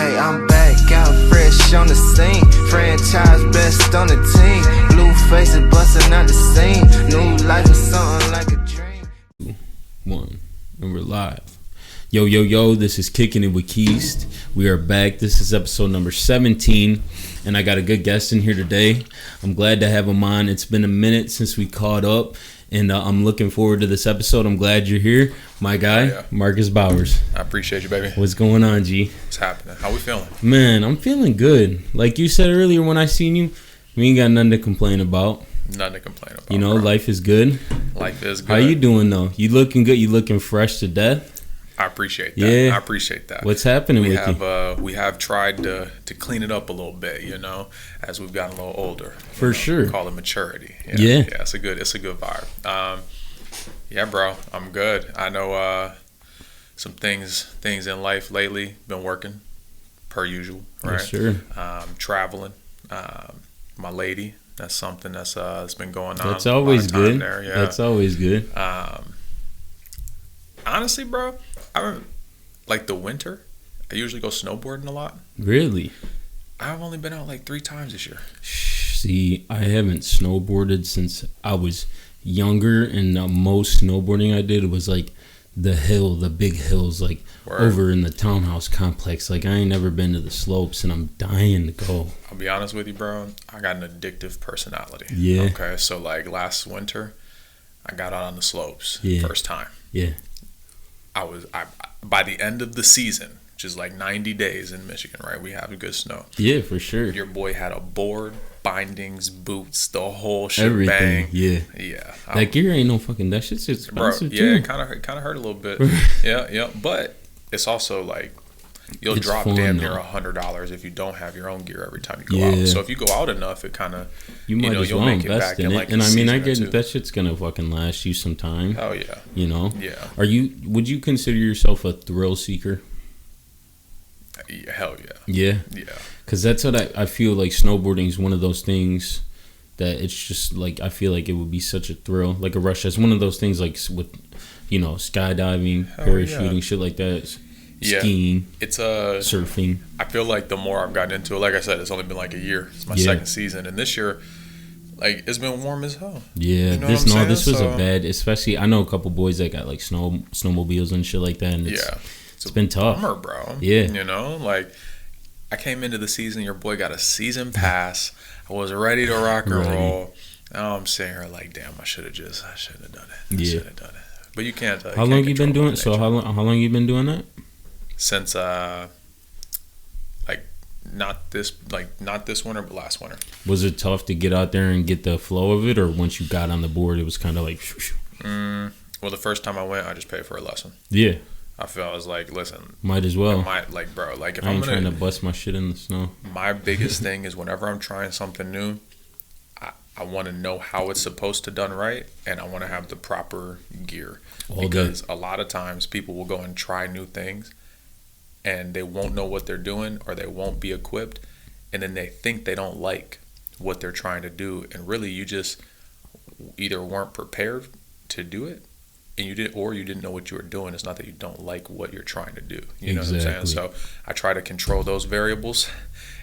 Hey, I'm back, out fresh on the scene. Franchise best on the team. Blue faces busting out the scene. New life is something like a dream. One, and we're live. Yo, this is Kicking It with Kist. We are back. This is episode number 17, and I got a good guest in here today. I'm glad to have him on. It's been a minute since we caught up, and I'm looking forward to this episode. I'm glad you're here. My guy, Marcus Bowers. I appreciate you, baby. What's going on, G? What's happening? How we feeling? Man, I'm feeling good. Like you said earlier when I seen you, we ain't got nothing to complain about. Nothing to complain about. You know, bro. Life is good. Life is good. How you doing, though? You looking good? You looking fresh to death? I appreciate that. Yeah. I appreciate that. What's happening with you? We have tried to clean it up a little bit, you know, as we've gotten a little older. For sure. We call it maturity. Yeah. Yeah, it's a good vibe. Yeah, bro, I'm good. I know some things in life lately. Been working per usual, right? Yes, sir. Traveling. My lady. That's something that's been going on. That's always good. There, yeah. That's always good. Honestly, bro, like the winter, I usually go snowboarding a lot. Really? I've only been out like 3 times this year. See, I haven't snowboarded since I was younger, and the most snowboarding I did was like the big hills, like over in the townhouse complex. Like I ain't never been to the slopes, and I'm dying to go. I'll be honest with you, bro. I got an addictive personality. Yeah. Okay, so like last winter, I got out on the slopes first time. Yeah. I by the end of the season, which is like 90 days in Michigan, right? We have good snow. Yeah, for sure. Your boy had a board, bindings, boots, the whole shebang. Everything. Yeah. Yeah. That gear ain't no fucking. That shit's expensive too. Yeah, it kind of hurt a little bit. Yeah. But it's also like you'll drop damn near $100 if you don't have your own gear every time you go out. So if you go out enough, it kind of you'll make it back in it. Like and I mean, I get that shit's gonna fucking last you some time. Hell yeah. You know. Yeah. Would you consider yourself a thrill seeker? Yeah, hell yeah. Yeah. Yeah. Because that's what I feel like. Snowboarding is one of those things that it's just like I feel like it would be such a thrill, like a rush. It's one of those things like with, you know, skydiving, parachuting, shit like that. Skiing, it's surfing. I feel like the more I've gotten into it, like I said, it's only been like a year. It's my second season, and this year, like it's been warm as hell. Yeah, you know this was a bad. Especially, I know a couple boys that got like snowmobiles and shit like that. And it's been tough, bummer, bro. Yeah, you know, like I came into the season. Your boy got a season pass. I was ready to rock and roll. Now I'm sitting here like, damn, I should have done it. I should have done it. But you can't. How long you been doing? So how long you been doing that? Since not this winter, but last winter. Was it tough to get out there and get the flow of it, or once you got on the board, it was kind of like? Well, the first time I went, I just paid for a lesson. Yeah. I was like, listen, might as well. Bro, like if I'm trying to bust my shit in the snow. My biggest thing is whenever I'm trying something new, I want to know how it's supposed to done right, and I want to have the proper gear. Because a lot of times people will go and try new things, and they won't know what they're doing, or they won't be equipped, and then they think they don't like what they're trying to do, and really you just either weren't prepared to do it, and you didn't know what you were doing. It's not that you don't like what you're trying to do. You know what I'm saying? So I try to control those variables,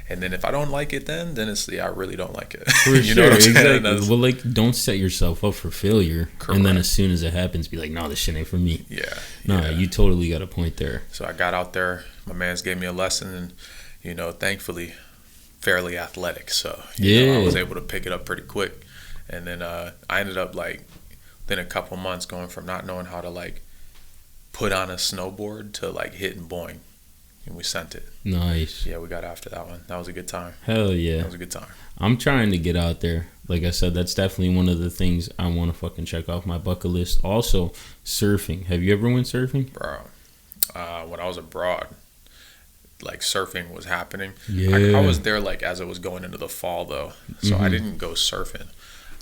and then if I don't like it, then it's I really don't like it. For you know what I'm saying? Well, like, don't set yourself up for failure. Correct. And then as soon as it happens, be like, no, this shit ain't for me. Yeah. No, you totally got a point there. So I got out there. My mans gave me a lesson, and you know, thankfully, fairly athletic. So you know, I was able to pick it up pretty quick, and then I ended up like within a couple months going from not knowing how to like put on a snowboard to like hitting boing. And we sent it. Nice. Yeah, we got after that one. That was a good time. Hell yeah. That was a good time. I'm trying to get out there. Like I said, that's definitely one of the things I want to fucking check off my bucket list. Also, surfing. Have you ever went surfing? Bro, when I was abroad, like surfing was happening. Yeah. I was there like as it was going into the fall though. So I didn't go surfing.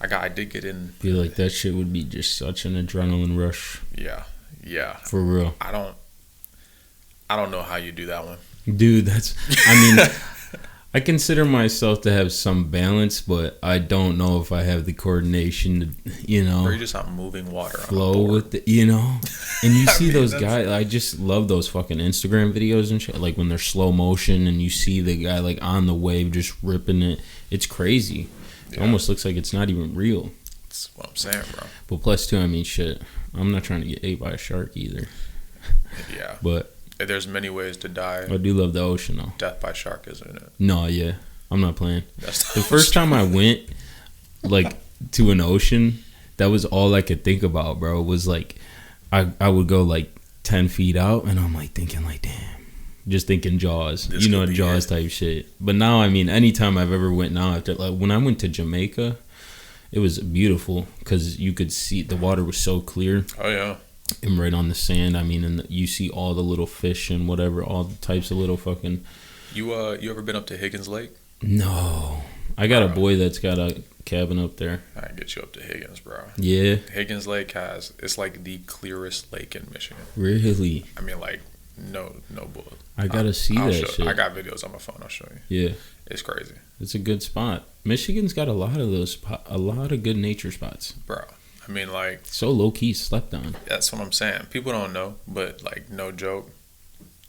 I did get in. I feel like that shit would be just such an adrenaline rush. Yeah. For real. I don't know how you do that one. Dude, I consider myself to have some balance, but I don't know if I have the coordination to, Or you're just out moving water flow on a board. with it, And you see those guys. I just love those fucking Instagram videos and shit. Like when they're slow motion and you see the guy like on the wave just ripping it. It's crazy. It almost looks like it's not even real. That's what I'm saying, bro. But plus, too, I mean, shit. I'm not trying to get ate by a shark either. Yeah. But there's many ways to die. I do love the ocean, though. Death by shark, isn't it? No, yeah. I'm not playing. That's The first time I went, like, to an ocean, that was all I could think about, bro. Was, like, I would go, like, 10 feet out, and I'm, like, thinking, like, damn. Just thinking Jaws. This could be Jaws type shit. But now, I mean, anytime I've ever went now, after, like, when I went to Jamaica, it was beautiful because you could see the water was so clear. Oh, yeah. And right on the sand, I mean, and you see all the little fish and whatever, all the types of little fucking. You ever been up to Higgins Lake? No, I got a boy that's got a cabin up there. I can get you up to Higgins, bro. Yeah, Higgins Lake it's like the clearest lake in Michigan. really. I mean, like no bullet. I gotta see I'll that shit. I got videos on my phone. I'll show you. Yeah, It's crazy, it's a good spot. Michigan's got a lot of those, a lot of good nature spots. bro. I mean, like, So low key slept on. that's what I'm saying. People don't know, but like, no joke,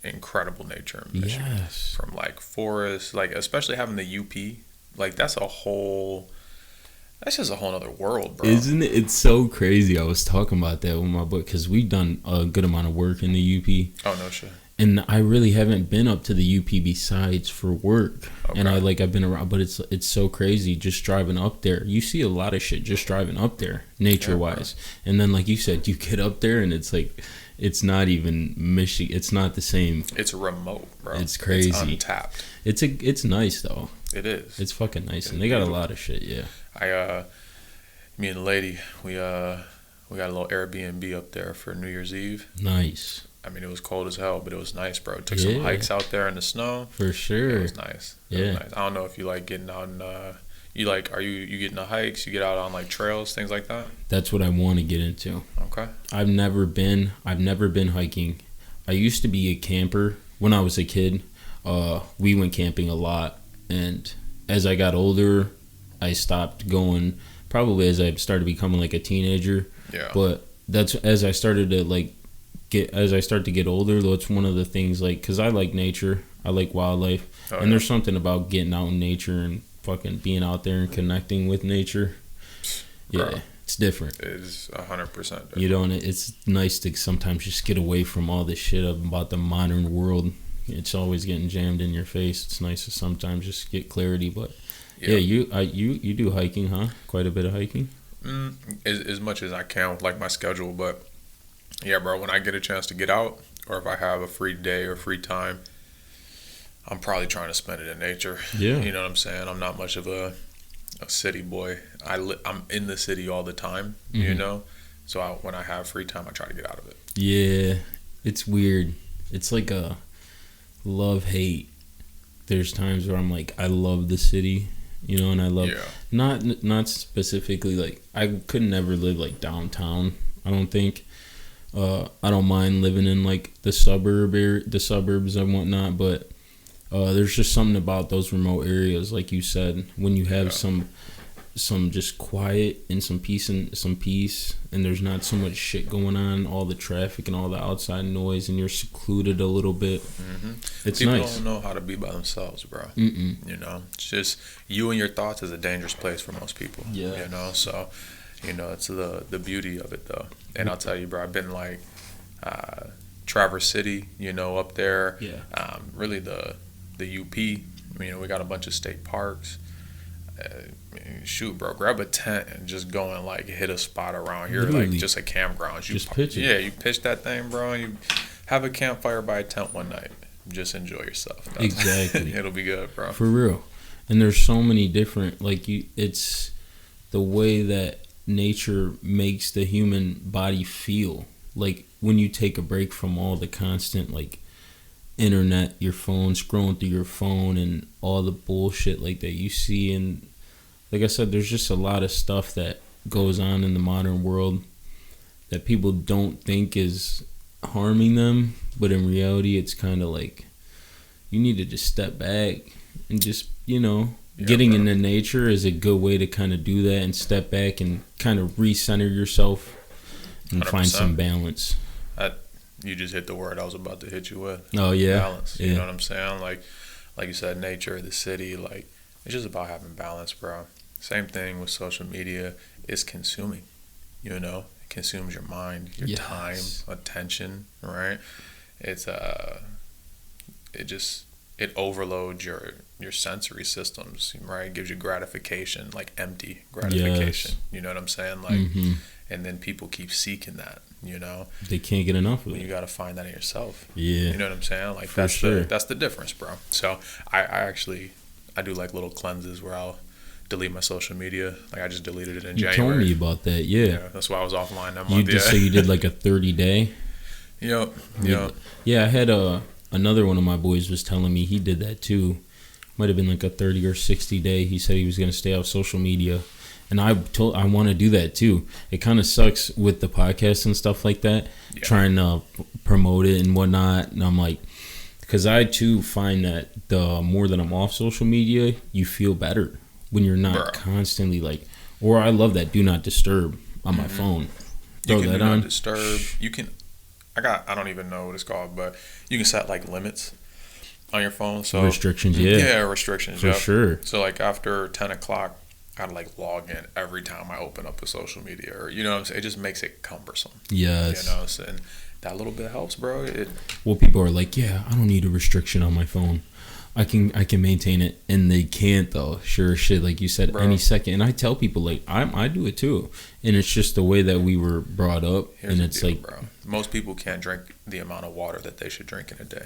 incredible nature in Michigan. Yes. From like forests, like especially having the UP, like that's just a whole other world, bro. Isn't it? It's so crazy. I was talking about that with my book because we've done a good amount of work in the UP. Oh no shit. And I really haven't been up to the UP besides for work. Okay. And I've been around, but it's so crazy just driving up there. You see a lot of shit just driving up there, nature wise. And then like you said, you get up there and it's like it's not even Michigan. It's not the same. It's remote, bro. It's crazy. It's untapped. It's nice though. It is. It's fucking nice, and they got a lot of shit. Yeah. Me and the lady, we got a little Airbnb up there for New Year's Eve. Nice. I mean, it was cold as hell, but it was nice, bro. Took some hikes out there in the snow. For sure. It was nice. It was nice. I don't know if you like getting on. Are you getting the hikes? You get out on like trails, things like that? That's what I want to get into. Okay. I've never been hiking. I used to be a camper when I was a kid. We went camping a lot, and as I got older, I stopped going. Probably as I started becoming like a teenager. Yeah. But that's as I started to start to get older. That's one of the things, like, because I like nature, I like wildlife, and there's something about getting out in nature and fucking being out there and connecting with nature. Yeah, bro, it's different. It is 100% different. You know, and it's nice to sometimes just get away from all this shit about the modern world. It's always getting jammed in your face. It's nice to sometimes just get clarity. But yeah, you do hiking, huh? Quite a bit of hiking. As much as I can with like my schedule, but yeah, bro. When I get a chance to get out, or if I have a free day or free time, I'm probably trying to spend it in nature. Yeah, you know what I'm saying. I'm not much of a city boy. I'm in the city all the time. Mm-hmm. You know, so when I have free time, I try to get out of it. Yeah, it's weird. It's like a love-hate. There's times where I'm like, I love the city, you know, and I love not specifically like I could never live like downtown. I don't think. I don't mind living in like the suburbs and whatnot, but there's just something about those remote areas, like you said, when you have some just quiet and some peace, and there's not so much shit going on, all the traffic and all the outside noise, and you're secluded a little bit. Mm-hmm. It's People nice. Don't know how to be by themselves, bro. You know, it's just you and your thoughts is a dangerous place for most people. Yeah, you know, so you know it's the beauty of it though. And I'll tell you, bro, I've been like Traverse City, you know, up there. Yeah. Really the UP. You know, we got a bunch of state parks. Shoot, bro, grab a tent and just go and like hit a spot around here, Literally. like just a campground. You just pitch it. Yeah, you pitch that thing, bro. And you have a campfire by a tent one night. Just enjoy yourself. Exactly. It'll be good, bro. For real. And there's so many different, like it's the way that nature makes the human body feel. Like when you take a break from all the constant like internet, your phone, scrolling through your phone and all the bullshit like that you see. And like I said, there's just a lot of stuff that goes on in the modern world that people don't think is harming them, but in reality it's kind of like, you need to just step back and just, Yeah, getting bro. into nature is a good way to kind of do that and step back and kind of recenter yourself and find 100%. some balance. You just hit the word I was about to hit you with. Oh, yeah. Balance. Yeah. You know what I'm saying? Like you said, nature, the city, like, it's just about having balance, bro. Same thing with social media. It's consuming, It consumes your mind, your Yes. time, attention, right? It's it overloads your sensory systems, right? It gives you gratification, like empty gratification. Yes. You know what I'm saying? Like, Mhm. and then people keep seeking that, They can't get enough of You it. got to find that in yourself. Yeah. You know what I'm saying? Like, For sure. that's the difference, bro. So I do like little cleanses where I'll delete my social media. Like, I just deleted it in You January. told me about that, yeah. That's why I was offline that You month. just so you did like a 30-day. Yep. Yeah, I had another one of my boys was telling me he did that too. Might have been like a 30 or 60 day. He said he was going to stay off social media. And I want to do that too. It kind of sucks with the podcast and stuff like that, trying to promote it and whatnot. And I'm like, because I too find that the more that I'm off social media, you feel better when you're not constantly like, or I love that do not disturb on my phone. Throw You can that do not on. disturb. You can. I don't even know what it's called, but you can set like limits on your phone. So Restrictions, yeah. Yeah, restrictions. For sure. So like after 10 o'clock, I'd like log in every time I open up a social media, or what I'm saying. It just makes it cumbersome. Yes. So, and that little bit helps, bro. Well, people are like, yeah, I don't need a restriction on my phone. I can maintain it, and they can't though. Sure as shit, like you said, Bro. any second. And I tell people like I do it too, and it's just the way that we were brought up, Here's and the it's deal, like, bro. Most people can't drink the amount of water that they should drink in a day,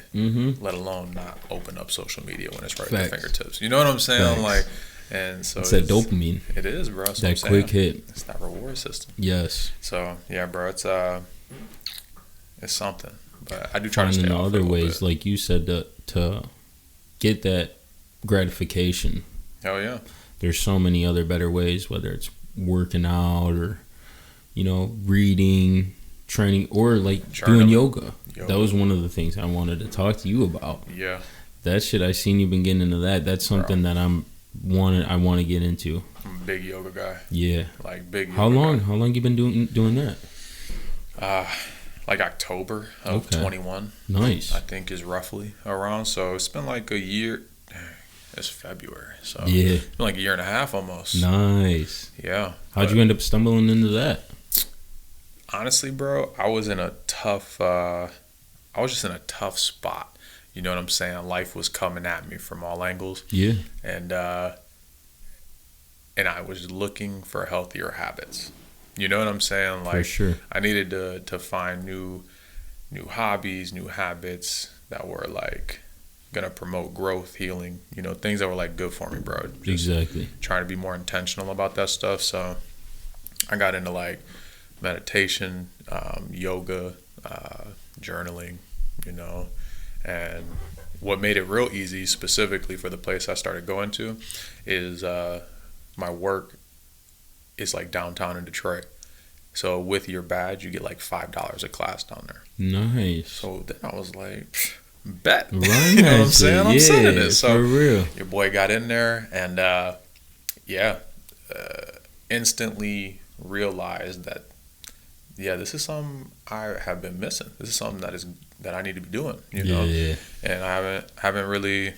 let alone not open up social media when it's right at Facts. their fingertips. You know what I'm saying? Facts. Like, and so it's that dopamine, It is, bro. That's what that I'm quick saying. hit. It's that reward system. Yes. So yeah, bro. It's something, but I do try to Finding stay the off other it a little ways, bit. like you said, to get that gratification. Hell yeah. There's so many other better ways, whether it's working out or reading, training, or like doing Journaling. yoga. That was one of the things I wanted to talk to you about. Yeah. That shit, I seen you been getting into that. That's something that I want to get into. I'm a big yoga guy. Yeah. Like big. How yoga long? guy. How long you been doing that? Like October of Okay. 21. Nice. I think is roughly around. So it's been like a year. It's February, so Yeah. it's been like a year and a half almost. Nice. Yeah. How'd you end up stumbling into that? Honestly, bro, I was in a tough. I was just in a tough spot. You know what I'm saying? Life was coming at me from all angles, Yeah. and I was looking for healthier habits. You know what I'm saying? Like, For sure. I needed to find new hobbies, new habits that were like gonna promote growth, healing. Things that were like good for me, bro. Just Exactly. trying to be more intentional about that stuff. So I got into like meditation, yoga, journaling, and what made it real easy specifically for the place I started going to is my work is like downtown in Detroit. So with your badge, you get like $5 a class down there. Nice. So then I was like, bet. Right. You know what I'm saying? I'm sending Yeah, it. So for real. your boy got in there and instantly realized that this is something I have been missing. This is something that I need to be doing. Yeah. And I haven't really.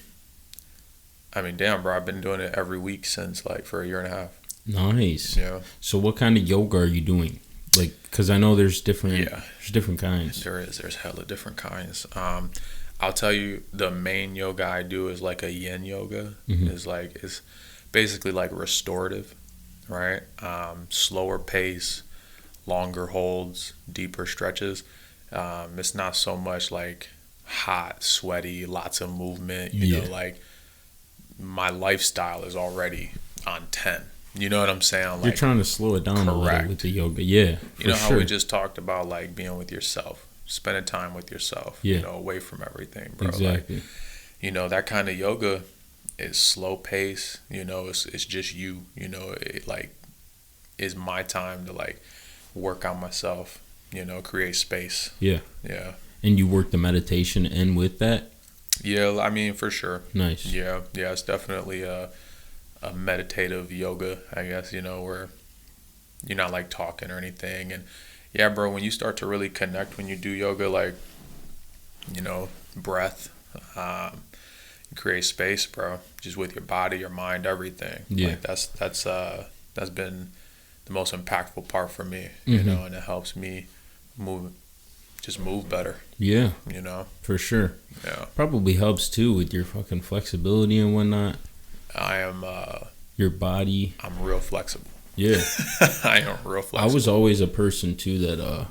I mean, damn, bro, I've been doing it every week since like for a year and a half. Nice. Yeah. So what kind of yoga are you doing? Like, because I know there's different. Yeah. There's different kinds. There's hella different kinds. I'll tell you, the main yoga I do is like a yin yoga. It's basically like restorative, right? Slower pace, longer holds, deeper stretches. It's not so much like hot, sweaty, lots of movement. You know, like my lifestyle is already on 10. You know what I'm saying? Like, You're trying to slow it down a little with the yoga. Yeah. You know how we just talked about like being with yourself, spending time with yourself, away from everything, bro. Exactly. Like, that kind of yoga is slow pace, it's just you, it like is my time to like work on myself, create space. Yeah. Yeah. And you work the meditation in with that? Yeah, I mean, for sure. Nice. Yeah, it's definitely a meditative yoga, I guess, where you're not like talking or anything. And yeah, bro, when you start to really connect when you do yoga, like, breath, you create space, bro, just with your body, your mind, everything. Yeah. Like that's been the most impactful part for me, and it helps me move better. Yeah. For sure. Yeah. Probably helps too with your fucking flexibility and whatnot. I am your body. I'm real flexible. Yeah. I am real flexible. I was always a person too that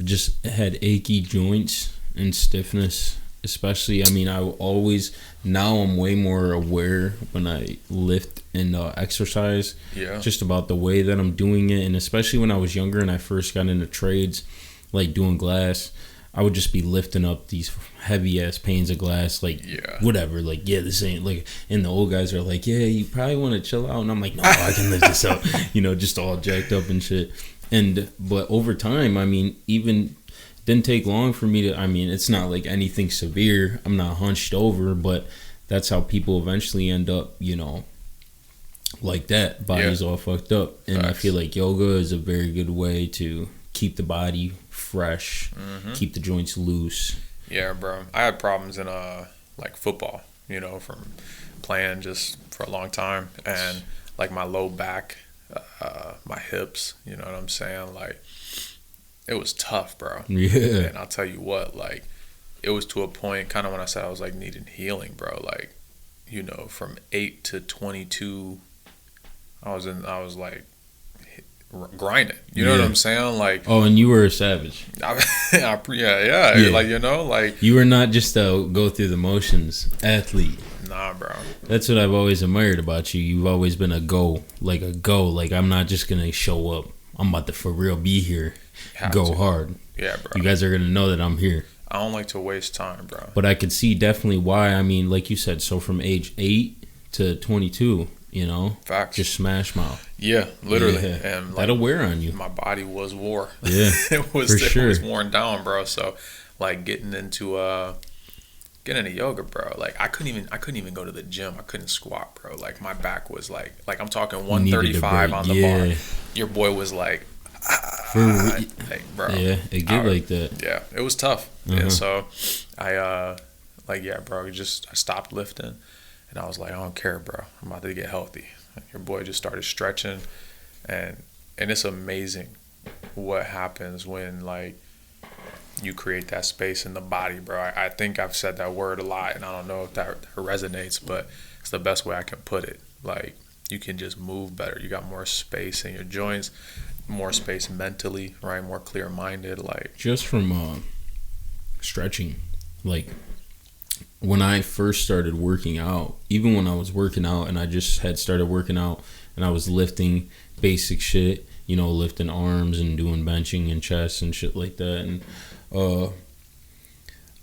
just had achy joints and stiffness, especially. I mean, now I'm way more aware when I lift and exercise. Yeah. Just about the way that I'm doing it, and especially when I was younger and I first got into trades, like doing glass, I would just be lifting up these heavy ass panes of glass, like whatever, like this ain't like. And the old guys are like, yeah, you probably want to chill out, and I'm like, no, I can lift this up, just all jacked up and shit. But over time, I mean, even didn't take long for me to. I mean, it's not like anything severe. I'm not hunched over, but that's how people eventually end up, like that. Body's all fucked up, and I feel like yoga is a very good way to keep the body fresh, keep the joints loose. Yeah, bro. I had problems in like football, from playing just for a long time, and like my low back, my hips, you know what I'm saying? Like, it was tough, bro. Yeah. And I'll tell you what, like, it was to a point, kind of when I said I was like needing healing, bro. Like, from 8 to 22, I was like grinding. You know what I'm saying? Like, oh, and you were a savage. Yeah. Like, like, you were not just a go through the motions athlete. Nah, bro. That's what I've always admired about you. You've always been a go. Like I'm not just gonna show up. I'm about to for real be here. Go hard. Yeah, bro. You guys are gonna know that I'm here. I don't like to waste time, bro. But I could see definitely why. I mean, like you said, so from age 8 to 22, Facts. Just smash mouth. Yeah, literally. Yeah. And like, that'll wear on you. My body was wore. Yeah, it was worn down, bro. So, like, getting into yoga, bro. Like, I couldn't even go to the gym. I couldn't squat, bro. Like, my back was like I'm talking 135 on the bar. Your boy was like, bro. Yeah, it get like that. Yeah, it was tough. And so I bro, I stopped lifting, and I was like, I don't care, bro. I'm about to get healthy. And your boy just started stretching, and it's amazing what happens when, like, you create that space in the body, bro. I think I've said that word a lot, and I don't know if that resonates, but it's the best way I can put it. Like, you can just move better. You got more space in your joints, more space mentally, right? More clear-minded. Like, just from stretching, like, when I first started working out, even when I was working out and I just had started working out and I was lifting basic shit, lifting arms and doing benching and chest and shit like that, and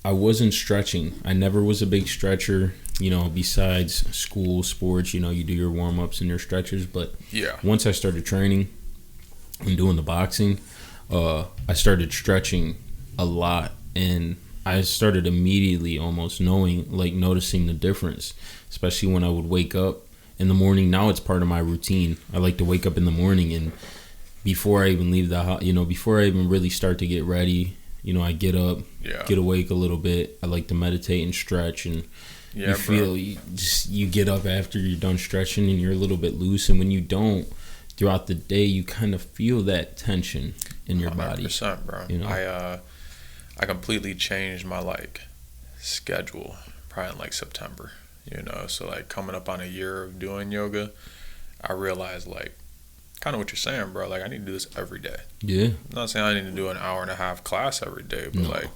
I wasn't stretching. I never was a big stretcher, besides school, sports, you do your warm-ups and your stretchers. But once I started training and doing the boxing, I started stretching a lot, and I started immediately almost noticing the difference, especially when I would wake up in the morning. Now it's part of my routine. I like to wake up in the morning, and before I even leave the house, before I even really start to get ready, I get up, get awake a little bit. I like to meditate and stretch, and you get up after you're done stretching and you're a little bit loose. And when you don't, throughout the day, you kind of feel that tension in your body. 100%, bro. I completely changed my schedule probably in September. So coming up on a year of doing yoga, I realized kind of what you're saying, bro. I need to do this every day. Yeah. I'm not saying I need to do an hour and a half class every day, but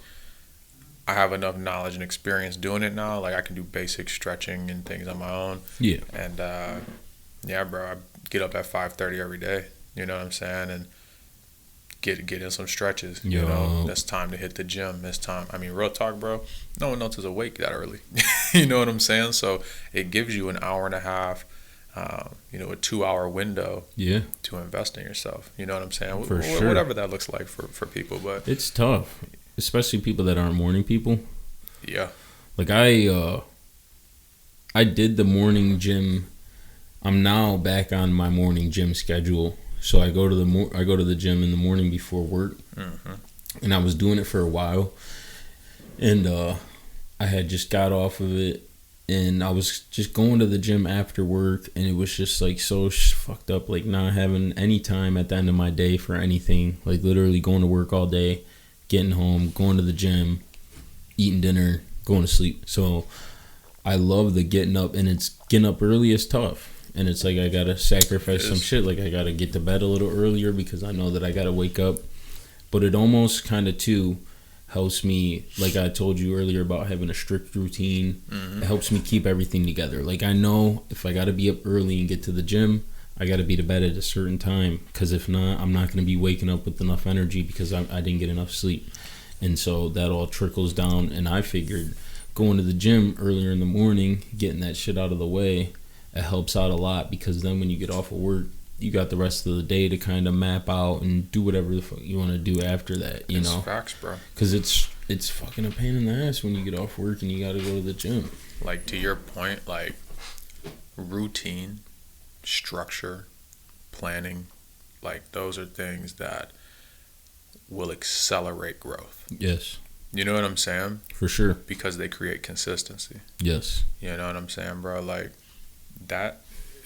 I have enough knowledge and experience doing it now. I can do basic stretching and things on my own. Yeah. And bro, I get up at 5:30 every day. You know what I'm saying? And get in some stretches. It's time to hit the gym. It's time. I mean, real talk, bro. No one else is awake that early. You know what I'm saying? So it gives you an hour and a half. A 2-hour window to invest in yourself. You know what I'm saying? For sure. Whatever that looks like for people. But it's tough, especially people that aren't morning people. Yeah. Like I did the morning gym. I'm now back on my morning gym schedule. So I go to the gym in the morning before work. And I was doing it for a while. And I had just got off of it, and I was just going to the gym after work, and it was just like so fucked up, like not having any time at the end of my day for anything. Like literally going to work all day, getting home, going to the gym, eating dinner, going to sleep. So I love the getting up, and it's getting up early is tough. And it's like I gotta sacrifice some shit. Like I gotta get to bed a little earlier because I know that I gotta wake up. But it almost kind of too helps me, like I told you earlier about having a strict routine. It helps me keep everything together. Like I know if I got to be up early and get to the gym, I got to be to bed at a certain time, because if not, I'm not going to be waking up with enough energy because I didn't get enough sleep. And so that all trickles down, and I figured going to the gym earlier in the morning, getting that shit out of the way, it helps out a lot, because then when you get off of work, you got the rest of the day to kind of map out and do whatever the fuck you want to do after that, you know? Facts, bro. Because it's fucking a pain in the ass when you get off work and you got to go to the gym. Like, to your point, like, routine, structure, planning, like, those are things that will accelerate growth. Yes. You know what I'm saying? For sure. Because they create consistency. Yes. You know what I'm saying, bro? Like, that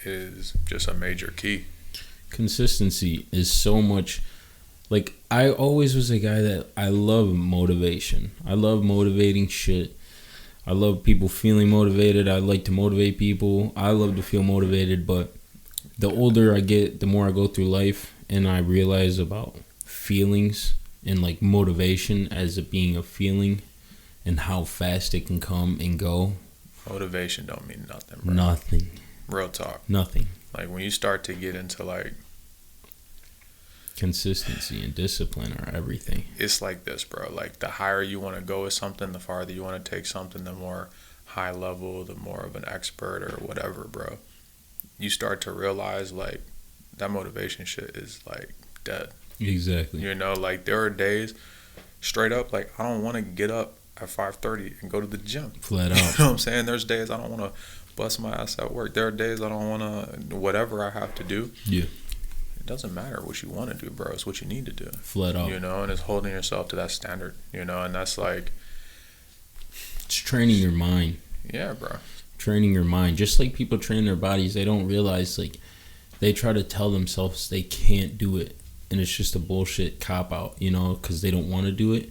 is just a major key. Consistency is so much. Like, I always was a guy that I love motivation. I love motivating shit. I love people feeling motivated. I like to motivate people. I love to feel motivated. But the older I get, the more I go through life, and I realize about feelings and like motivation as it being a feeling and how fast it can come and go. Motivation don't mean nothing, bro. Nothing. Real talk. Nothing. Like, when you start to get into, like, consistency and discipline are everything. It's like this, bro. Like, the higher you want to go with something, the farther you want to take something, the more high level, the more of an expert or whatever, bro. You start to realize, like, that motivation shit is, like, dead. Exactly. You know, like, there are days, straight up, like, I don't want to get up at 5:30 and go to the gym. Flat out. You know what I'm saying? There's days I don't want to bust my ass at work. There are days I don't want to, whatever I have to do. Yeah. It doesn't matter what you want to do, bro. It's what you need to do. Flat out. You know, and it's holding yourself to that standard, you know, and that's like... It's training your mind. Yeah, bro. Training your mind. Just like people train their bodies, they don't realize, like, they try to tell themselves they can't do it. And it's just a bullshit cop-out, you know, because they don't want to do it.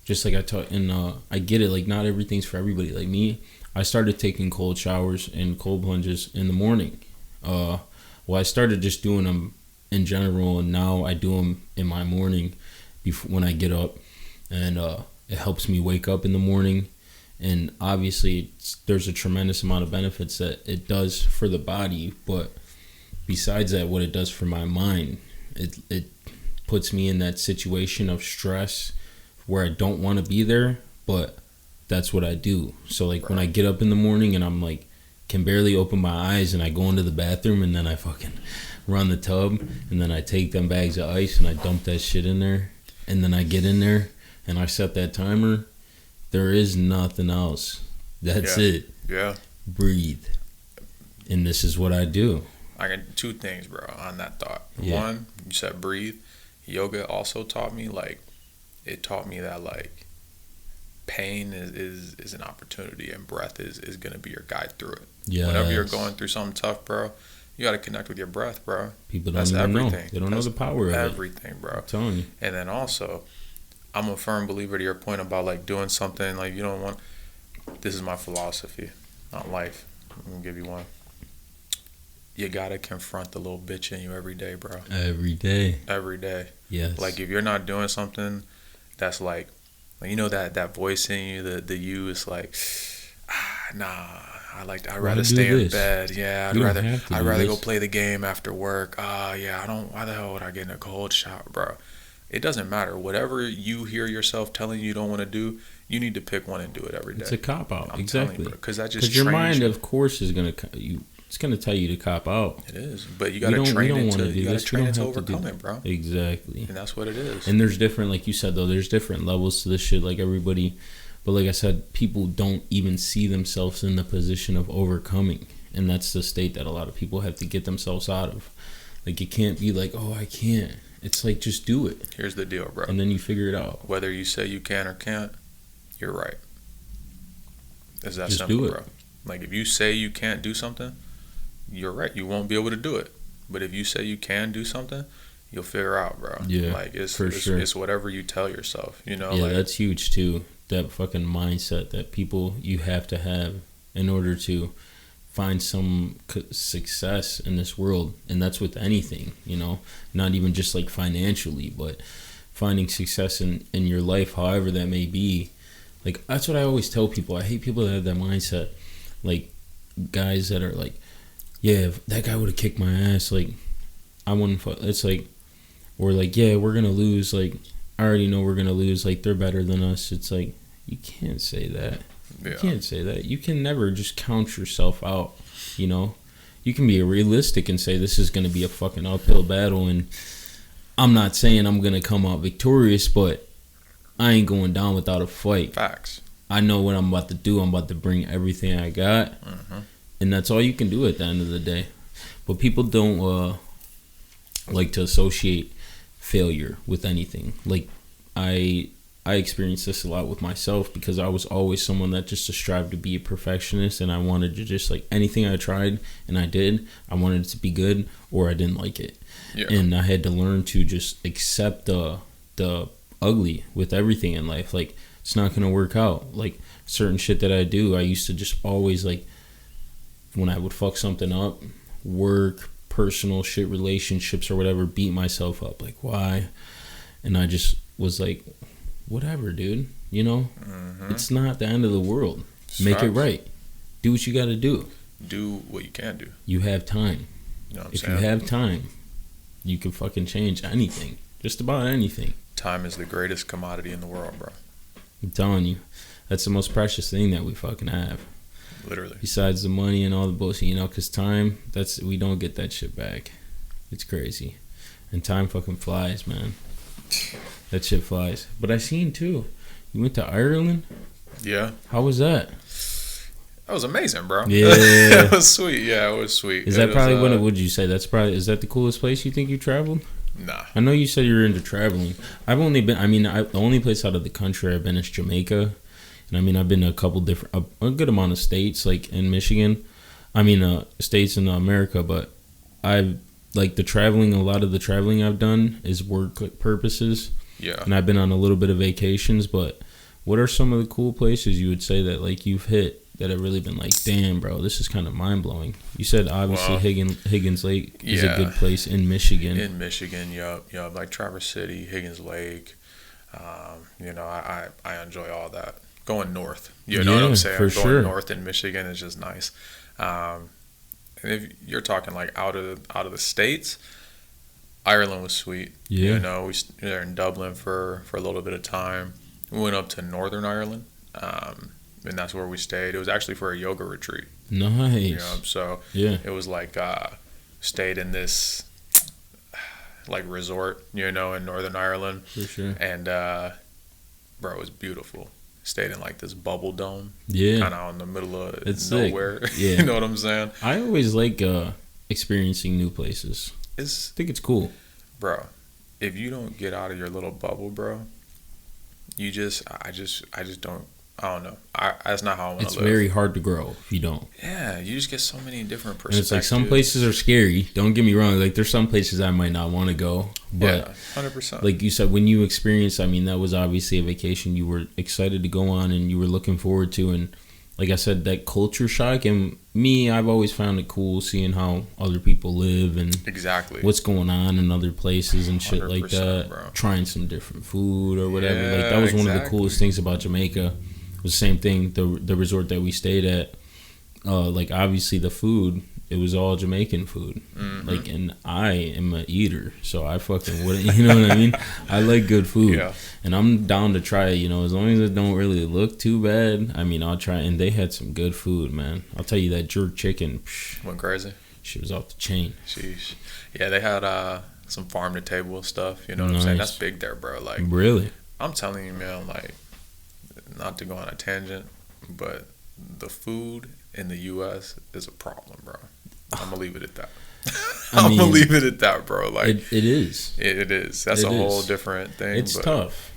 Just like I taught, and I get it, like, not everything's for everybody. Like me, I started taking cold showers and cold plunges in the morning. Well, I started just doing them in general, and now I do them in my morning before, when I get up, and it helps me wake up in the morning. And obviously, there's a tremendous amount of benefits that it does for the body, but besides that, what it does for my mind, it puts me in that situation of stress where I don't want to be there, but that's what I do. So, like, when I get up in the morning and I'm like, can barely open my eyes, and I go into the bathroom, and then I fucking run the tub, and then I take them bags of ice and I dump that shit in there, and then I get in there and I set that timer. There is nothing else. That's it. Yeah. Breathe. And this is what I do. I got two things, bro, on that thought. Yeah. One, you said breathe. Yoga also taught me, like, it taught me that, like, pain is an opportunity, and breath is going to be your guide through it. Yes. Whenever you're going through something tough, bro, you got to connect with your breath, bro. People don't even know. They don't know the power of it. Everything, bro. I'm telling you. And then also, I'm a firm believer to your point about, like, doing something, like, you don't want... This is my philosophy on life. I'm going to give you one. You got to confront the little bitch in you every day, bro. Every day. Every day. Yes. Like, if you're not doing something that's like you know, that voice in you, the you is like, nah, I'd rather stay in bed. Yeah, I'd rather go play the game after work. Yeah, why the hell would I get in a cold shower, bro? It doesn't matter. Whatever you hear yourself telling you don't want to do, you need to pick one and do it every day. It's a cop out. Exactly. Because that just your mind, of course, is gonna it's gonna tell you to cop out. It is, but you gotta train it to overcome it, bro. Exactly. And that's what it is. And there's different, like you said though, there's different levels to this shit. Like everybody, But like I said, people don't even see themselves in the position of overcoming. And that's the state that a lot of people have to get themselves out of. Like, it can't be like, oh, I can't. It's like, just do it. Here's the deal, bro. And then you figure it out. Whether you say you can or can't, you're right. It's that just simple, do it. bro. Like, if you say you can't do something, you're right. You won't be able to do it. But if you say you can do something, you'll figure out, bro. Yeah, like it's sure. It's whatever you tell yourself, you know. Yeah, like, that's huge too. That fucking mindset that people you have to have in order to find some success in this world, and that's with anything, you know, not even just like financially, but finding success in your life, however that may be. Like, that's what I always tell people. I hate people that have that mindset, like guys that are like, yeah, if that guy would have kicked my ass, like I wouldn't. It's like, or like, yeah, we're gonna lose. Like, I already know we're gonna lose. Like, they're better than us. It's like, you can't say that. Yeah. You can't say that. You can never just count yourself out. You know, you can be realistic and say this is gonna be a fucking uphill battle, and I'm not saying I'm gonna come out victorious, but I ain't going down without a fight. Facts. I know what I'm about to do. I'm about to bring everything I got. And that's all you can do at the end of the day. But people don't like to associate failure with anything. Like, I experienced this a lot with myself because I was always someone that just strived to be a perfectionist, and I wanted to just, like, anything I tried and I did, I wanted it to be good or I didn't like it. Yeah. And I had to learn to just accept the ugly with everything in life. Like, it's not going to work out. Like, certain shit that I do, I used to just always, like, when I would fuck something up, work, personal shit, relationships or whatever, beat myself up. Like, why? And I just was like, whatever, dude. You know? It's not the end of the world. Make it right. Do what you got to do. Do what you can do. You have time. You know what I'm If saying? you have time, you can fucking change anything. Just about anything. Time is the greatest commodity in the world, bro. I'm telling you. That's the most precious thing that we fucking have. Literally. Besides the money and all the bullshit, you know, because time, we don't get that shit back. It's crazy. And time fucking flies, man. That shit flies. But I seen, too, you went to Ireland? Yeah. How was that? That was amazing, bro. Yeah. It was sweet. Yeah, it was sweet. Is that probably what would you say? Is that the coolest place you think you traveled? Nah. I know you said you're into traveling. I've only been, the only place out of the country I've been is Jamaica. And I mean, I've been to a couple different, a good amount of states, like in Michigan. States in America, but I've, like, a lot of the traveling I've done is work purposes. Yeah. And I've been on a little bit of vacations, but what are some of the cool places you would say that, like, you've hit that have really been like, damn, bro, this is kind of mind-blowing? You said, obviously, Higgins Lake is a good place in Michigan. In Michigan, yup, like Traverse City, Higgins Lake. You know, I enjoy all that. Going north, you know what I'm saying? Going north in Michigan is just nice. And if you're talking like out of the states, Ireland was sweet. Yeah. You know, we were there in Dublin for a little bit of time. We went up to Northern Ireland, and that's where we stayed. It was actually for a yoga retreat. Nice. You know, so it was like stayed in this like resort, you know, in Northern Ireland. For sure. And bro, it was beautiful. Stayed in like this bubble dome, kind of out in the middle of nowhere. Yeah. You know what I'm saying? I always like experiencing new places. I think it's cool, bro. If you don't get out of your little bubble, bro, I just don't. I don't know. That's not how I want to live. It's very hard to grow if you don't. Yeah, you just get so many different perspectives. And it's like some places are scary. Don't get me wrong. Like, there's some places I might not want to go. But yeah, 100%. Like you said, when you experience, that was obviously a vacation you were excited to go on and you were looking forward to. And like I said, that culture shock. And me, I've always found it cool seeing how other people live and what's going on in other places and shit like that. Bro. Trying some different food or whatever. Yeah, like, that was one of the coolest things about Jamaica. It was the same thing, the resort that we stayed at, like, obviously the food, it was all Jamaican food. Like, and I am an eater, so I fucking wouldn't, you know what I mean? I like good food. Yeah. And I'm down to try it, you know, as long as it don't really look too bad. I'll try, and they had some good food, man. I'll tell you that jerk chicken. Went crazy? Shit was off the chain. Sheesh. Yeah, they had some farm-to-table stuff, you know what I'm saying? That's big there, bro. Like, really? I'm telling you, man, like, not to go on a tangent, but the food in the U.S. is a problem, bro. I'm gonna leave it at that. I'm gonna leave it at that, bro. Like it is. It is. That's a whole different thing. It's tough.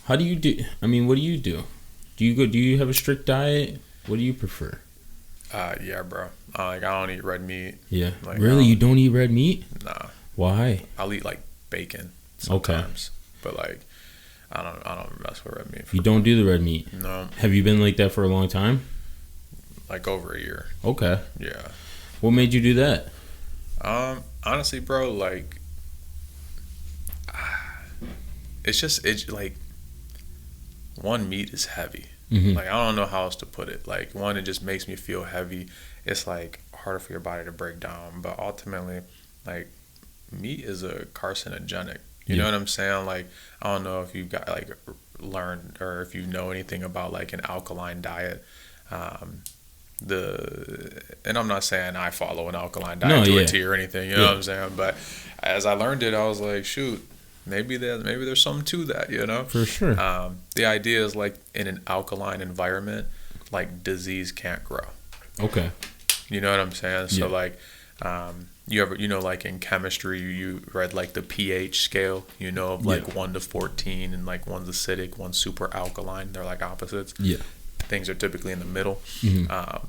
How do you do? I mean, what do you do? Do you have a strict diet? What do you prefer? Yeah, bro. Like I don't eat red meat. Yeah. Like, really, you don't eat red meat? Nah. Why? I'll eat like bacon sometimes, but like I don't mess with red meat. You don't do the red meat? No. Have you been like that for a long time? Like over a year. Okay. Yeah. What made you do that? Honestly, bro, like it's like one, meat is heavy. Mm-hmm. Like I don't know how else to put it. Like one, it just makes me feel heavy. It's like harder for your body to break down. But ultimately, like meat is a carcinogenic. You know what I'm saying? Like I don't know if you got like learned or if you know anything about like an alkaline diet. And I'm not saying I follow an alkaline diet to a T or anything. You know what I'm saying? But as I learned it, I was like, shoot. Maybe there's something to that, you know? For sure. The idea is like in an alkaline environment, like disease can't grow. Okay. You know what I'm saying? So like, like in chemistry, you read like the pH scale, of like 1 to 14, and like one's acidic, one's super alkaline. They're like opposites. Yeah. Things are typically in the middle. Mm-hmm.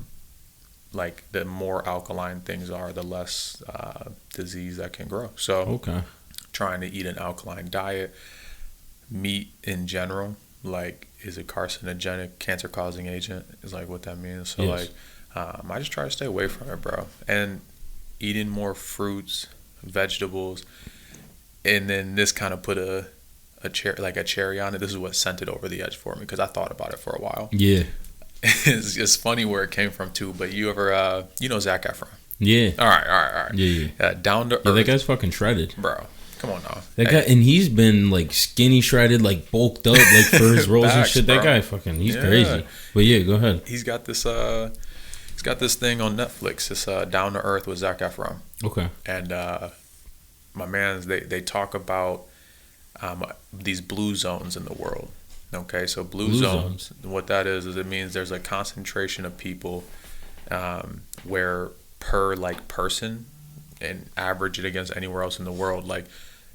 Like the more alkaline things are, the less disease that can grow. So. Okay. Trying to eat an alkaline diet, meat in general, like is a carcinogenic, cancer-causing agent is like what that means. So like, I just try to stay away from it, bro. And eating more fruits, vegetables, and then this kind of put a cherry on it. This is what sent it over the edge for me because I thought about it for a while. Yeah, it's funny where it came from too. But you ever, Zac Efron? Yeah. All right. Yeah. Down to earth. Yeah, that guy's fucking shredded, bro. Come on now. That guy, and he's been like skinny shredded, like bulked up, like for his roles and shit. Bro. That guy fucking, he's crazy. But yeah, go ahead. He's got this thing on Netflix. This Down to Earth with Zac Efron. Okay. And my man's they talk about these blue zones in the world. Okay, so blue zones. What that is it means there's a concentration of people where per like person, and average it against anywhere else in the world, like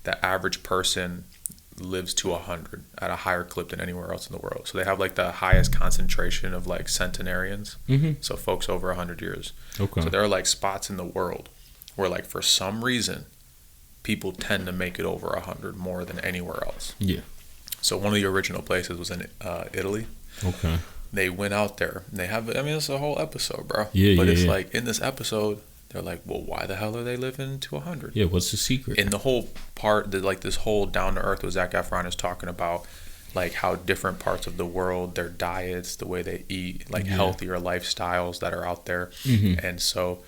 the average person lives to 100 at a higher clip than anywhere else in the world. So they have like the highest concentration of like centenarians. Mm-hmm. So folks over 100 years. Okay. So there are like spots in the world where like for some reason people tend to make it over 100 more than anywhere else. Yeah. So one of the original places was in Italy. Okay. They went out there and they have, it's a whole episode, bro. Yeah. But it's like in this episode, they're like, well, why the hell are they living to 100? Yeah, what's the secret? In the whole part, like this whole Down to Earth with Zac Efron is talking about like how different parts of the world, their diets, the way they eat, like healthier lifestyles that are out there. Mm-hmm. And so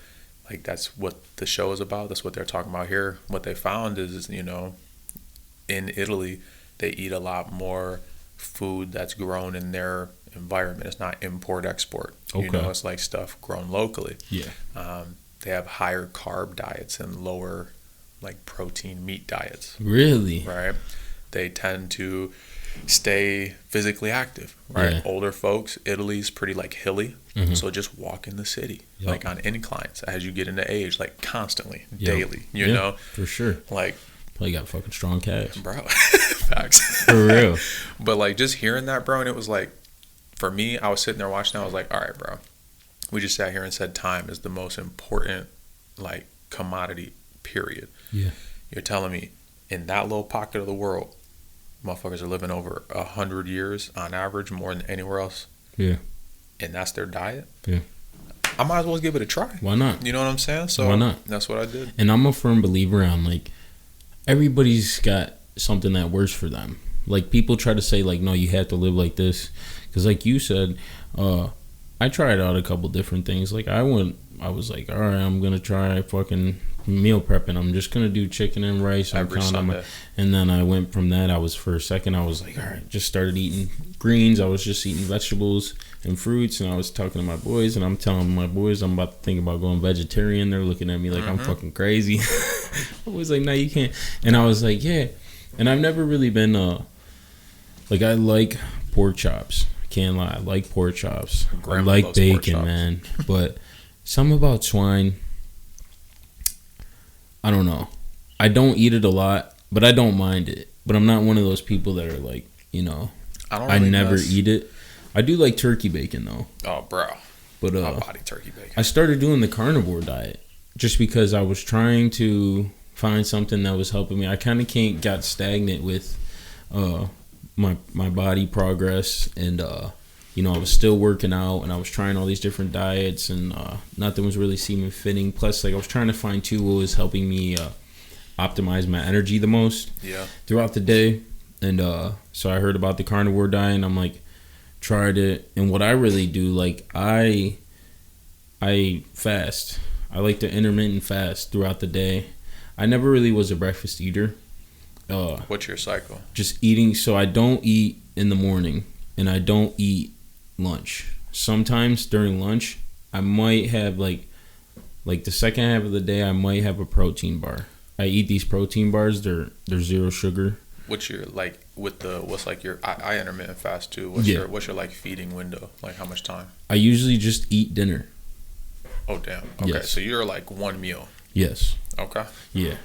like that's what the show is about. That's what they're talking about here. What they found is, in Italy, they eat a lot more food that's grown in their environment. It's not import-export. Okay. It's like stuff grown locally. Yeah. They have higher carb diets and lower like protein meat diets. Really? Right. They tend to stay physically active, right? Yeah. Older folks, Italy's pretty like hilly. Mm-hmm. So just walk in the city, like on inclines as you get into age, like constantly, daily, you know? For sure. Like, probably got fucking strong calves. Bro. Facts. For real. But like just hearing that, bro, and it was like, for me, I was sitting there watching, I was like, all right, bro. We just sat here and said time is the most important, like, commodity, period. Yeah. You're telling me in that little pocket of the world, motherfuckers are living over 100 years on average, more than anywhere else. Yeah. And that's their diet? Yeah. I might as well give it a try. Why not? You know what I'm saying? So why not? That's what I did. And I'm a firm believer on, like, everybody's got something that works for them. Like, people try to say, like, no, you have to live like this. Because, like you said, I tried out a couple different things. Like I was like, all right, I'm gonna try fucking meal prepping. I'm just gonna do chicken and rice. Every Sunday. And then I went from that. For a second, I was like, all right, just started eating greens. I was just eating vegetables and fruits. And I was talking to my boys, and I'm telling my boys I'm about to think about going vegetarian. They're looking at me like I'm fucking crazy. I was like, no, you can't. And I was like, yeah. And I've never really been like I like pork chops. Can't lie. I like pork chops. Grandma I like loves pork bacon, chops. man. But something about swine, I don't know. I don't eat it a lot, but I don't mind it. But I'm not one of those people that are like, I never eat it. I do like turkey bacon though. Oh, bro. But my body turkey bacon. I started doing the carnivore diet just because I was trying to find something that was helping me. I kind of got stagnant with my body progress, and I was still working out, and I was trying all these different diets, and nothing was really seeming fitting. Plus, like, I was trying to find too what was helping me optimize my energy the most throughout the day. And so I heard about the carnivore diet, and I'm like, tried it. And what I really do, like, I fast. I like to intermittent fast throughout the day. I never really was a breakfast eater. What's your cycle? Just eating. So I don't eat in the morning, and I don't eat lunch. Sometimes during lunch, I might have like the second half of the day, I might have a protein bar. I eat these protein bars. They're zero sugar. What's your like I intermittent fast too. What's your like feeding window? Like how much time? I usually just eat dinner. Oh damn. Okay, Yes. so you're like one meal. Yes. Okay. Yeah.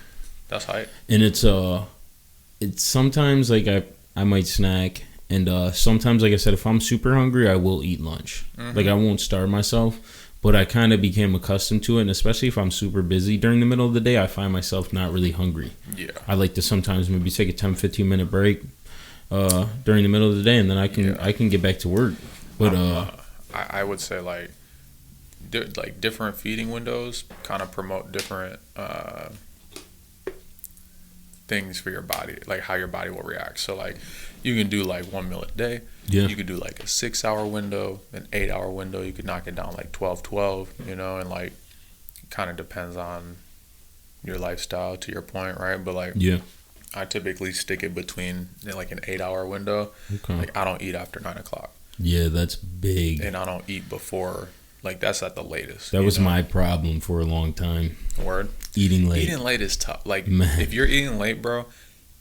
That's hype. And it's sometimes like I might snack, and sometimes, like I said, if I'm super hungry, I will eat lunch. Mm-hmm. Like, I won't starve myself, but I kind of became accustomed to it, and especially if I'm super busy during the middle of the day, I find myself not really hungry. Yeah. I like to sometimes maybe take a 10-15 minute break during the middle of the day, and then I can get back to work. But I would say like different feeding windows kind of promote different things for your body, like how your body will react. So like you can do like 1 meal a day. Yeah. You could do like a 6-hour window, an 8-hour window. You could knock it down like 12-12, and like kind of depends on your lifestyle, to your point, right? But like I typically stick it between like an 8-hour window. Okay. Like I don't eat after 9 o'clock. Yeah, that's big. And I don't eat before. Like, that's at the latest. That was my problem for a long time. Word? Eating late. Eating late is tough. Like, if you're eating late, bro,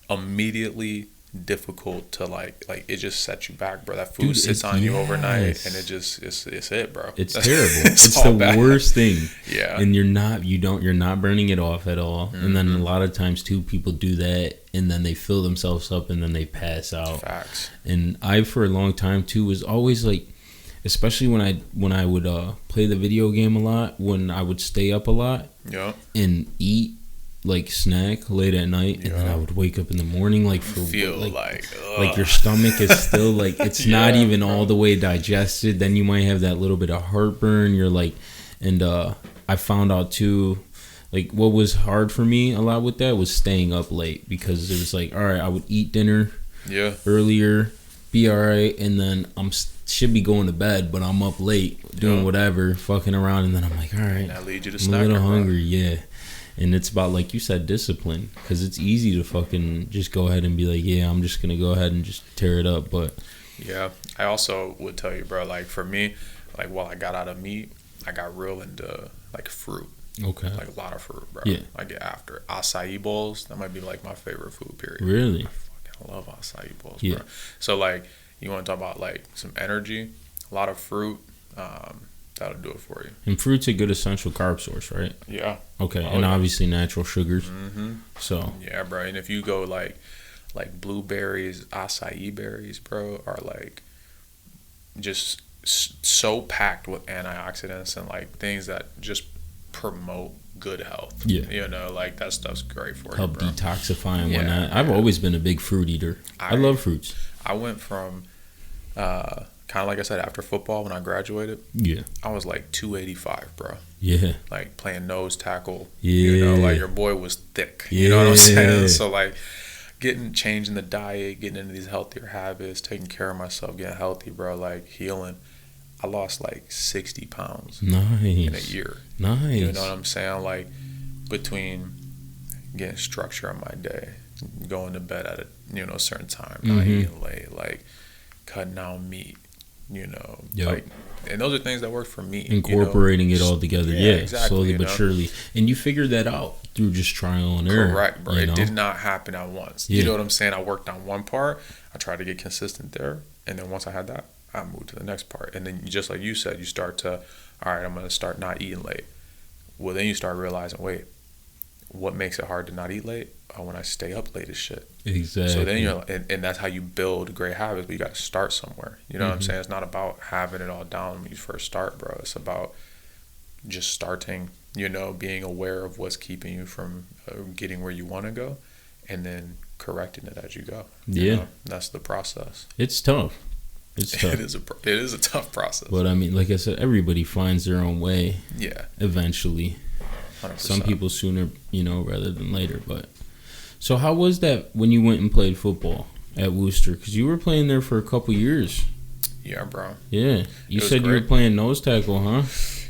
immediately difficult to, like it just sets you back, bro. That food sits on you overnight, and it's it, bro. It's terrible. it's the bad. Worst thing. Yeah. And you're not burning it off at all. Mm-hmm. And then a lot of times, too, people do that, and then they fill themselves up, and then they pass out. Facts. And I, for a long time, too, was always like, especially when I would play the video game a lot, when I would stay up a lot and eat, like, snack late at night, and then I would wake up in the morning like your stomach is still like it's not even all the way digested. Then you might have that little bit of heartburn. You're like, and I found out too, like, what was hard for me a lot with that was staying up late, because it was like, all right, I would eat dinner earlier, be all right, and then should be going to bed, but I'm up late doing whatever, fucking around, and then I'm like, all right, that leads you to I'm a little hungry, and it's about, like you said, discipline, because it's easy to fucking just go ahead and be like, I'm just gonna go ahead and just tear it up. But I also would tell you, bro, like for me, like while I got out of meat, I got real into like fruit. Okay. Like a lot of fruit, bro. Yeah. I get after acai bowls. That might be like my favorite food, period. Really? I fucking love acai bowls, bro. So like, you want to talk about like some energy, a lot of fruit, that'll do it for you. And fruit's a good essential carb source, right? Yeah. Okay, and obviously natural sugars. Mm-hmm. So. Yeah, bro. And if you go like blueberries, acai berries, bro, are like just so packed with antioxidants and like things that just promote good health. Yeah. Like that stuff's great for you, bro. Help detoxify and whatnot. I've always been a big fruit eater. I love fruits. I went from kind of like I said, after football when I graduated, I was like 285, bro. Yeah. Like playing nose tackle. Yeah. Like your boy was thick. You know what I'm saying? So like changing the diet, getting into these healthier habits, taking care of myself, getting healthy, bro, like healing. I lost like 60 pounds in a year. Nice. You know what I'm saying? Like between getting structure on my day, going to bed at a certain time, not eating late, like cutting out meat, like, and those are things that work for me. Incorporating it all together, exactly, slowly but surely. And you figured that out through just trial and error. Correct, bro. It did not happen at once. You know what I'm saying? I worked on one part. I tried to get consistent there, and then once I had that, I move to the next part. And then just like you said, you start to, all right, I'm going to start not eating late. Well, then you start realizing, wait, what makes it hard to not eat late? Oh, when I stay up late as shit. Exactly. So then you're, and that's how you build great habits, but you got to start somewhere. You know what I'm saying? It's not about having it all down when you first start, bro. It's about just starting, you know, being aware of what's keeping you from getting where you want to go, and then correcting it as you go. You know? That's the process. It's tough. It's tough. It is a tough process. But I mean, like I said, everybody finds their own way. Yeah. Eventually. 100%. Some people sooner, you know, rather than later. But so how was that when you went and played football at Worcester? Because you were playing there for a couple years. Yeah, bro. Yeah. You said you were playing nose tackle, huh?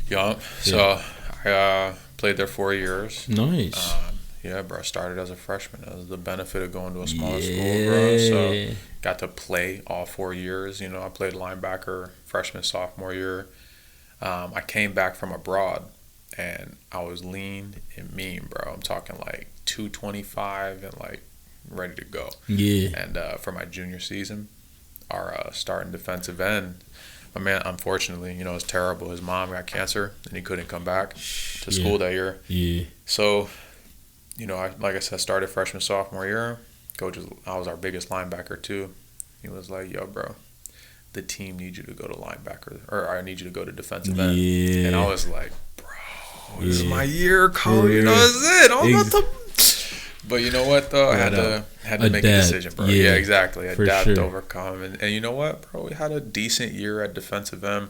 Yup. So I played there 4 years. Nice. Yeah, bro. I started as a freshman. That was the benefit of going to a smaller school, bro. So got to play all 4 years. You know, I played linebacker freshman, sophomore year. I came back from abroad, and I was lean and mean, bro. I'm talking like 225 and like ready to go. Yeah. And for my junior season, our starting defensive end, my man, unfortunately, you know, it was terrible. His mom got cancer, and he couldn't come back to school that year. Yeah. So, you know, like I said, started freshman, sophomore year. I was our biggest linebacker too. He was like, yo, bro, the team needs you to go to linebacker, or I need you to go to defensive end. Yeah. And I was like, bro, this is my year, coach. You know, this is it. I'm about to... But you know what, though? I had to make a decision, bro. Yeah, exactly. Adapt, overcome. And you know what, bro? We had a decent year at defensive end.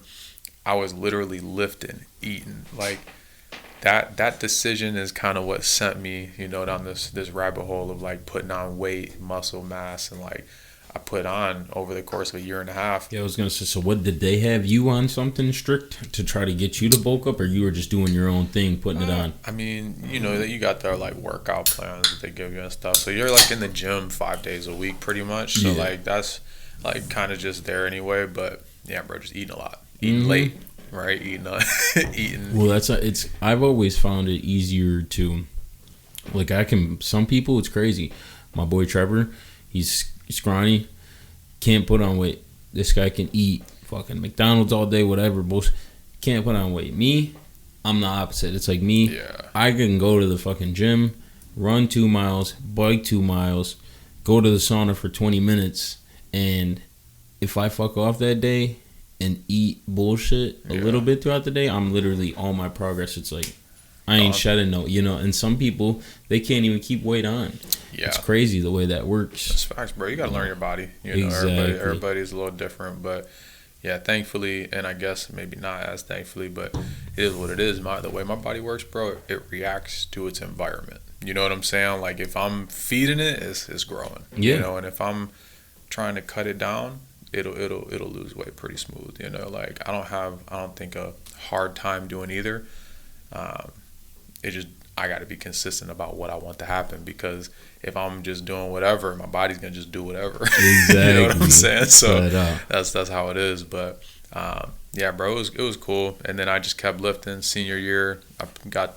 I was literally lifting, eating. Like, that decision is kind of what sent me, you know, down this rabbit hole of, like, putting on weight, muscle mass, and, like, I put on over the course of a year and a half. Yeah, I was going to say, so what, did they have you on something strict to try to get you to bulk up, or you were just doing your own thing, putting it on? I mean, you know, you got their, like, workout plans that they give you and stuff. So you're, like, in the gym 5 days a week pretty much. So, like, that's, like, kind of just there anyway. But, yeah, bro, just eating a lot. Eating late, right? Eating. Well, I've always found it easier to, like, some people, it's crazy. My boy Trevor, he's scrawny, can't put on weight. This guy can eat fucking McDonald's all day, whatever, bullshit. Can't put on weight. Me, I'm the opposite. It's like me, I can go to the fucking gym, run 2 miles, bike 2 miles, go to the sauna for 20 minutes, and if I fuck off that day and eat bullshit a little bit throughout the day, I'm literally, all my progress, it's like, I ain't shedding no, you know. And some people, they can't even keep weight on. Yeah, it's crazy the way that works. That's facts, bro. You gotta learn your body. You know, exactly. Everybody's a little different, but yeah, thankfully, and I guess maybe not as thankfully, but it is what it is. The way my body works, bro, it reacts to its environment. You know what I'm saying? Like, if I'm feeding it, it's growing. Yeah. You know, and if I'm trying to cut it down, it'll lose weight pretty smooth. You know, like I don't think a hard time doing either. I got to be consistent about what I want to happen, because if I'm just doing whatever, my body's gonna just do whatever. Exactly. You know what I'm saying? So that's how it is. But yeah, bro, it was cool. And then I just kept lifting. Senior year, I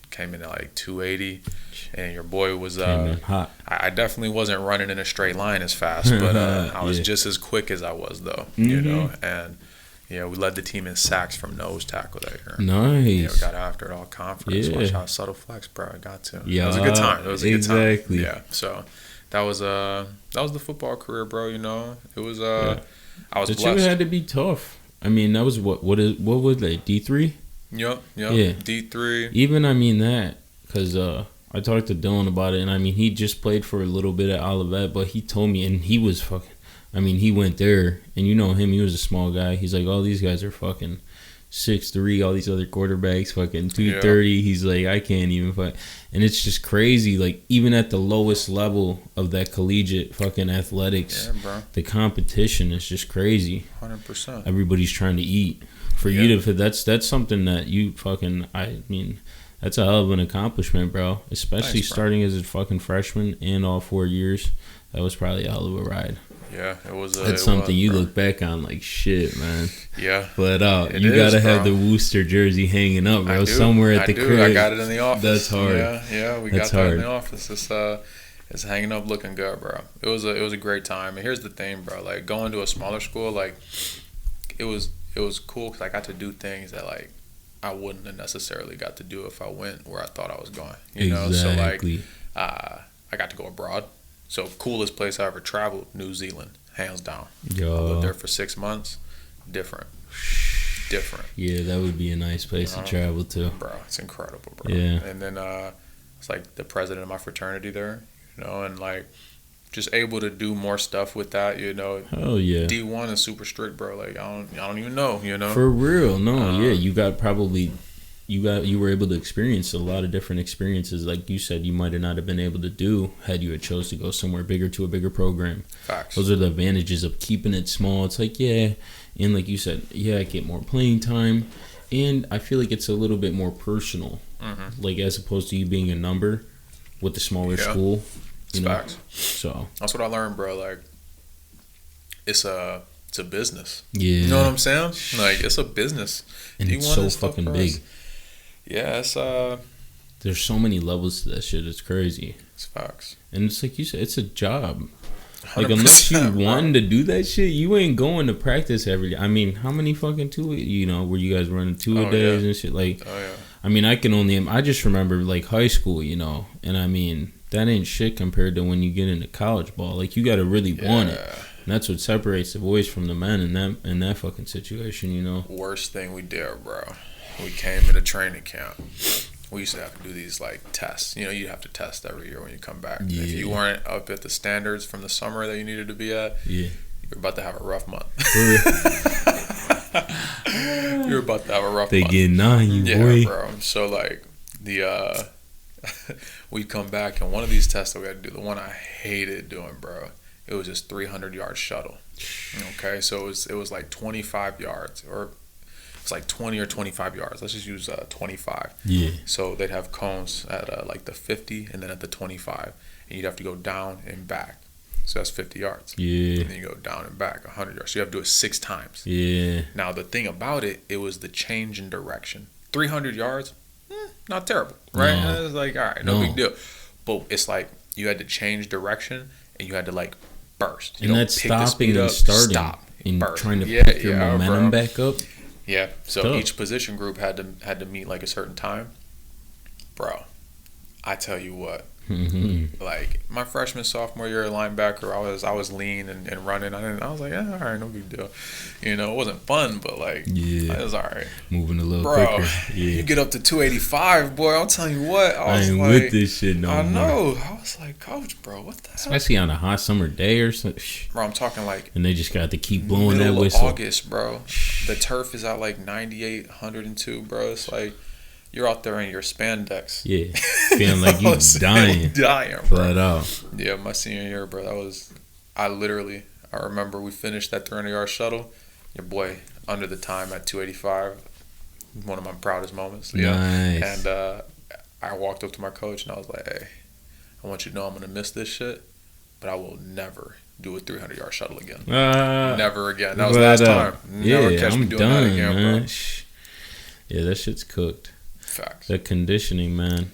came in at like 280, and your boy was hot. I definitely wasn't running in a straight line as fast, but I was just as quick as I was though. You know, and yeah, we led the team in sacks from nose tackle that year. Nice. You know, got after it all conference. Yeah. Watch out, subtle flex, bro. I got to. Yeah, it was a good time. It was a good time. Exactly. Yeah. So that was the football career, bro. You know, it was I was blessed. It had to be tough. I mean, that was what was that, D3? Yep. Yeah. D3. Even that, because I talked to Dylan about it, and I mean, he just played for a little bit at Olivet, but he told me, and he was fucking. I mean, he went there, and you know him, he was a small guy. He's like, all these guys are fucking 6'3", all these other quarterbacks fucking 230. Yeah. He's like, I can't even fight. And it's just crazy, like, even at the lowest level of that collegiate fucking athletics, the competition is just crazy. 100%. Everybody's trying to eat. For you to, that's something that you fucking, I mean, that's a hell of an accomplishment, bro. Especially starting as a fucking freshman and all 4 years. That was probably a hell of a ride. Yeah, it was. That's something you look back on like shit, man. Yeah, but you gotta have the Worcester jersey hanging up, bro. Somewhere at the crib. I got it in the office. That's hard. Yeah, we got that in the office. It's hanging up looking good, bro. It was a great time. And here's the thing, bro. Like going to a smaller school, like it was cool because I got to do things that like I wouldn't have necessarily got to do if I went where I thought I was going. You know, so like I got to go abroad. So coolest place I ever traveled, New Zealand, hands down. Yo. I lived there for 6 months. Different. Yeah, that would be a nice place to travel to. Bro, it's incredible, bro. Yeah. And then it's like the president of my fraternity there, you know, and like just able to do more stuff with that, you know. Hell yeah. D1 is super strict, bro. Like I don't even know, you know. For real, no, yeah. You were able to experience a lot of different experiences, like you said, you might have not have been able to do had you had chose to go somewhere bigger to a bigger program. Facts. Those are the advantages of keeping it small. It's like, yeah, and like you said, yeah, I get more playing time, and I feel like it's a little bit more personal, like as opposed to you being a number with the smaller school. You know? Facts. So that's what I learned, bro. Like it's a business. Yeah. You know what I'm saying? Like it's a business. And it's so fucking big. Yeah, it's there's so many levels to that shit. It's crazy. It's facts. And it's like you said, it's a job. Like unless you wanted to do that shit, you ain't going to practice every day. I mean, how many fucking were you guys running two-a-days and shit? Like, I mean, I just remember like high school, you know, and I mean that ain't shit compared to when you get into college ball. Like you got to really want it. And that's what separates the boys from the men in that fucking situation, you know. Worst thing we did, bro. We came into training camp. We used to have to do these like tests. You know, you have to test every year when you come back. Yeah. If you weren't up at the standards from the summer that you needed to be at, you're about to have a rough month. You're about to have a rough month. They getting on you, boy. Yeah, bro. So like we'd come back and one of these tests that we had to do, the one I hated doing, bro. It was just 300-yard shuttle. Okay, so it was like 25 yards or. It's like 20 or 25 yards. Let's just use 25. Yeah. So they'd have cones at like the 50 and then at the 25. And you'd have to go down and back. So that's 50 yards. Yeah. And then you go down and back 100 yards. So you have to do it 6 times. Yeah. Now, the thing about it was the change in direction. 300 yards, not terrible, right? No. It's like, all right, no big deal. But it's like you had to change direction and you had to like burst. And that's stopping and starting. Stop. And burst. trying to pick your momentum back up. Yeah, so each position group had to meet like a certain time. Bro, I tell you what, like my freshman, sophomore year at linebacker, I was lean and running. I was like, yeah, all right, no big deal. You know, it wasn't fun, but like, it was all right. Moving a little quicker. Yeah. You get up to 285, boy. I'm telling you what, I ain't like, with this shit no more. I know. I was like, Coach, bro, what the hell? Especially on a hot summer day or something. Bro, I'm talking like. And they just got to keep blowing that whistle. August, bro. The turf is at like 98, 102, bro. It's like. You're out there in your spandex. Yeah. Feeling like you dying. Dying, bro. Flat out. Yeah, my senior year, bro. I remember we finished that 300-yard shuttle. Your boy under the time at 285. One of my proudest moments. Yeah. Nice. And I walked up to my coach and I was like, hey, I want you to know I'm going to miss this shit, but I will never do a 300-yard shuttle again. Never again. That was the last time. Never catch me doing that again, man. Bro. Yeah, that shit's cooked. Facts. That conditioning, man.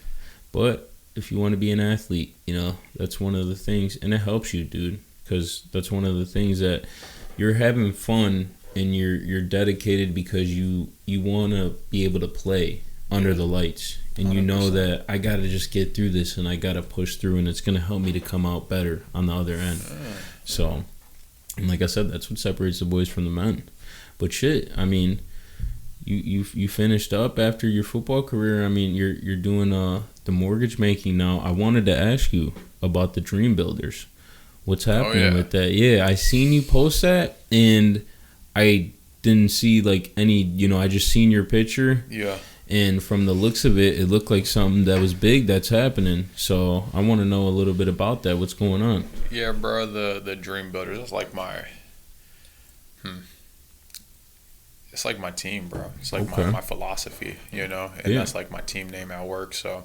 But if you want to be an athlete, you know, that's one of the things, and it helps you, dude, because that's one of the things that you're having fun and you're dedicated because you want to be able to play under the lights, and 100%. You know that I got to just get through this and I got to push through, and it's going to help me to come out better on the other end. So, and like I said, that's what separates the boys from the men. But shit, I mean, You finished up after your football career. I mean, you're doing the mortgage making now. I wanted to ask you about the Dream Builders. What's happening with that? Yeah, I seen you post that, and I didn't see like any. You know, I just seen your picture. Yeah. And from the looks of it, it looked like something that was big that's happening. So I want to know a little bit about that. What's going on? Yeah, bro. The Dream Builders. That's like my. It's like my team, bro. It's like my philosophy, you know, and that's like my team name at work. So,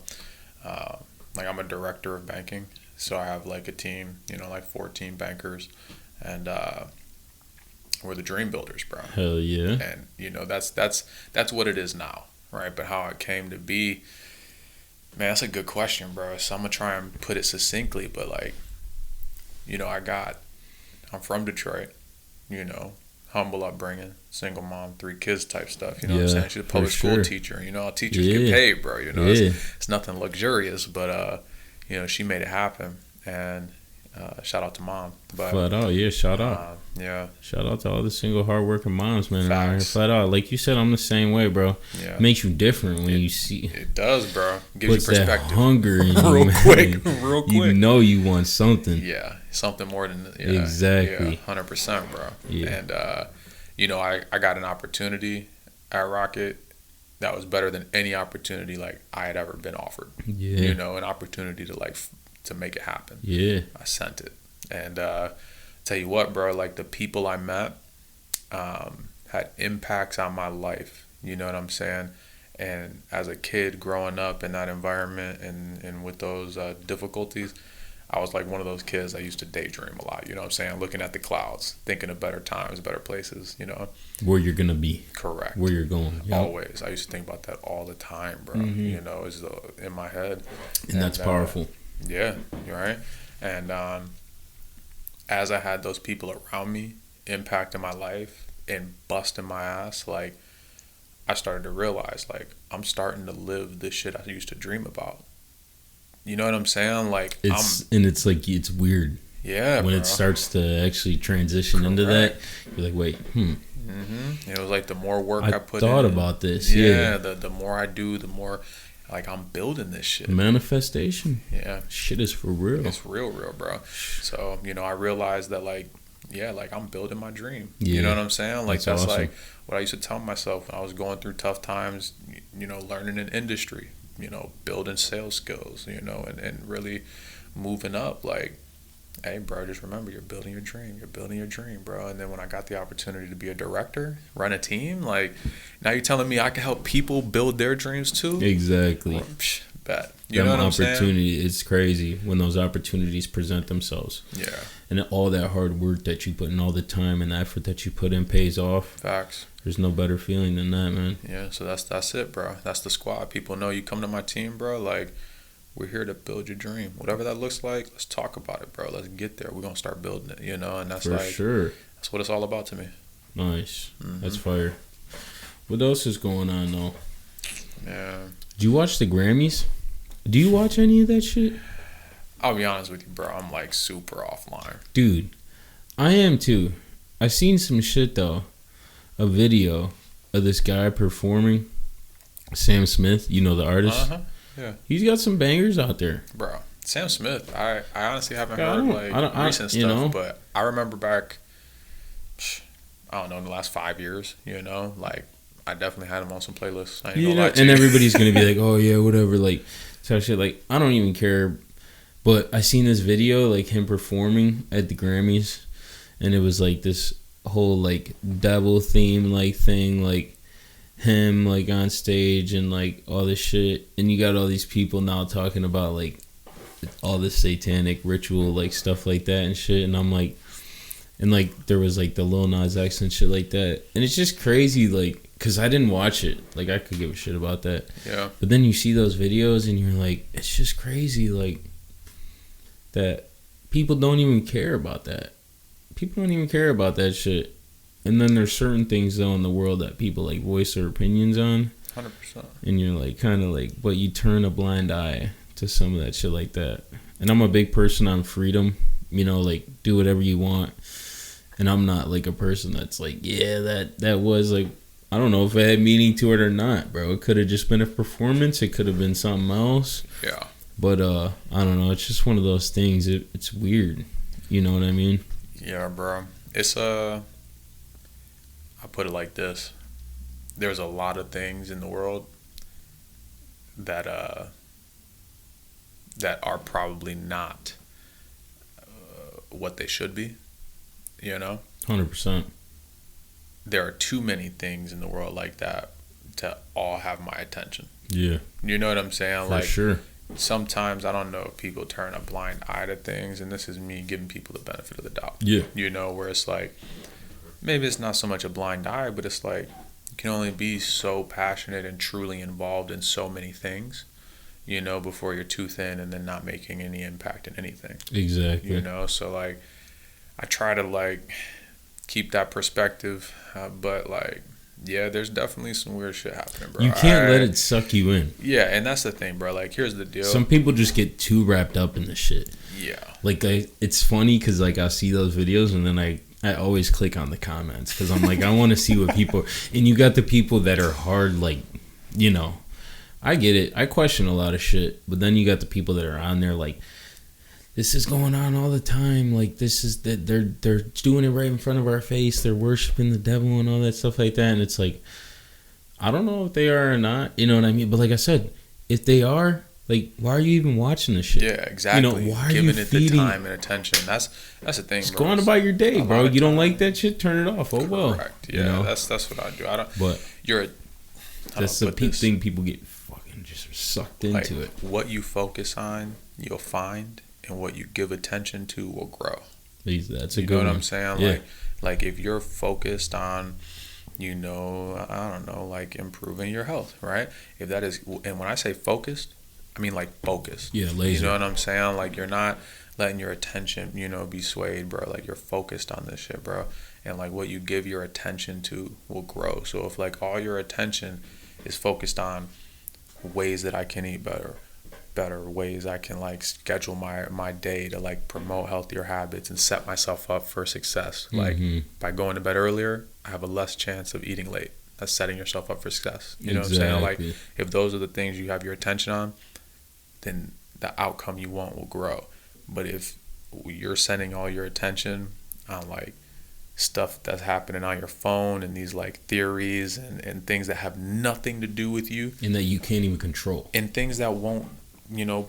like I'm a director of banking, so I have like a team, you know, like 14 bankers, and we're the Dream Builders, bro. Hell yeah! And you know that's what it is now, right? But how it came to be, Man, that's a good question, bro. So I'm gonna try and put it succinctly, but like, you know, I'm from Detroit, you know, humble upbringing, single mom, 3 kids type stuff. You know what I'm saying? She's a public school teacher. You know how teachers get paid, bro. You know, it's nothing luxurious, but you know, she made it happen, and shout out to mom. But flat out, shout out. Shout out to all the single hardworking moms, man. Around here. Flat out, like you said, I'm the same way, bro. Yeah, makes you different when you see. It does, bro. Gives you perspective. That hunger in you, real quick. You know you want something. Yeah, something more than exactly. 100%, bro. Yeah. And you know, I got an opportunity at Rocket that was better than any opportunity like I had ever been offered. Yeah. You know, an opportunity to make it happen. Yeah. I sent it. And tell you what, bro, like the people I met had impacts on my life. You know what I'm saying? And as a kid growing up in that environment and with those difficulties, I was like one of those kids that used to daydream a lot. You know what I'm saying? Looking at the clouds, thinking of better times, better places, you know? Where you're going to be. Correct. Where you're going. Yep. Always. I used to think about that all the time, bro. Mm-hmm. You know, it's in my head. And that's powerful. Yeah, you're right. And as I had those people around me impacting my life and busting my ass, like, I started to realize, like, I'm starting to live this shit I used to dream about. You know what I'm saying? Like, it's like, it's weird. Yeah, when it starts to actually transition into that, you're like, wait, It was like the more work I put in. I thought about this. Yeah. The more I do, the more, like, I'm building this shit. Manifestation. Yeah. Shit is for real. It's real, bro. So, you know, I realized that, like, yeah, like, I'm building my dream. Yeah. You know what I'm saying? Like, that's awesome. like what I used to tell myself when I was going through tough times, you know, learning an industry, you know, building sales skills, you know, and really moving up. Like, hey, bro, just remember, you're building your dream. You're building your dream, bro. And then when I got the opportunity to be a director, run a team, like, now you're telling me I can help people build their dreams too? Exactly. Well, bet. You know what I'm saying? Opportunity, it's crazy when those opportunities present themselves. Yeah. And all that hard work that you put in, all the time and the effort that you put in pays off. Facts. There's no better feeling than that, man. Yeah, so that's it, bro. That's the squad. People know you come to my team, bro, like, we're here to build your dream. Whatever that looks like, let's talk about it, bro. Let's get there. We're going to start building it, you know? And that's For sure. That's what it's all about to me. Nice. That's fire. What else is going on, though? Yeah. Do you watch the Grammys? Do you watch any of that shit? I'll be honest with you, bro. I'm, like, super offline. Dude, I am, too. I seen some shit, though. A video of this guy performing. Sam Smith, you know the artist? Yeah. He's got some bangers out there. Bro, Sam Smith, I honestly haven't heard, like, recent stuff, you know? But I remember back, I don't know, in the last 5 years, you know? Like, I definitely had him on some playlists. I ain't gonna lie to and you. everybody's going to be like, oh, yeah, whatever, like, so shit. Like, I don't even care. But I seen this video, like, him performing at the Grammys, and it was, like, this whole, like, devil theme, like, thing, like, him, like, on stage and, like, all this shit. And you got all these people now talking about, like, all this satanic ritual, like, stuff like that and shit. And I'm like, and, like, there was, like, the Lil Nas X and shit like that. And it's just crazy, like, because I didn't watch it. Like, I could give a shit about that. Yeah. But then you see those videos and you're like, it's just crazy, like, that people don't even care about that. People don't even care about that shit. And then there's certain things, though, in the world that people, like, voice their opinions on. 100%. And you're, like, kind of, like, but you turn a blind eye to some of that shit like that. And I'm a big person on freedom. You know, like, do whatever you want. And I'm not, like, a person that's, like, yeah, that was, like, I don't know if it had meaning to it or not, bro. It could have just been a performance. It could have been something else. Yeah. But, I don't know. It's just one of those things. It's weird. You know what I mean? Yeah, bro. It's, I put it like this. There's a lot of things in the world that are probably not what they should be, you know? 100%. There are too many things in the world like that to all have my attention. Yeah. You know what I'm saying? For sure. Sometimes, I don't know, if people turn a blind eye to things, and this is me giving people the benefit of the doubt. Yeah. You know, where it's like, maybe it's not so much a blind eye, but it's like, you can only be so passionate and truly involved in so many things. you know, before you're too thin and then not making any impact in anything. Exactly. You know, so like I try to like keep that perspective, but like, yeah, there's definitely some weird shit happening, bro. You can't let it suck you in. Yeah, and that's the thing, bro. Like, here's the deal. Some people just get too wrapped up in the shit. Yeah. Like, it's funny because, like, I'll see those videos and then I always click on the comments because I'm like, I want to see what people... And you got the people that are hard, like, you know, I get it. I question a lot of shit. But then you got the people that are on there, like, this is going on all the time. Like, this is that they're doing it right in front of our face. They're worshiping the devil and all that stuff like that. And it's like, I don't know if they are or not. You know what I mean? But like I said, if they are, like, why are you even watching this shit? Yeah, exactly. You know, why are giving you it feeding? the time and attention? That's the thing. Just bro. go on about your day, bro. You don't like time. that shit? Turn it off. Oh well. Correct. Yeah, you know? that's what I do. I don't. But You're. that's the thing. People get fucking just sucked into like, it. What you focus on, you'll find, and what you give attention to will grow. That's a You good know what one. I'm saying? Yeah. Like if you're focused on, you know, I don't know, like improving your health, right? If that is, and when I say focused, I mean like focused. Yeah, laser. You know what I'm saying? Like you're not letting your attention, you know, be swayed, bro. Like you're focused on this shit, bro. And like what you give your attention to will grow. So if like all your attention is focused on ways that I can eat better ways I can like schedule my day to like promote healthier habits and set myself up for success. Like by going to bed earlier, I have a less chance of eating late. That's setting yourself up for success. You know what I'm saying? Like if those are the things you have your attention on, then the outcome you want will grow. But if you're sending all your attention on like stuff that's happening on your phone and these like theories and things that have nothing to do with you and that you can't even control, and things that won't, you know,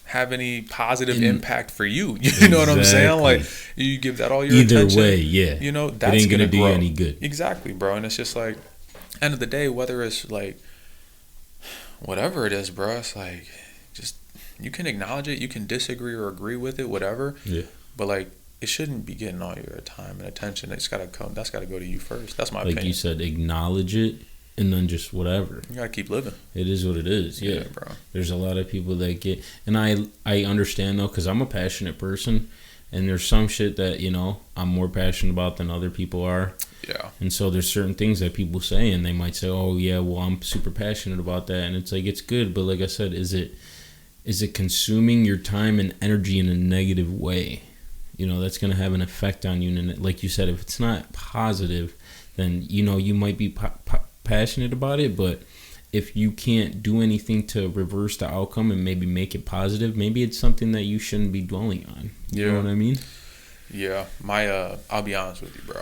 have any positive impact for you. You know what I'm saying? Like you give that all your attention. Either way, yeah. You know, that's it ain't gonna grow. do any good. Exactly, bro. And it's just like, end of the day, whether it's like whatever it is, bro, it's like just you can acknowledge it, you can disagree or agree with it, whatever. Yeah. But like it shouldn't be getting all your time and attention. It's gotta come. That's gotta go to you first. That's my opinion. Like you said, acknowledge it. And then just whatever. You gotta keep living. It is what it is. Yeah, bro. There's a lot of people that get, and I understand though, because I'm a passionate person, and there's some shit that, you know, I'm more passionate about than other people are. Yeah. And so there's certain things that people say, and they might say, "Oh yeah, well I'm super passionate about that," and it's like it's good, but like I said, is it consuming your time and energy in a negative way? You know, that's gonna have an effect on you, and like you said, if it's not positive, then you know you might be passionate about it, but if you can't do anything to reverse the outcome and maybe make it positive, maybe it's something that you shouldn't be dwelling on. You know what I mean? Yeah. I'll be honest with you, bro.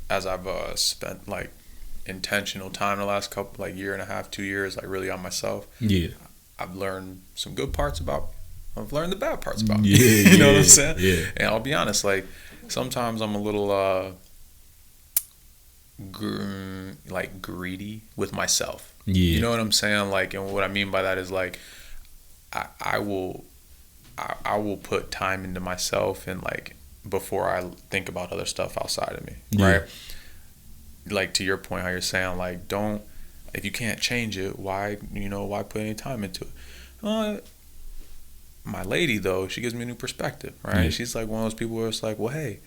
As I've spent like intentional time the last couple, like year and a half, 2 years, like really on myself. Yeah. I've learned some good parts I've learned the bad parts about me. Yeah, you know what I'm saying? Yeah. And I'll be honest, like sometimes I'm a little like greedy with myself. Yeah. You know what I'm saying? Like, and what I mean by that is like I will put time into myself and like before I think about other stuff outside of me. Yeah. Right? Like to your point how you're saying like if you can't change it, why put any time into it? My lady though, she gives me a new perspective, right? Yeah. She's like one of those people where it's like, well, hey,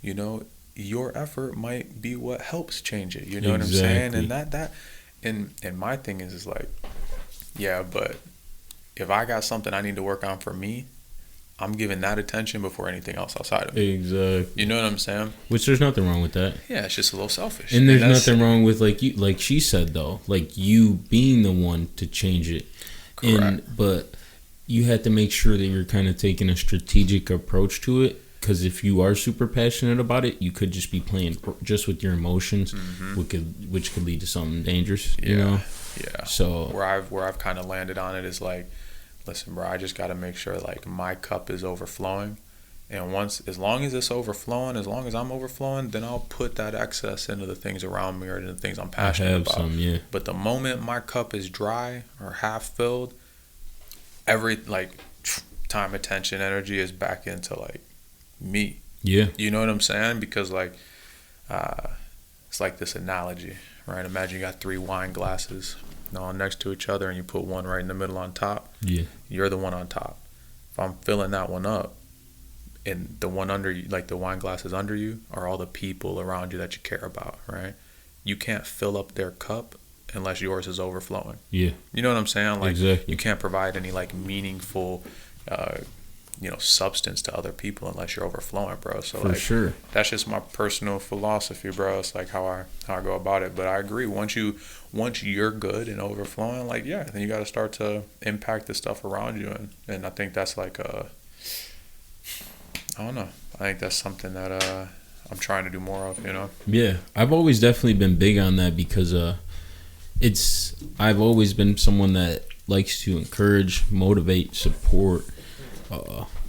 you know, your effort might be what helps change it. You know what I'm saying? And and my thing is like, yeah, but if I got something I need to work on for me, I'm giving that attention before anything else outside of me. Exactly. You know what I'm saying? Which there's nothing wrong with that. Yeah, it's just a little selfish. And there's nothing wrong with like she said though, like you being the one to change it. Correct. But you have to make sure that you're kind of taking a strategic approach to it. Because if you are super passionate about it, you could just be playing just with your emotions, which could lead to something dangerous. Yeah, you know? Yeah. So where I've kind of landed on it is like, listen, bro, I just got to make sure like my cup is overflowing, and as long as it's overflowing, as long as I'm overflowing, then I'll put that excess into the things around me or the things I'm passionate about. But the moment my cup is dry or half filled, every like time, attention, energy is back into like me. Yeah. You know what I'm saying? Because like it's like this analogy, right? Imagine you got 3 wine glasses. all next to each other and you put one right in the middle on top, Yeah. you're the one on top. If I'm filling that one up, and the one under you, like the wine glasses under you, are all the people around you that you care about, right? You can't fill up their cup unless yours is overflowing. Yeah. You know what I'm saying? Like, exactly. you can't provide any like meaningful, substance to other people unless you're overflowing, bro. So For like, sure. that's just my personal philosophy, bro. It's like how I go about it. But I agree. Once you're good and overflowing, like, yeah, then you got to start to impact the stuff around you, and I think that's like I don't know. I think that's something that I'm trying to do more of, Yeah, I've always definitely been big on that because I've always been someone that likes to encourage, motivate, support,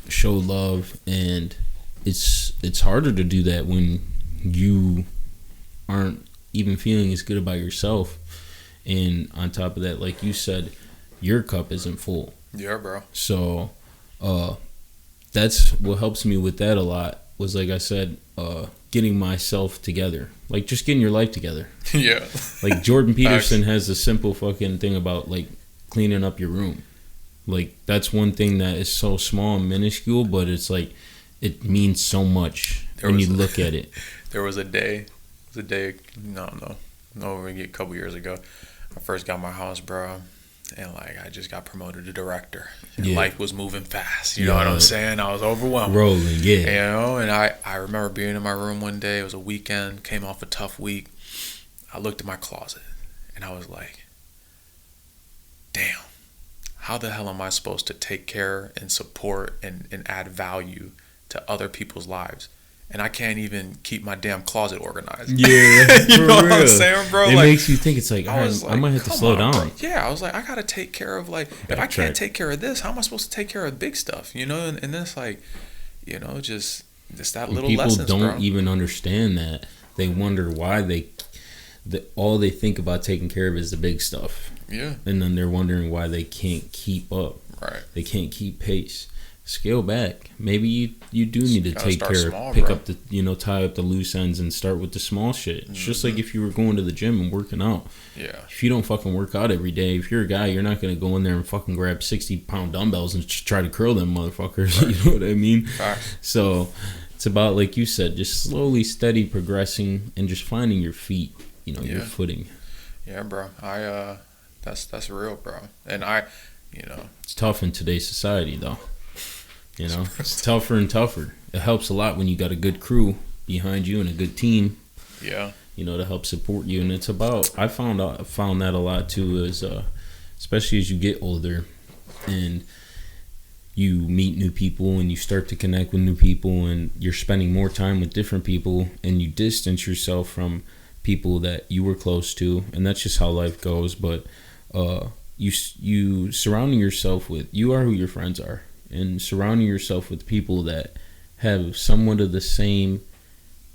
show love, and it's harder to do that when you aren't even feeling as good about yourself. And on top of that, like you said, your cup isn't full. Yeah, bro. So that's what helps me with that a lot, was like I said, getting myself together, like just getting your life together. Yeah. Like Jordan Peterson has a simple fucking thing about like cleaning up your room. Like that's one thing that is so small and minuscule, but it's like it means so much when you look at it. There was a day, no, maybe a couple years ago. I first got my house, bro, and like I just got promoted to director. And life was moving fast. You know what I'm saying? I was overwhelmed. Rolling, yeah. And I remember being in my room one day. It was a weekend, came off a tough week. I looked at my closet and I was like, damn, how the hell am I supposed to take care and support and add value to other people's lives? And I can't even keep my damn closet organized. Yeah, you know what I'm saying, bro? It makes you think it's like, I might have to slow down. Bro. Yeah, I was like, I gotta take care of like, if I can't take care of this, how am I supposed to take care of big stuff? And then it's like, just that little lessons, bro. People don't even understand that. They wonder why all they think about taking care of is the big stuff. Yeah. And then they're wondering why they can't keep up. Right. They can't keep pace. Scale back. Maybe you do need to take care small, of, pick bro. up the, tie up the loose ends and start with the small shit. It's just like if you were going to the gym and working out. Yeah. If you don't fucking work out every day, if you're a guy, you're not going to go in there and fucking grab 60-pound dumbbells and try to curl them motherfuckers. Right. You know what I mean? Facts. So it's about, like you said, just slowly, steady progressing and just finding your feet, your footing. Yeah, bro. That's real, bro. And it's tough in today's society, though. It's tougher and tougher. It helps a lot when you got a good crew behind you and a good team. Yeah. To help support you. And it's about, I found that a lot too, is especially as you get older and you meet new people and you start to connect with new people and you're spending more time with different people and you distance yourself from people that you were close to, and that's just how life goes. But you surrounding yourself with, you are who your friends are. And surrounding yourself with people that have somewhat of the same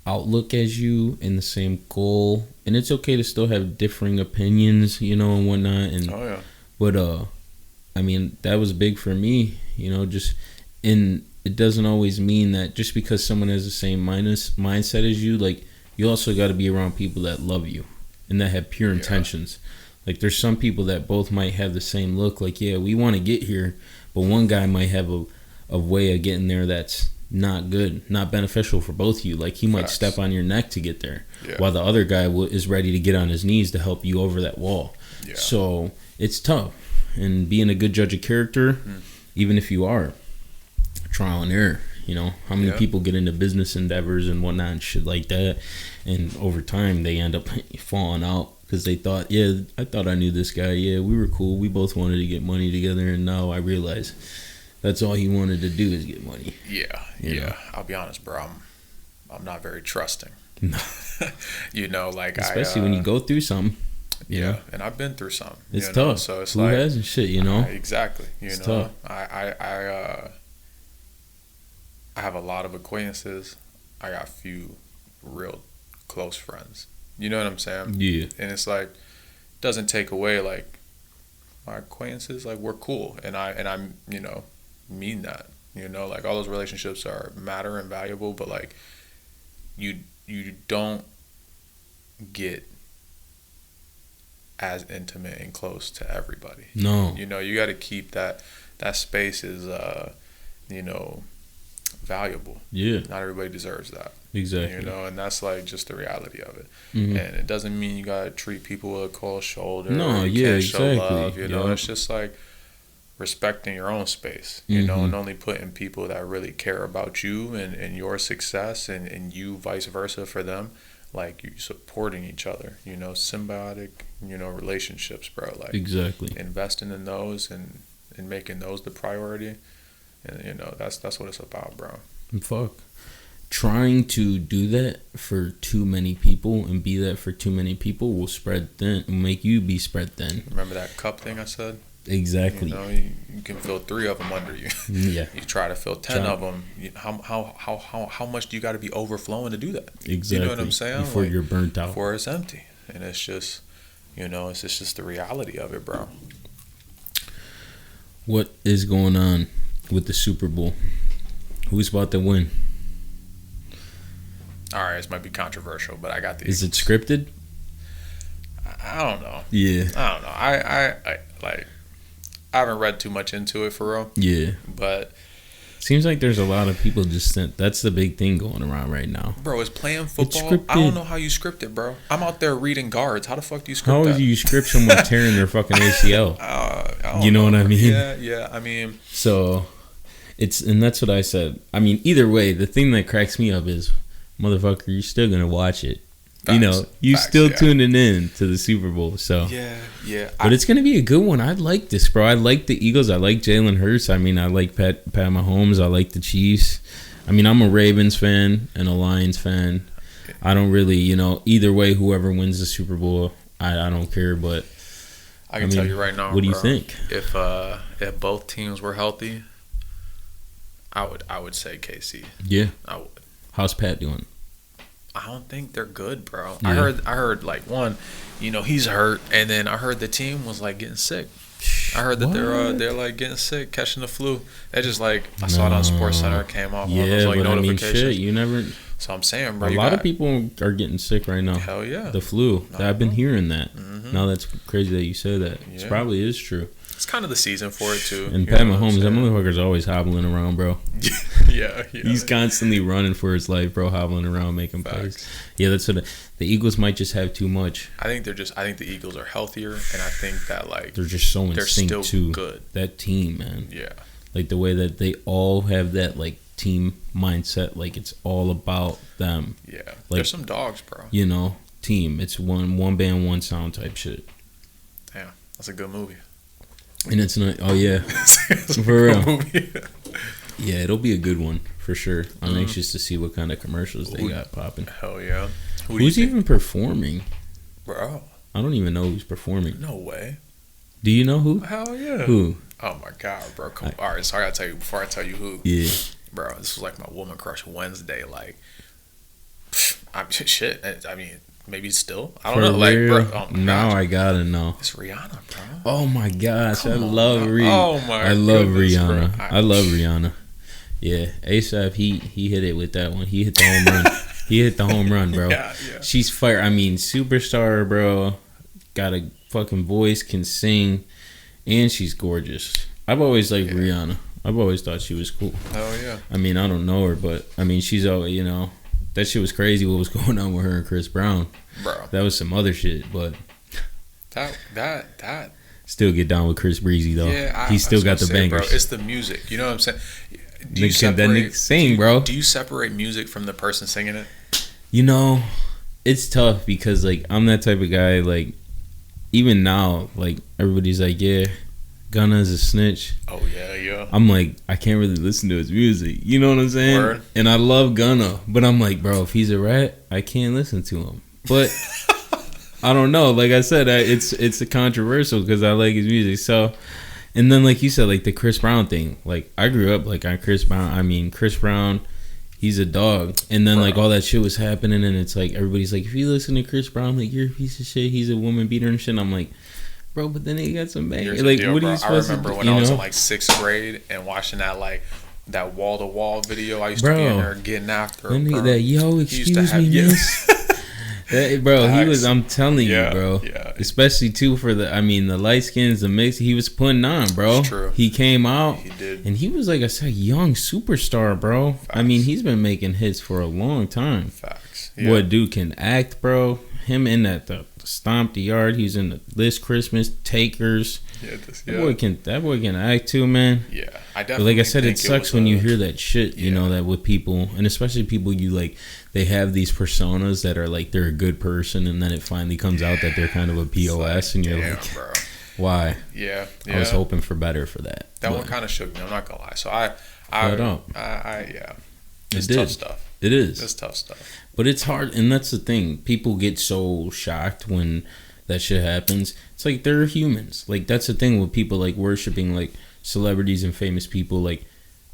outlook as you and the same goal. And it's okay to still have differing opinions, and whatnot. And but that was big for me, and it doesn't always mean that just because someone has the same mindset as you, like, you also got to be around people that love you and that have pure intentions. Like, there's some people that both might have the same look, like, yeah, we want to get here, but one guy might have a way of getting there that's not good, not beneficial for both of you. Like, he might step on your neck to get there, while the other guy is ready to get on his knees to help you over that wall. Yeah. So it's tough. And being a good judge of character, even if you are, trial and error. How many people get into business endeavors and whatnot and shit like that, and over time they end up falling out because they thought, I thought I knew this guy, we were cool, we both wanted to get money together, and now I realize that's all he wanted to do is get money. Yeah. I'll be honest, bro, I'm not very trusting. No. Especially when you go through something. Yeah, and I've been through some. It's tough. So it's who hasn't shit, Exactly. It's tough. I have a lot of acquaintances. I got a few real close friends. You know what I'm saying? Yeah. And it's like, doesn't take away like my acquaintances. Like, we're cool, and I'm mean that. Like, all those relationships matter and valuable, but like you don't get as intimate and close to everybody. No. You know, you got to keep that space is, you know, valuable. Yeah. Not everybody deserves that. Exactly. You know, and that's like just the reality of it. Mm-hmm. And it doesn't mean you got to treat people with a cold shoulder. No, or you yeah, can't show exactly. love, you know, Yeah. it's just like respecting your own space, you know, and only putting people that really care about you and your success and you vice versa for them. Like, you supporting each other, you know, symbiotic, you know, relationships, bro. Like, exactly. investing in those and making those the priority. And, you know, that's what it's about, bro. And fuck. Trying to do that for too many people and be that for too many people will spread thin, make you be spread thin. Remember that cup thing I said? Exactly. You know, you can fill 3 of them under you. Yeah. You try to fill 10 of them. How much do you got to be overflowing to do that? Exactly. You know what I'm saying? Before you're burnt out. Before it's empty. And it's just, you know, it's just the reality of it, bro. What is going on with the Super Bowl? Who's about to win? All right, this might be controversial, but I got the. Is it scripted? I don't know. Yeah. I don't know. I haven't read too much into it for real. Yeah. But seems like there's a lot of people just that's the big thing going around right now. Bro, it's playing football. It's I don't know how you script it, bro. I'm out there reading guards. How the fuck do you script How that? would you script someone tearing their fucking ACL? You know what I mean? Yeah. I mean, so and that's what I said. I mean, either way, the thing that cracks me up is, motherfucker, you're still gonna watch it. Facts, you know, you facts, still yeah. tuning in to the Super Bowl. So yeah. But it's gonna be a good one. I like this, bro. I like the Eagles. I like Jalen Hurts. I mean, I like Pat Mahomes. I like the Chiefs. I mean, I'm a Ravens fan and a Lions fan. I don't really, you know, either way, whoever wins the Super Bowl, I don't care. But I can tell you right now. What do you bro, think? If both teams were healthy, I would say KC. Yeah. I would. How's Pat doing? I don't think they're good, bro. Yeah. I heard like one, you know, he's hurt, and then I heard the team was like getting sick. I heard that they're like getting sick, catching the flu. They just like I saw it on SportsCenter. It came off. Yeah, one of those, like, but I mean, notifications. shit, you never. So I'm saying, bro, A lot of people are getting sick right now. Hell yeah, the flu. I've been hearing that. Mm-hmm. Now that's crazy that you said that. Yeah. It probably is true. It's kind of the season for it too. And Pat Mahomes, that motherfucker's always hobbling around, bro. yeah. He's constantly running for his life, bro, hobbling around, making plays. Yeah, that's what the Eagles might just have too much. I think the Eagles are healthier, and I think that like they're just so in they're sync still too. good. That team, man. Yeah. Like the way that they all have that like team mindset, like it's all about them. Yeah. Like, there's some dogs, bro. You know, team. It's one band, one sound type shit. Damn, that's a good movie. And it's not. Oh yeah, for real. Yeah, it'll be a good one for sure. I'm anxious to see what kind of commercials they got popping. Hell yeah. Who's even performing? Bro. I don't even know who's performing. No way. Do you know who? Hell yeah. Who? Oh my god, bro. All right, so I gotta tell you before I tell you who. Yeah. Bro, this was like my woman crush Wednesday. Like, shit. I mean, maybe still. I don't know. Like, bro. Oh my now gosh. I gotta know. It's Rihanna, bro. Oh my gosh, I Come love on, Rihanna. oh my I love goodness, Rihanna. bro. I love Rihanna. Yeah, ASAP. He hit it with that one. He hit the home run. He hit the home run, bro. Yeah. She's fire. I mean, superstar, bro. Got a fucking voice, can sing, and she's gorgeous. I've always liked Rihanna. I've always thought she was cool. Oh yeah. I mean, I don't know her, but I mean, she's always, you know, that shit was crazy. What was going on with her and Chris Brown? Bro. That was some other shit, but that. Still get down with Chris Breezy though. Yeah, he still got the bangers. Bro, it's the music. You know what I'm saying? Do you separate Do you separate music from the person singing it? You know, it's tough because like I'm that type of guy. Like even now, like everybody's like, yeah, Gunna's a snitch. Oh yeah. I'm like, I can't really listen to his music. You know what I'm saying? Word. And I love Gunna, but I'm like, bro, if he's a rat, I can't listen to him. But I don't know. Like I said, it's a controversial because I like his music. So, and then like you said, like the Chris Brown thing. Like I grew up like on Chris Brown. I mean, Chris Brown, he's a dog. And then like all that shit was happening, and it's like everybody's like, if you listen to Chris Brown, like you're a piece of shit. He's a woman beater and shit. And I'm like, bro, but then he got some bangers. Like, what are you supposed to do? I remember when I was in like 6th grade and watching that wall to wall video. I used to be in there getting after. That excuse me, miss. Hey, bro, he was. I'm telling you, bro. Yeah. Especially too for the. I mean, the light skins, the mix. He was putting on, bro. It's true. He came out. He did. And he was like I said, young superstar, bro. Facts. I mean, he's been making hits for a long time. Facts. What dude can act, bro? Him in the Stomp the Yard. He's in the This Christmas Takers. That boy can act too, man. Yeah, I definitely. But like I said, it sucks when you hear that shit. Yeah. You know that with people, and especially people you like. They have these personas that are like they're a good person, and then it finally comes out that they're kind of a POS, and you're like, bro. Why? Yeah. I was hoping for better for that. That one kind of shook me. I'm not gonna lie. So yeah. It's tough stuff. It is. It's tough stuff. But it's hard, and that's the thing. People get so shocked when that shit happens. It's like they're humans. Like that's the thing with people like worshiping like celebrities and famous people. Like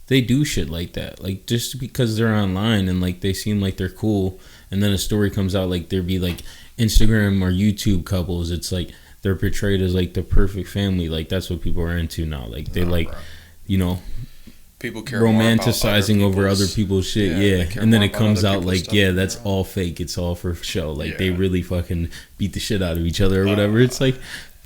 they do shit like that. Like just because they're online and like they seem like they're cool, and then a story comes out like there'd be like Instagram or YouTube couples. It's like they're portrayed as like the perfect family. Like that's what people are into now. Like they bro. You know. People care romanticizing over other people's shit, and then it comes out like, stuff, that's all fake. It's all for show. Like they really fucking beat the shit out of each other or whatever. It's like,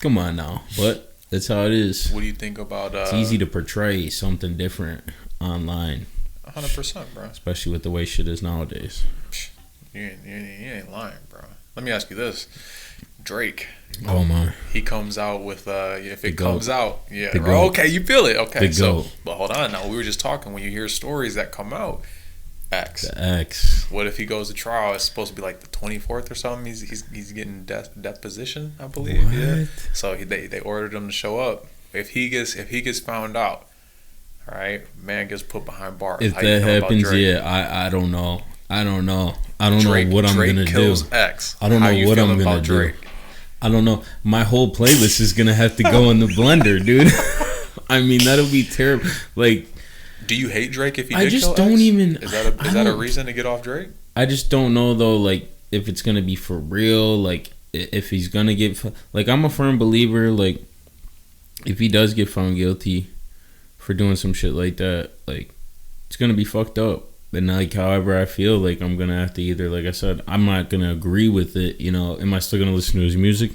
come on now, but that's how it is. What do you think about? It's easy to portray something different online. 100%, bro. Especially with the way shit is nowadays. You ain't lying, bro. Let me ask you this: Drake. Oh my! He comes out with if it comes out, bro. Okay, you feel it. Okay, so but hold on. Now we were just talking. When you hear stories that come out, the X. What if he goes to trial? It's supposed to be like the 24th or something. He's getting deposition, I believe. What? Yeah. So they ordered him to show up. If he gets found out, all right, man gets put behind bars. If that happens, I don't know. I don't know what I'm gonna do. X. I don't know what I'm gonna do. I don't know. My whole playlist is gonna have to go in the blender, dude. I mean, that'll be terrible. Like, do you hate Drake if he I did just kill don't X? even. Is that a reason to get off Drake? I just don't know though. Like, if it's gonna be for real. Like, if he's gonna get. Like, I'm a firm believer. Like, if he does get found guilty for doing some shit like that, like, it's gonna be fucked up. And like, however I feel, like I'm gonna have to either, like I said, I'm not gonna agree with it. You know, am I still gonna listen to his music?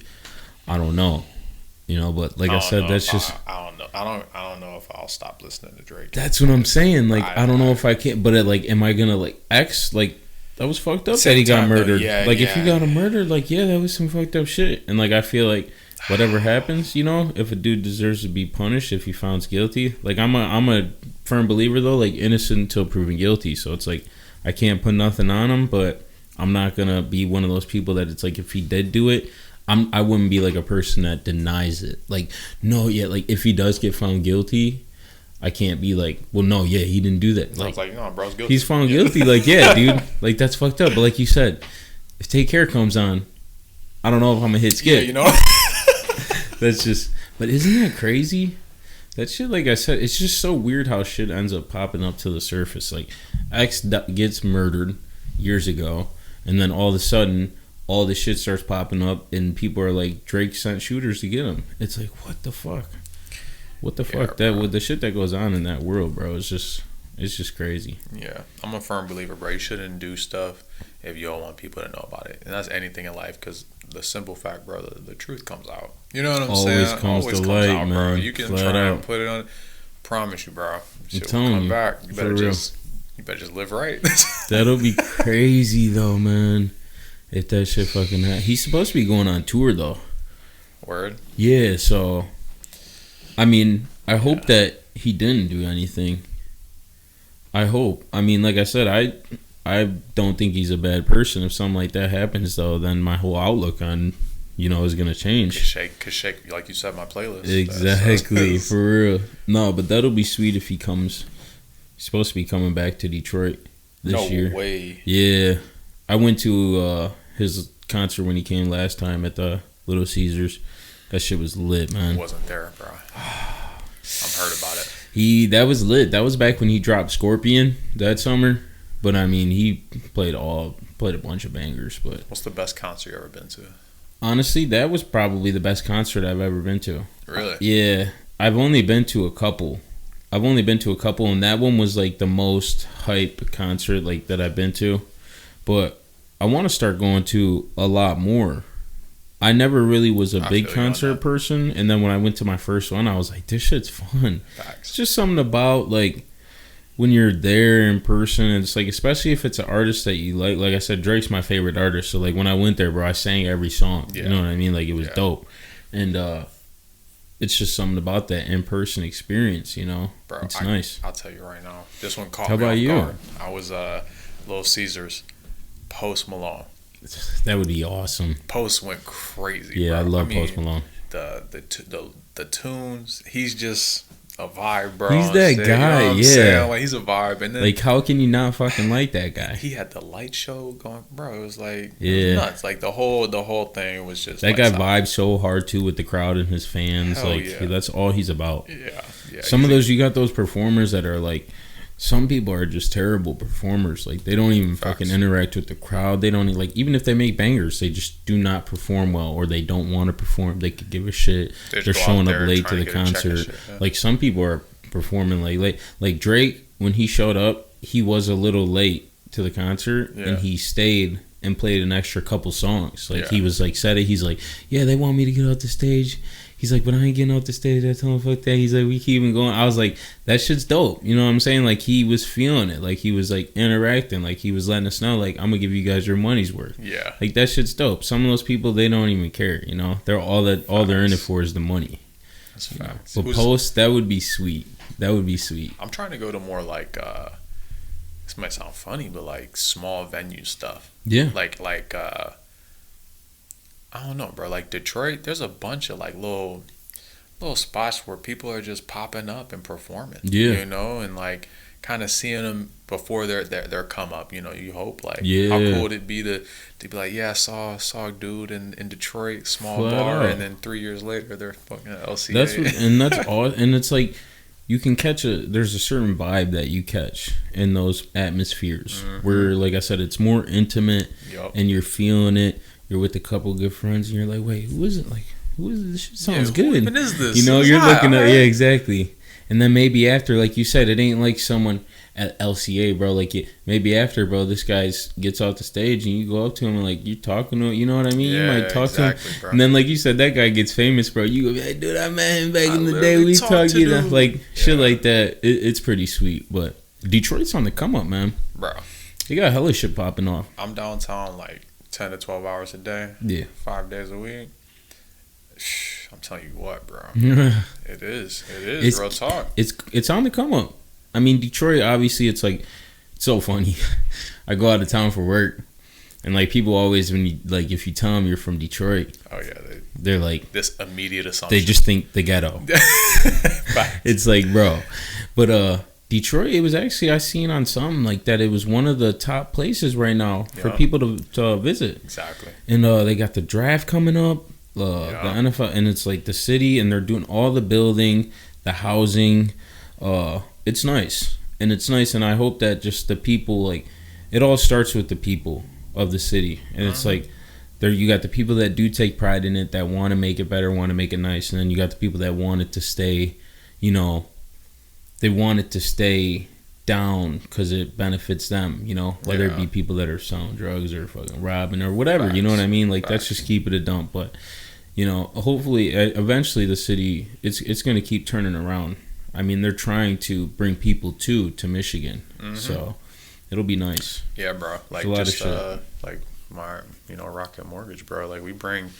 I don't know. You know, but like I said, that's just. I don't know. I don't know if I'll stop listening to Drake. That's what I'm saying. Like, I don't know if I can. But like, am I gonna like X? Like, that was fucked up that he got murdered. If he got murdered, like, that was some fucked up shit. And like, I feel like whatever happens, you know, if a dude deserves to be punished if he found guilty. Like, I'm a firm believer though, like innocent until proven guilty. So it's like I can't put nothing on him, but I'm not gonna be one of those people that it's like if he did do it, I wouldn't be like a person that denies it. Like, no, like if he does get found guilty, I can't be like, well, no, he didn't do that. Like, no, bro's guilty. He's found guilty. Like, dude, like that's fucked up. But like you said, if Take Care comes on, I don't know if I'm gonna hit skip. Yeah, you know. That's just. But isn't that crazy? That shit, like I said, it's just so weird how shit ends up popping up to the surface. Like, X gets murdered years ago, and then all of a sudden, all this shit starts popping up, and people are like, Drake sent shooters to get him. It's like, what the fuck? What the fuck? That with the shit that goes on in that world, bro, it's just crazy. Yeah, I'm a firm believer, bro. You shouldn't do stuff if you don't want people to know about it, and that's anything in life. Because the simple fact, bro, the truth comes out. You know what I'm saying? Always comes to light, out, man. Bro. You can Flat try out. and put it on. Promise you, bro. I'm telling you, back. You better real. you better just live right. That'll be crazy though, man. If that shit fucking he's supposed to be going on tour though. Word. Yeah, so I mean, I hope that he didn't do anything. I hope. I mean, like I said, I don't think he's a bad person. If something like that happens though, then my whole outlook on, you know, is gonna change. Could shake, like you said, my playlist. Exactly, for real. No, but that'll be sweet if he comes. He's supposed to be coming back to Detroit this year. No way. Yeah, I went to his concert when he came last time at the Little Caesars. That shit was lit, man. Wasn't there, bro. I've heard about it. That was lit. That was back when he dropped Scorpion that summer. But I mean, he played a bunch of bangers. But what's the best concert you ever been to? Honestly, that was probably the best concert I've ever been to. Really? Yeah, I've only been to a couple. And that one was like the most hype concert like that I've been to. But I want to start going to a lot more. I never really was a big feel you on concert that. person, and then when I went to my first one, I was like, this shit's fun. Facts. It's just something about like when you're there in person, and it's like, especially if it's an artist that you like. Like I said, Drake's my favorite artist, so like when I went there, bro, I sang every song. Yeah. You know what I mean? Like it was Yeah. dope, and it's just something about that in person experience. You know, Bro, it's nice. I'll tell you right now. This one caught How me about off you? guard. I was Little Caesars, Post Malone. That would be awesome. Post went crazy. Yeah, bro. I love mean, Post Malone. The tunes. He's just a vibe, bro. He's on that stage, guy, You know what I'm yeah. saying? Like he's a vibe, and then Like, how can you not fucking like that guy? he had the light show going, bro. It was like Yeah. nuts. Like the whole thing was just That like guy solid. vibes so hard too with the crowd and his fans. Hell Like yeah. that's all he's about. Yeah. Some of those, you got those performers that are like, some people are just terrible performers. Like they don't even Facts. fucking interact with the crowd. They don't like, even if they make bangers, they just do not perform well, or they don't want to perform. They could give a shit. They just They're go out showing there up late to trying the to get a check and concert. shit, yeah. Like some people are performing late. Like Drake, when he showed up, he was a little late to the concert, Yeah. and he stayed and played an extra couple songs. Like Yeah. he was like, said it. He's like, yeah, they want me to get off the stage. He's like, but I ain't getting off the stage. I told him, fuck that. He's like, we keep on going. I was like, that shit's dope. You know what I'm saying? Like, he was feeling it. Like, he was, like, interacting. Like, he was letting us know, like, I'm going to give you guys your money's worth. Yeah. Like, that shit's dope. Some of those people, they don't even care, you know? All they're in it for is the money. That's facts. But Post, that would be sweet. That would be sweet. I'm trying to go to more like this might sound funny, but like small venue stuff. Yeah. Like I don't know, bro. Like Detroit, there's a bunch of like little spots where people are just popping up and performing. Yeah. You know, and like kind of seeing them before their come up. You know, you hope like Yeah. how cool would it be to be like, yeah, I saw a dude in Detroit, small Flat bar, out. and then 3 years later they're fucking at LCA. That's all. And it's like, you can catch there's a certain vibe that you catch in those atmospheres where, like I said, it's more intimate. Yup. And you're feeling it. You're with a couple good friends, and you're like, wait, who is it? Like, who is it? This shit sounds Who good. even is this? You know, It's you're hot, looking at, alright. yeah, exactly. And then maybe after, like you said, it ain't like someone at LCA, bro. Like, maybe after, bro, this guy gets off the stage, and you go up to him and, like, you're talking to him. You know what I mean? Yeah, you might talk to exactly, him. bro. And then, like you said, that guy gets famous, bro. You go, hey, dude, I met him back I in the day. literally We talked talked, to you know, dude. like, shit Yeah. like that. It's pretty sweet. But Detroit's on the come up, man. Bro, They got hella shit popping off. I'm downtown like 10 to 12 hours a day, Yeah. 5 days a week. I'm telling you what, bro. it's It is real talk. It's on the come up. I mean, Detroit, obviously, it's like, it's so funny. I go out of town for work, and like people always, when you, like, if you tell them you're from Detroit, Oh yeah, they're like, this immediate assumption. they just think the ghetto. Facts. It's like, bro. But Detroit, it was actually, I seen on something like that, it was one of the top places right now for Yeah. people to visit. Exactly. And they got the draft coming up, the Yeah. NFL, and it's like the city, and they're doing all the building, the housing. It's nice, and I hope that just the people, like, it all starts with the people of the city, and it's like, there you got the people that do take pride in it, that want to make it better, want to make it nice, and then you got the people that want it to stay, you know, they want it to stay down because it benefits them, you know, whether it be Yeah. people that are selling drugs or fucking robbing or whatever, you know what I Facts. mean? Like, that's Facts. just keep it a dump. But, you know, hopefully, eventually the city, it's going to keep turning around. I mean, they're trying to bring people to Michigan, so it'll be nice. Yeah, bro. Like a lot of just shit. like my Rocket Mortgage, bro. Like we bring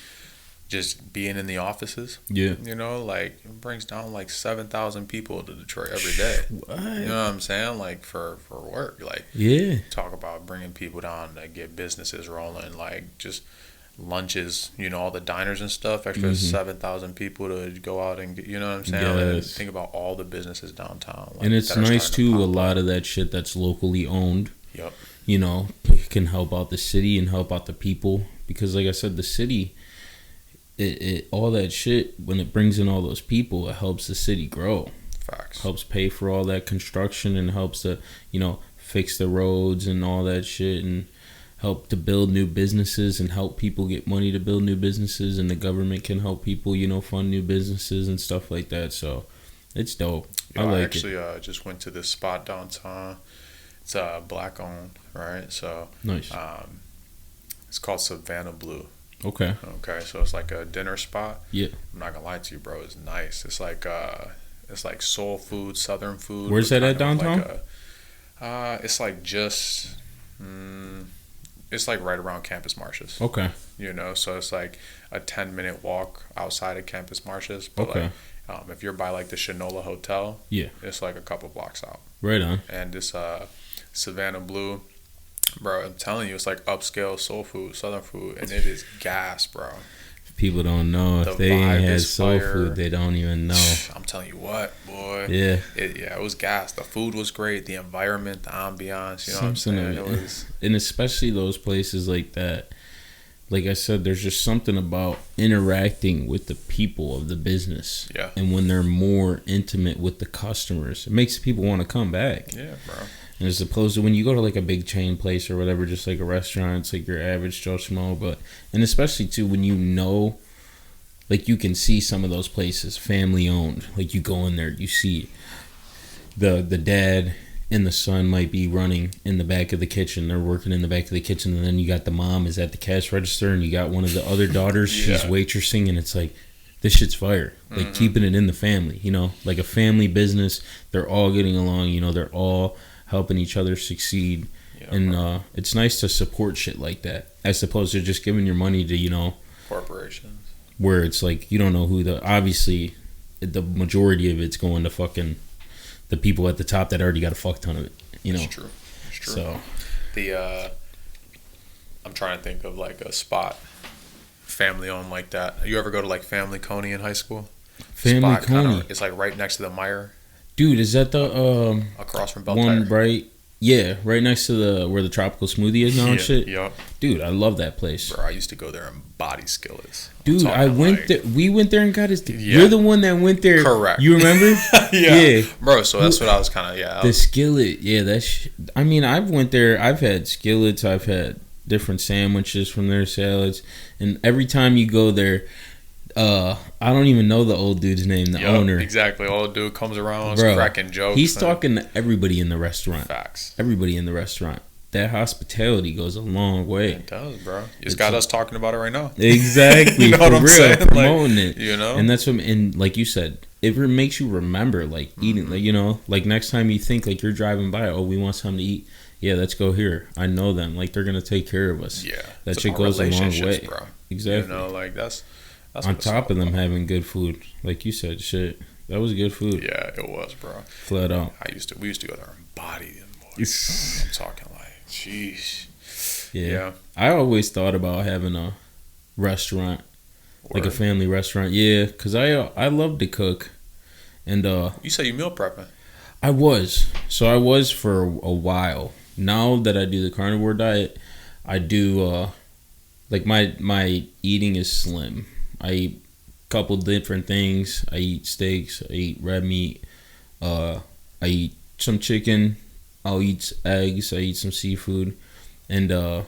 just being in the offices. Yeah. You know, like it brings down like 7,000 people to Detroit every day. What? You know what I'm saying? Like for work, like Yeah. talk about bringing people down to get businesses rolling, like just lunches, you know, all the diners and stuff, extra 7,000 people to go out and get, you know what I'm saying? And Yes. think about all the businesses downtown. Like, And it's that are nice, starting to too, a pop lot up. of that shit that's locally owned. Yep. You know, can help out the city and help out the people, because like I said, the city, it all that shit, when it brings in all those people, it helps the city grow, Facts. helps pay for all that construction, and helps to, you know, fix the roads and all that shit, and help to build new businesses, and help people get money to build new businesses, and the government can help people, you know, fund new businesses and stuff like that. So it's dope. Yo, I I like actually just went to this spot downtown. It's black owned, right? So it. Nice. It's called Savannah Blue. Okay. Okay, so it's like a dinner spot. Yeah. I'm not gonna lie to you, bro. It's nice. It's like soul food, southern food. Where's that at kind of downtown? It's like just, it's like right around Campus Marshes. Okay. You know, so it's like a 10-minute walk outside of Campus Marshes. But Okay. like, if you're by like the Shinola Hotel, Yeah. it's like a couple blocks out. Right on. And this Savannah Blue, bro, I'm telling you, it's like upscale soul food, southern food, and it is gas, bro. People don't know The if they ain't vibe had is soul fire. food, they don't even know. I'm telling you what, boy. Yeah. It was gas. The food was great. The environment, the ambiance. You know Something what I'm of saying? it. It was. And especially those places like that. Like I said, there's just something about interacting with the people of the business. Yeah. And when they're more intimate with the customers, it makes people want to come back. Yeah, bro. And as opposed to when you go to like a big chain place or whatever, just like a restaurant, it's like your average Joe Schmo. But, and especially too, when you know, like you can see some of those places family owned. Like you go in there, you see the dad and the son might be running in the back of the kitchen. They're working in the back of the kitchen, and then you got the mom is at the cash register, and you got one of the other daughters. She's waitressing, and it's like, this shit's fire. Like keeping it in the family, you know, like a family business. They're all getting along, you know, they're all helping each other succeed. Yeah, and it's nice to support shit like that, as opposed to just giving your money to, you know, corporations, where it's like you don't know who obviously the majority of it's going to fucking the people at the top that already got a fuck ton of it, you know. It's true. It's true. So I'm trying to think of like a spot family owned like that. You ever go to like Family Coney in high school? Family Coney. It's like right next to the Meyer. Dude, is that the across from Bell one Tire? right? Yeah, right next to the where the tropical smoothie is now and shit. Yep. Dude, I love that place. Bro, I used to go there and body skillets. Dude, I went there. We went there and got his. Yeah. You're the one that went there. Correct. You remember? Yeah. Bro, so that's what I was kind of, The skillet. Yeah, that's. I mean, I've went there. I've had skillets. I've had different sandwiches from their salads. And every time you go there, I don't even know the old dude's name, the owner. Exactly. Old dude comes around, Bro, cracking jokes. He's talking to everybody in the restaurant. Facts. Everybody in the restaurant. That hospitality goes a long way. It does, bro. It's got us talking about it right now. Exactly. You know for what I'm real, saying? promoting it. You know? And that's what, and like you said, it makes you remember, like, eating, like, you know, like, next time you think, like, you're driving by, oh, we want something to eat. Yeah, let's go here. I know them. Like, they're going to take care of us. Yeah. That shit goes a long way. Bro. Exactly. You know, like, that's on top of them having good food. Like you said, shit. That was good food. Yeah, it was, bro. Flat out. We used to go there and body them boys. I'm talking like, jeez. Yeah. I always thought about having a restaurant. Word. Like a family restaurant. Yeah, because I love to cook. And you say you meal prepping. I was. So I was for a while. Now that I do the carnivore diet, I do like my eating is slim. I eat a couple different things. I eat steaks, I eat red meat, I eat some chicken, I'll eat eggs, I eat some seafood, and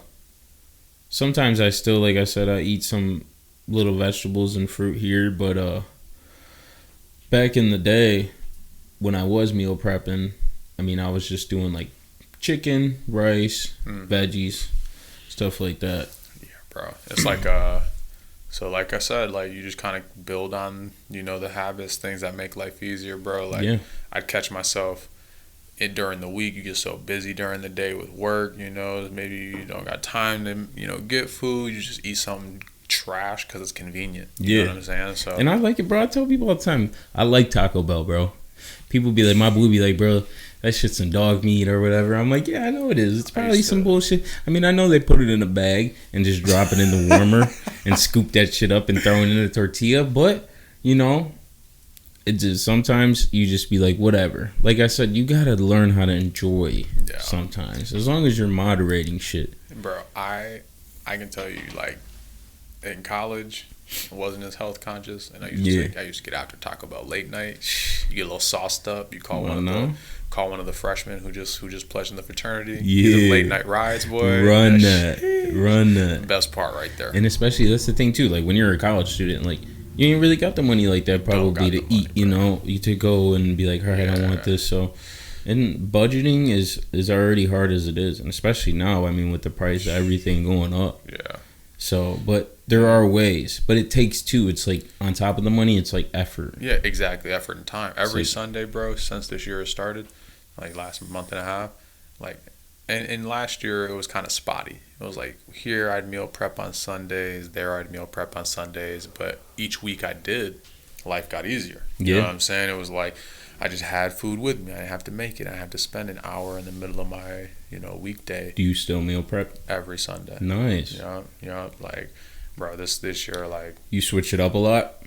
sometimes I still, like I said, I eat some little vegetables and fruit here, but back in the day when I was meal prepping, I mean, I was just doing like chicken, rice, veggies, stuff like that. Yeah, bro. It's like so like I said, like you just kind of build on, you know, the habits, things that make life easier, bro. Like I'd catch myself during the week, you get so busy during the day with work, you know, maybe you don't got time to, you know, get food, you just eat something trash because it's convenient. You know what I'm saying? So, and I like it, bro. I tell people all the time, I like Taco Bell, bro. People be like, my boo be like, bro, that shit's some dog meat or whatever. I'm like, yeah, I know it is. It's probably some bullshit. I mean, I know they put it in a bag and just drop it in the warmer and scoop that shit up and throw it in a tortilla. But, you know, it just sometimes you just be like, whatever. Like I said, you gotta learn how to enjoy sometimes, as long as you're moderating shit. Bro, I can tell you, like, in college, I wasn't as health conscious, and I used to get after Taco Bell late night. You get a little sauced up. You call one of the freshmen who just pledged in the fraternity. Yeah, late night rides, boy. Run that. Best part right there. And especially that's the thing too. Like when you're a college student, like you ain't really got the money like that probably to eat. You know, you to go and be like, all right, I want this. So And budgeting is already hard as it is, and especially now. I mean, with the price of everything going up. Yeah. So, but there are ways. But it takes two. It's like on top of the money, it's like effort. Yeah, exactly. Effort and time. Every So- Sunday, bro, since this year has started, like last month and a half, like, and last year it was kind of spotty. It was like here I'd meal prep on Sundays, there I'd meal prep on Sundays, but each week I did, life got easier. You know what I'm saying? It was like I just had food with me. I didn't have to make it. I didn't have to spend an hour in the middle of my, weekday Do you still meal prep? every Sunday. Nice. Like, bro, this year, like, You switch it up a lot?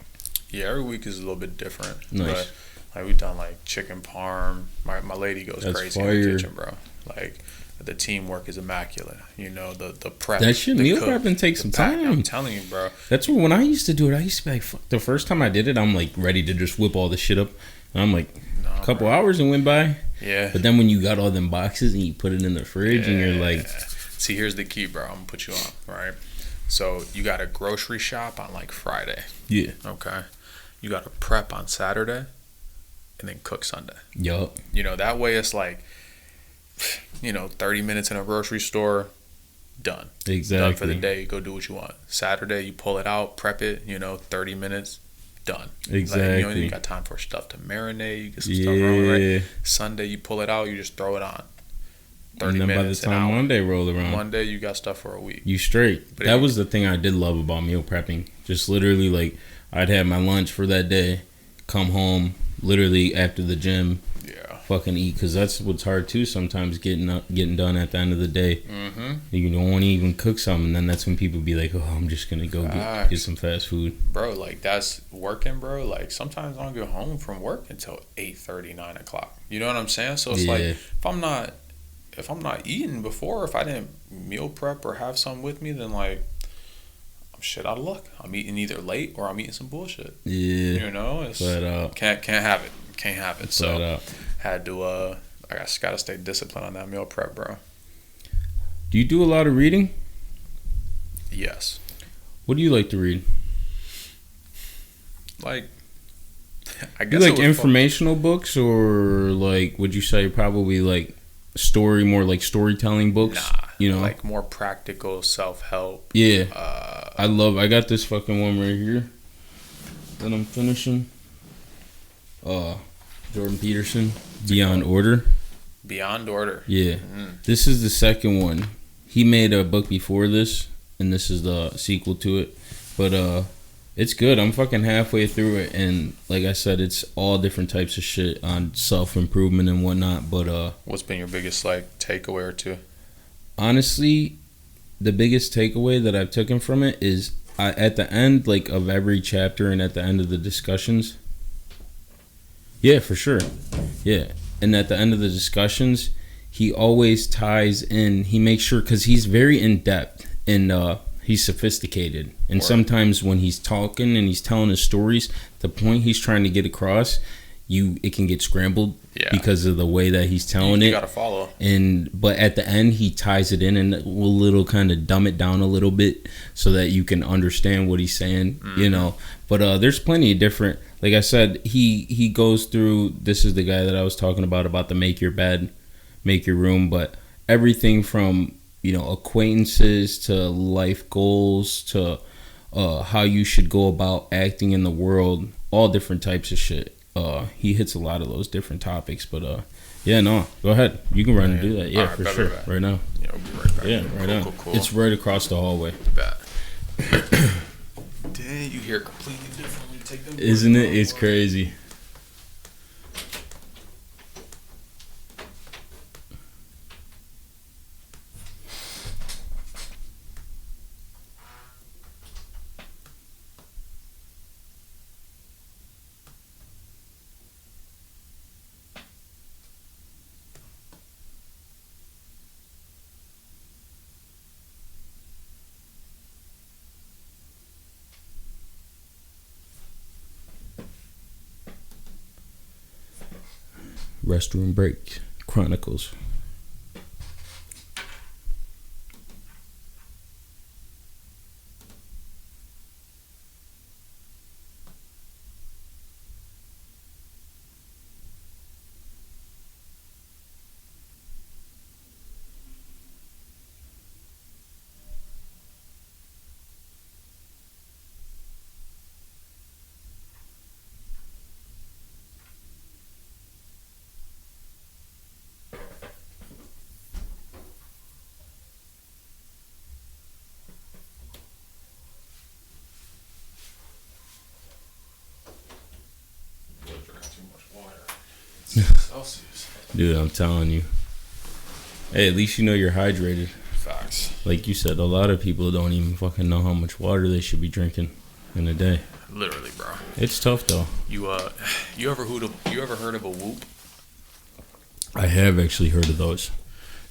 yeah, every week is a little bit different. Nice. But like we've done like chicken parm. My lady goes That's crazy in fire. the kitchen, bro. Like the teamwork is immaculate. The prep. That shit, the meal cook, prepping takes the some pack. time. I'm telling you, bro. That's when I used to do it. I used to be like, fuck. The first time I did it, I'm like ready to just whip all the shit up. And I'm like, a couple hours and went by. Yeah. But then when you got all them boxes and you put it in the fridge and you're like, see, here's the key, bro. I'm gonna put you on, right? So you got a grocery shop on like Friday. yeah, Okay. You got to prep on Saturday, and then cook Sunday. yup, That way it's like, 30 minutes in a grocery store, done. exactly. Done for the day. Go do what you want. Saturday, you pull it out, prep it. 30 minutes, done. Exactly. Like, you got time for stuff to marinate. You get some stuff wrong, right? Sunday, you pull it out. You just throw it on. 30 And then by the minutes, time an hour. Monday roll around, Monday, you got stuff for a week. you straight. But That was the thing I did love about meal prepping. Just literally, like, I'd have my lunch for that day, come home, literally after the gym, Yeah. fucking eat. Because that's what's hard, too, sometimes getting done at the end of the day. Mm-hmm. You don't want to even cook something, and then that's when people be like, oh, I'm just going to go get some fast food. Bro, like, that's working, bro. Like, sometimes I don't get home from work until 8:30, 9 o'clock. You know what I'm saying? So it's like, if I'm not eating before, if I didn't meal prep or have something with me, then like I'm shit out of luck. I'm eating either late or I'm eating some bullshit. Yeah. It's Flat out. can't have it. Can't have it. So Flat out. had to I just gotta stay disciplined on that meal prep, bro. Do you do a lot of reading? Yes. What do you like to read? Like I You guess like informational books, or like would you say probably like more like storytelling books? Nah, like more practical self-help. Yeah. I got this fucking one right here that I'm finishing. Jordan Peterson, Beyond Order. Beyond Order. Yeah. This is the second one. He made a book before this, and this is the sequel to it. But it's good. I'm fucking halfway through it, and like I said, it's all different types of shit on self-improvement and whatnot. But what's been your biggest like takeaway or two? honestly, the biggest takeaway that I've taken from it is at the end, like, of every chapter and at the end of the discussions. Yeah, for sure. Yeah. And at the end of the discussions, he always ties in, he makes sure, because he's very in-depth and he's sophisticated. And sometimes when he's talking and he's telling his stories, the point he's trying to get across, it can get scrambled because of the way that he's telling it. You gotta follow. But at the end, he ties it in and will little kind of dumb it down a little bit so that you can understand what he's saying, But there's plenty of different, like I said, he goes through, this is the guy that I was talking about the make your bed, make your room, but everything from, acquaintances to life goals to how you should go about acting in the world, all different types of shit. He hits a lot of those different topics, but go ahead. You can run and do that. Yeah, right, for sure. Right now. Yeah, we'll be right back. Yeah, right now. Cool. It's right across the hallway. Bet. Dang, you hear completely different when you take them. Isn't it? It's crazy. Restroom Break Chronicles. Celsius. Dude, I'm telling you. Hey, at least you know you're hydrated. Facts. Like you said, a lot of people don't even fucking know how much water they should be drinking in a day. Literally, bro. It's tough though. You ever heard of a Whoop? I have actually heard of those.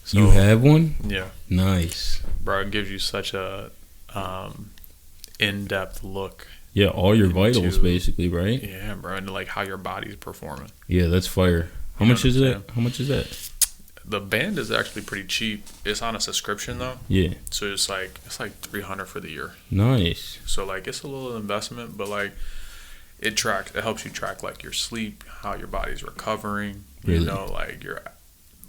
So, you have one? Yeah. Nice. Bro, it gives you such a in-depth look. Yeah, all your vitals basically, right? Yeah, bro, and like how your body's performing. Yeah, that's fire. How much is that? How much is that? The band is actually pretty cheap. It's on a subscription though. Yeah. So it's like $300 for the year. Nice. So like it's a little investment, but like it helps you track like your sleep, how your body's recovering. Really? You know,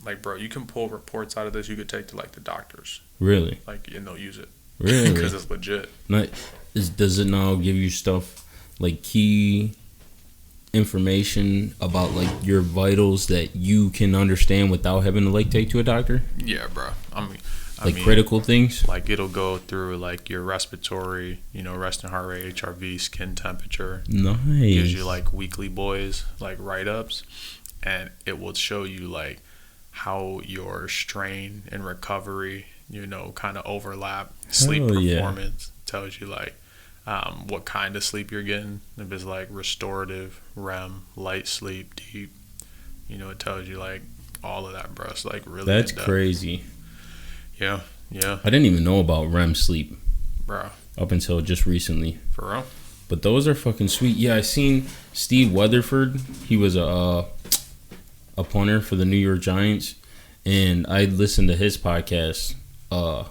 like bro, you can pull reports out of this you could take to like the doctors. Really? Like, and they'll use it. Really? Because it's legit. Does it now give you stuff like key information about like your vitals that you can understand without having to like take to a doctor? Yeah, bro. I mean, critical things? Like it'll go through like your respiratory, resting heart rate, HRV, skin temperature. Nice. Gives you like weekly boys, like write-ups. And it will show you like how your strain and recovery, kind of overlap. Sleep performance tells you like what kind of sleep you're getting. If it's like restorative, REM, light sleep, deep, it tells you like all of that, bro. It's like really that's crazy. Yeah. I didn't even know about REM sleep, bro, up until just recently. For real. But those are fucking sweet. Yeah, I seen Steve Weatherford. He was a punter for the New York Giants, and I listened to his podcast. I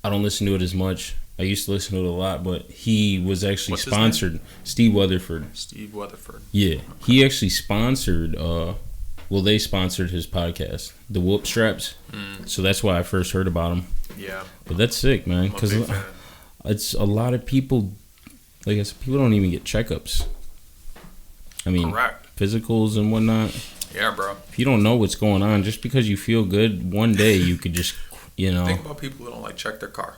don't listen to it as much. I used to listen to it a lot, but he was actually sponsored. Steve Weatherford. Yeah, he actually sponsored. They sponsored his podcast, the Whoop Straps. So that's why I first heard about him. Yeah, but that's sick, man. Because it's a lot of people. Like I said, people don't even get checkups. I mean, physicals and whatnot. Yeah, bro. If you don't know what's going on, just because you feel good one day, you could just, Think about people who don't like check their car.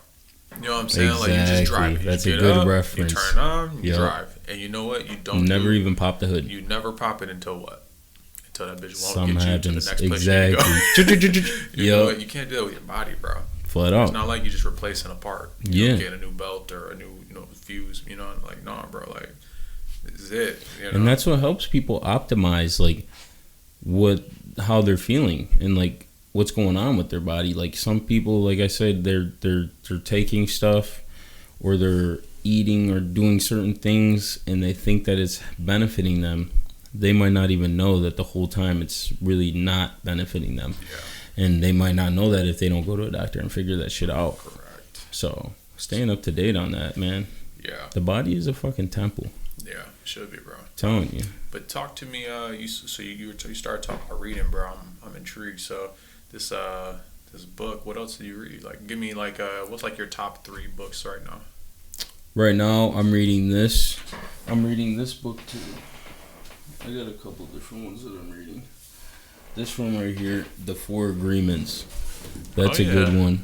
You know what I'm saying? Exactly. Like you just drive. That's a good reference. You turn on, you drive, and you know what? You don't even pop the hood. You never pop it until what? Until that bitch won't Something get you happens. to the next place you go. You know what? You can't do that with your body, bro. Flat out. It's not like you just replacing a part. You get a new belt or a new fuse. Like nah, bro. Like this is it. And that's what helps people optimize like how they're feeling and like what's going on with their body. Like some people, like I said, they're taking stuff or they're eating or doing certain things and they think that it's benefiting them. They might not even know that the whole time it's really not benefiting them. Yeah. And they might not know that if they don't go to a doctor and figure that shit out. Correct. So staying up to date on that, man. Yeah. The body is a fucking temple. Yeah, should be, bro. Telling you. But talk to me. You started talking about reading, bro. I'm intrigued. So this book. What else do you read? Like, give me like what's like your top 3 books right now? Right now, I'm reading this. I'm reading this book too. I got a couple different ones that I'm reading. This one right here, The 4 Agreements. That's a good one.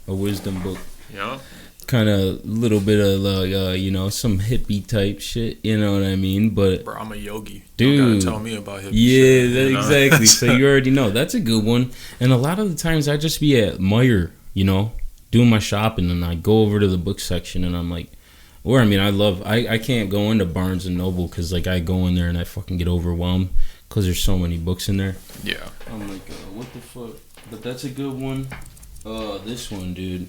A wisdom book. Yeah. Kind of little bit of some hippie type shit, you know what I mean? But bro, I'm a yogi. Dude, you gotta tell me about hippie shit. Yeah, exactly. So you already know. That's a good one. And a lot of the times I just be at Meijer, doing my shopping, and I go over to the book section and I'm like, I can't go into Barnes and Noble because like I go in there and I fucking get overwhelmed because there's so many books in there. Yeah. I'm like, what the fuck? But that's a good one. This one, dude.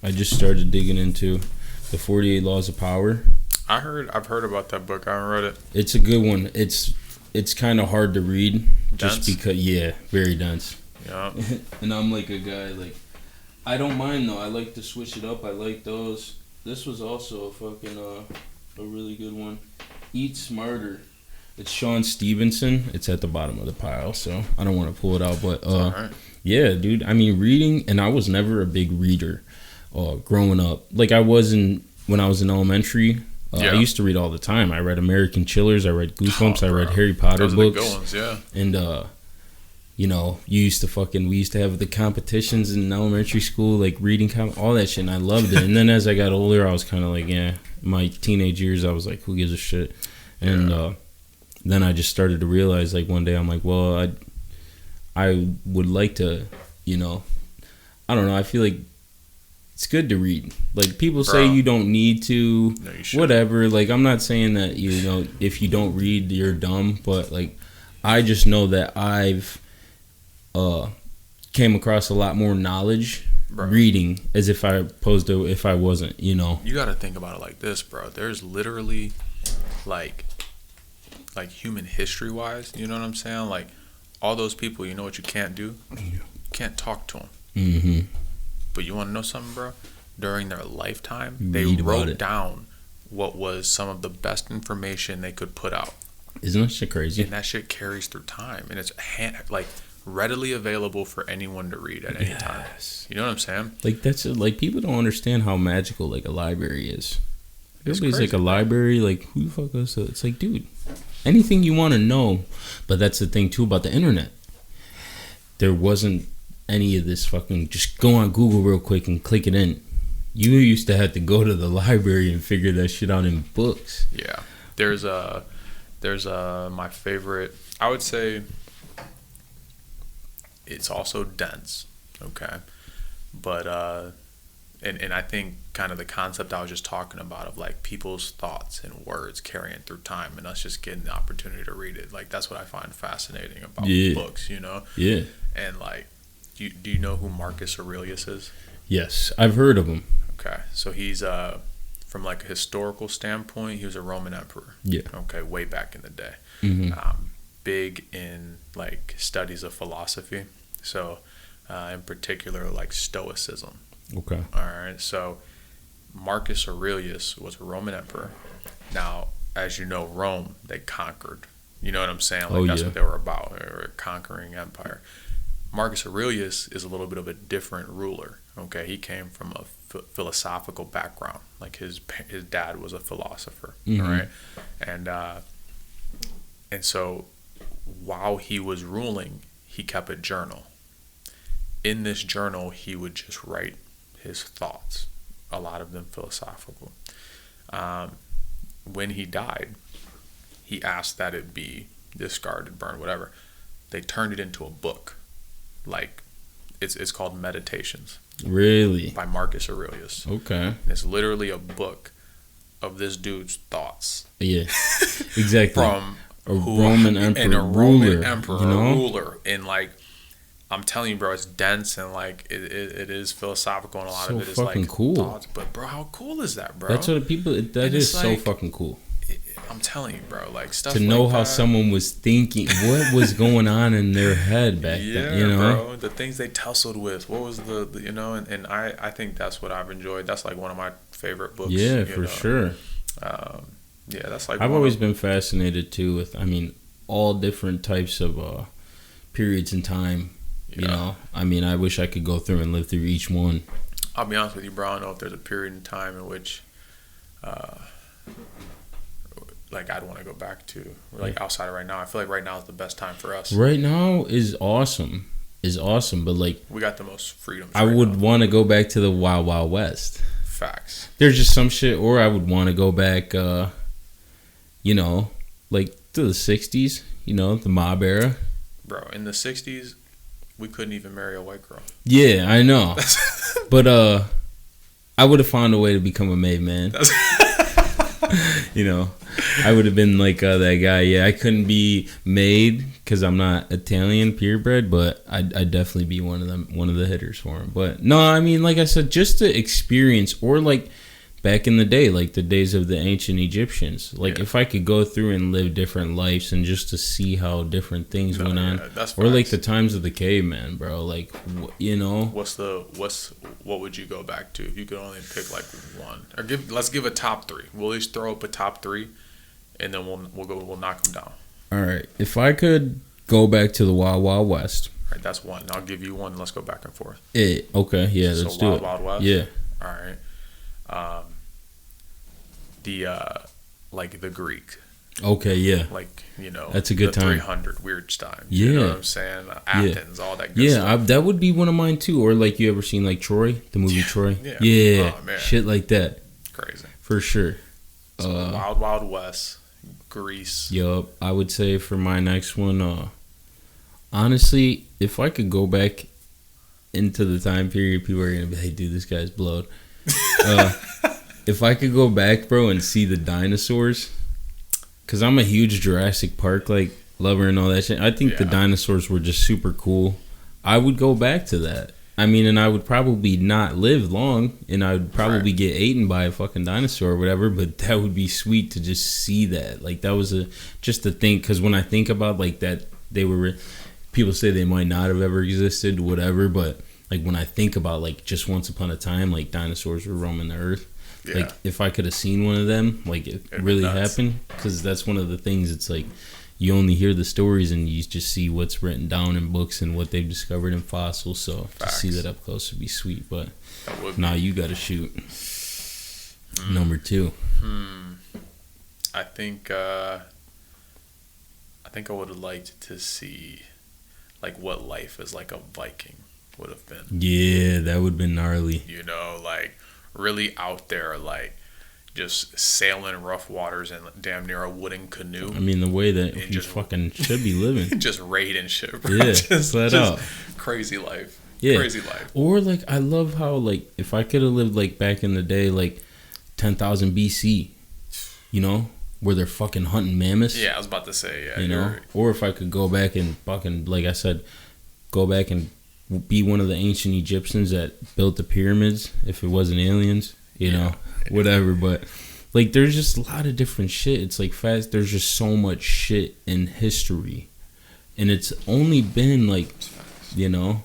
I just started digging into the 48 Laws of Power. I've heard about that book. I haven't read it. It's a good one. It's kind of hard to read. Dense? Just because, very dense. Yeah. And I'm like a guy, like, I don't mind though. I like to switch it up. I like those. This was also a really good one. Eat Smarter. It's Sean Stevenson. It's at the bottom of the pile, so I don't want to pull it out. But all right. Yeah, dude. I mean, reading, and I was never a big reader growing up. Like I wasn't when I was in elementary. I used to read all the time. I read American Chillers. I read Goosebumps. I read Harry Potter books. Those are the good ones, yeah. And we used to have the competitions in elementary school, like reading, all that shit, and I loved it. And then as I got older, I was kind of like, my teenage years, I was like, who gives a shit? And then I just started to realize, like, one day I'm like, well, I would like to, you know, I don't know. I feel like it's good to read. Like, people say you don't need to, no, you whatever. Like, I'm not saying that, you know, if you don't read, you're dumb. But, like, I just know that I've came across a lot more knowledge reading as if I opposed to if I wasn't, you know. You got to think about it like this, bro. There's literally, like human history-wise, you know what I'm saying? Like, all those people, you know what you can't do? You can't talk to them. Mm-hmm. But you want to know something, bro? During their lifetime, they wrote down what was some of the best information they could put out. Isn't that shit crazy? And that shit carries through time. And it's, like, readily available for anyone to read at any time. You know what I'm saying? Like, that's like, people don't understand how magical, like, a library is. Everybody's crazy, like, a library, like, who the fuck goes to? It's like, dude, anything you want to know. But that's the thing too about the internet. There wasn't any of this fucking just go on Google real quick and click it in. You used to have to go to the library and figure that shit out in books. Yeah. There's my favorite, I would say it's also dense, okay? But and I think kind of the concept I was just talking about of, like, people's thoughts and words carrying through time and us just getting the opportunity to read it. Like, that's what I find fascinating about books, you know? Yeah. And, like, do you know who Marcus Aurelius is? Yes, I've heard of him. Okay, so he's from, like, a historical standpoint, he was a Roman emperor. Yeah. Okay, way back in the day. Mm-hmm. Big in, like, studies of philosophy. So, in particular, like, Stoicism. Okay. All right, so Marcus Aurelius was a Roman emperor. Now, as you know, Rome, they conquered. You know what I'm saying? Like, that's what they were about. They were a conquering empire. Marcus Aurelius is a little bit of a different ruler. Okay, he came from a philosophical background. Like, his dad was a philosopher. Mm-hmm. All right, and so while he was ruling, he kept a journal. In this journal, he would just write his thoughts, a lot of them philosophical. When he died, he asked that it be discarded, burned, whatever. They turned it into a book. Like, it's called Meditations. Really? By Marcus Aurelius. Okay. And it's literally a book of this dude's thoughts. Yeah, exactly. From a Roman emperor, and a Roman emperor, you know? a ruler, and, like, I'm telling you, bro, it's dense and, like, it is philosophical, and a lot of it is, like, cool. thoughts. But, bro, how cool is that, bro? That's what people. That is so fucking cool. I'm telling you, bro, like, stuff to know like how that. someone was thinking, what was going on in their head back then. You know, bro, the things they tussled with. What was the you know, and I think that's what I've enjoyed. That's, like, one of my favorite books. Yeah, for sure. Yeah, that's like. I've always been fascinated too with, I mean, all different types of periods in time. You know, I mean, I wish I could go through and live through each one. I'll be honest with you, bro. I don't know if there's a period in time in which, like, I'd want to go back to, like, outside of right now. I feel like right now is the best time for us. Right now is awesome, but, like, we got the most freedom. I would want to go back to the Wild Wild West. Facts. There's just some shit, or I would want to go back, you know, like, to the 60s, you know, the mob era. Bro, in the 60s, we couldn't even marry a white girl. Yeah, I know. But I would have found a way to become a made man. You know, I would have been like that guy. Yeah, I couldn't be made because I'm not Italian purebred, but I'd definitely be one of the hitters for him. But no, I mean, like I said, just the experience, or like back in the day, like the days of the ancient Egyptians. Like, if I could go through and live different lives and just to see how different things went on, or like the times of the caveman, bro. Like, you know, what would you go back to if you could only pick, like, one, or let's give a top three. We'll each throw up a top three, and then we'll knock them down. All right, if I could go back to the Wild Wild West. All right, that's one. I'll give you one. Let's go back and forth. Okay, yeah, let's do it. Wild West. Yeah. All right. Like the Greek. Okay, yeah. Like, you know, that's a good time. 300 weird time. Yeah. You know what I'm saying? Athens, all that good stuff. That would be one of mine too. Or, like, you ever seen, like, Troy, the movie Troy? Yeah. Oh, man. Shit like that. Crazy. For sure. So Wild Wild West, Greece. Yup. I would say for my next one, honestly, if I could go back into the time period, people are gonna be, hey, dude, this guy's blowed. If I could go back, bro, and see the dinosaurs, because I'm a huge Jurassic Park like lover and all that shit. I think the dinosaurs were just super cool. I would go back to that. I mean, and I would probably not live long, and I would probably get eaten by a fucking dinosaur or whatever, but that would be sweet to just see that. Like, that was just a thing, because when I think about, like, that they were, people say they might not have ever existed, whatever, but, like, when I think about, like, just once upon a time, like, dinosaurs were roaming the earth, like, if I could have seen one of them, like, it really happened, because that's one of the things, it's like, you only hear the stories and you just see what's written down in books and what they've discovered in fossils. So to see that up close would be sweet. But now you got to shoot. Number 2. I think I would have liked to see like what life as like a Viking would have been. Yeah, that would have been gnarly. You know, like really out there, like just sailing rough waters and damn near a wooden canoe. I mean, the way that you just fucking should be living. Just raiding shit, bro. Yeah, just out. Crazy life. Yeah. Crazy life. Or, like, I love how, like, if I could have lived, like, back in the day, like, 10,000 BC, you know, where they're fucking hunting mammoths. Yeah, I was about to say, yeah. You know? Or if I could go back and fucking, like I said, go back and be one of the ancient Egyptians that built the pyramids, if it wasn't aliens, you know? Whatever, but like there's just a lot of different shit. It's like fast. There's just so much shit in history, and it's only been like, you know,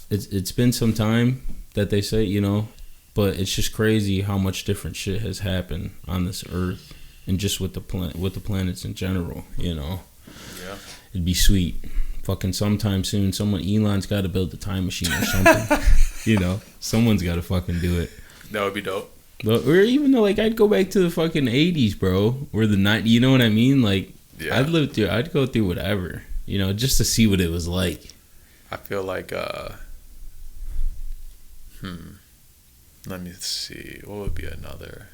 it's been some time that they say, you know, but it's just crazy how much different shit has happened on this earth, and just with the planets in general, you know. Yeah, it'd be sweet. Fucking sometime soon, Elon's got to build a time machine or something. You know, someone's got to fucking do it. That would be dope. Or even though, like, I'd go back to the fucking 80s, bro, or the 90s, you know what I mean? Like, I'd go through whatever, you know, just to see what it was like. I feel like, let me see, what would be another?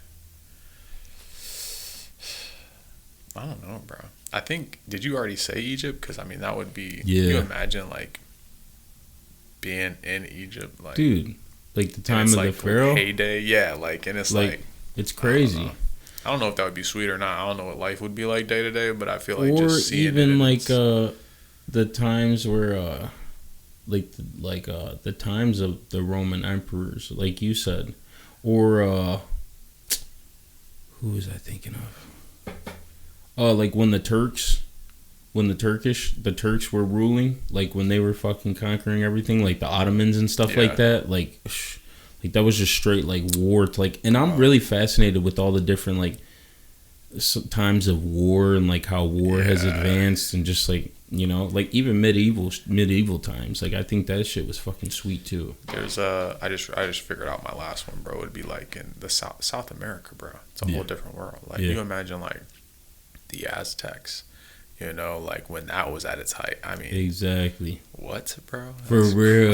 I don't know, bro. I think, did you already say Egypt? Because, I mean, that would be, can you imagine, like, being in Egypt, like, dude. Like the time of like the pharaoh heyday, yeah. Like, and it's like it's crazy. I don't know if that would be sweet or not. I don't know what life would be like day to day, but I feel like or just seeing even it like the times where the times of the Roman emperors, like you said, or who was I thinking of? Like when the Turks were ruling, like when they were fucking conquering everything, like the Ottomans and stuff like that, like that was just straight like war. Like, and I'm really fascinated with all the different like times of war and like how war has advanced, and just like, you know, like even medieval times. Like I think that shit was fucking sweet too. There's I just figured out my last one, bro. Would be like in the South America, bro. It's a whole different world. Like you imagine like the Aztecs. You know, like when that was at its height. I mean, exactly. What, bro? For real.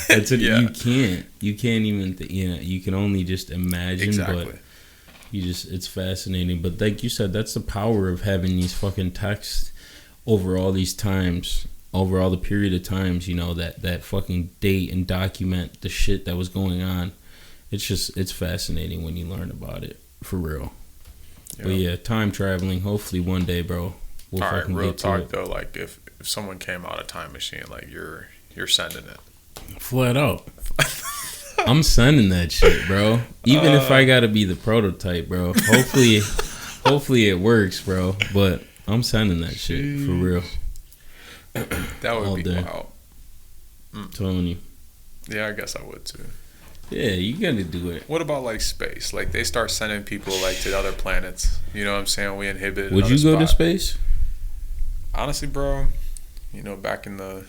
That's what you can't even. You know, you can only just imagine. Exactly. But it's fascinating. But like you said, that's the power of having these fucking texts over all these times, over all the period of times. You know, that fucking date and document the shit that was going on. It's fascinating when you learn about it. For real. Yep. But yeah, time traveling. Hopefully one day, bro. We'll all right, real talk though. Like if someone came out a time machine, like you're sending it. Flat out. I'm sending that shit, bro. Even if I gotta be the prototype, bro. Hopefully it works, bro. But I'm sending that shit for real. That would be wild. Telling you. Yeah, I guess I would too. Yeah, you gotta do it. What about like space? Like they start sending people like to other planets. You know what I'm saying? We inhibit. Would you go to space? Honestly, bro, you know, back in the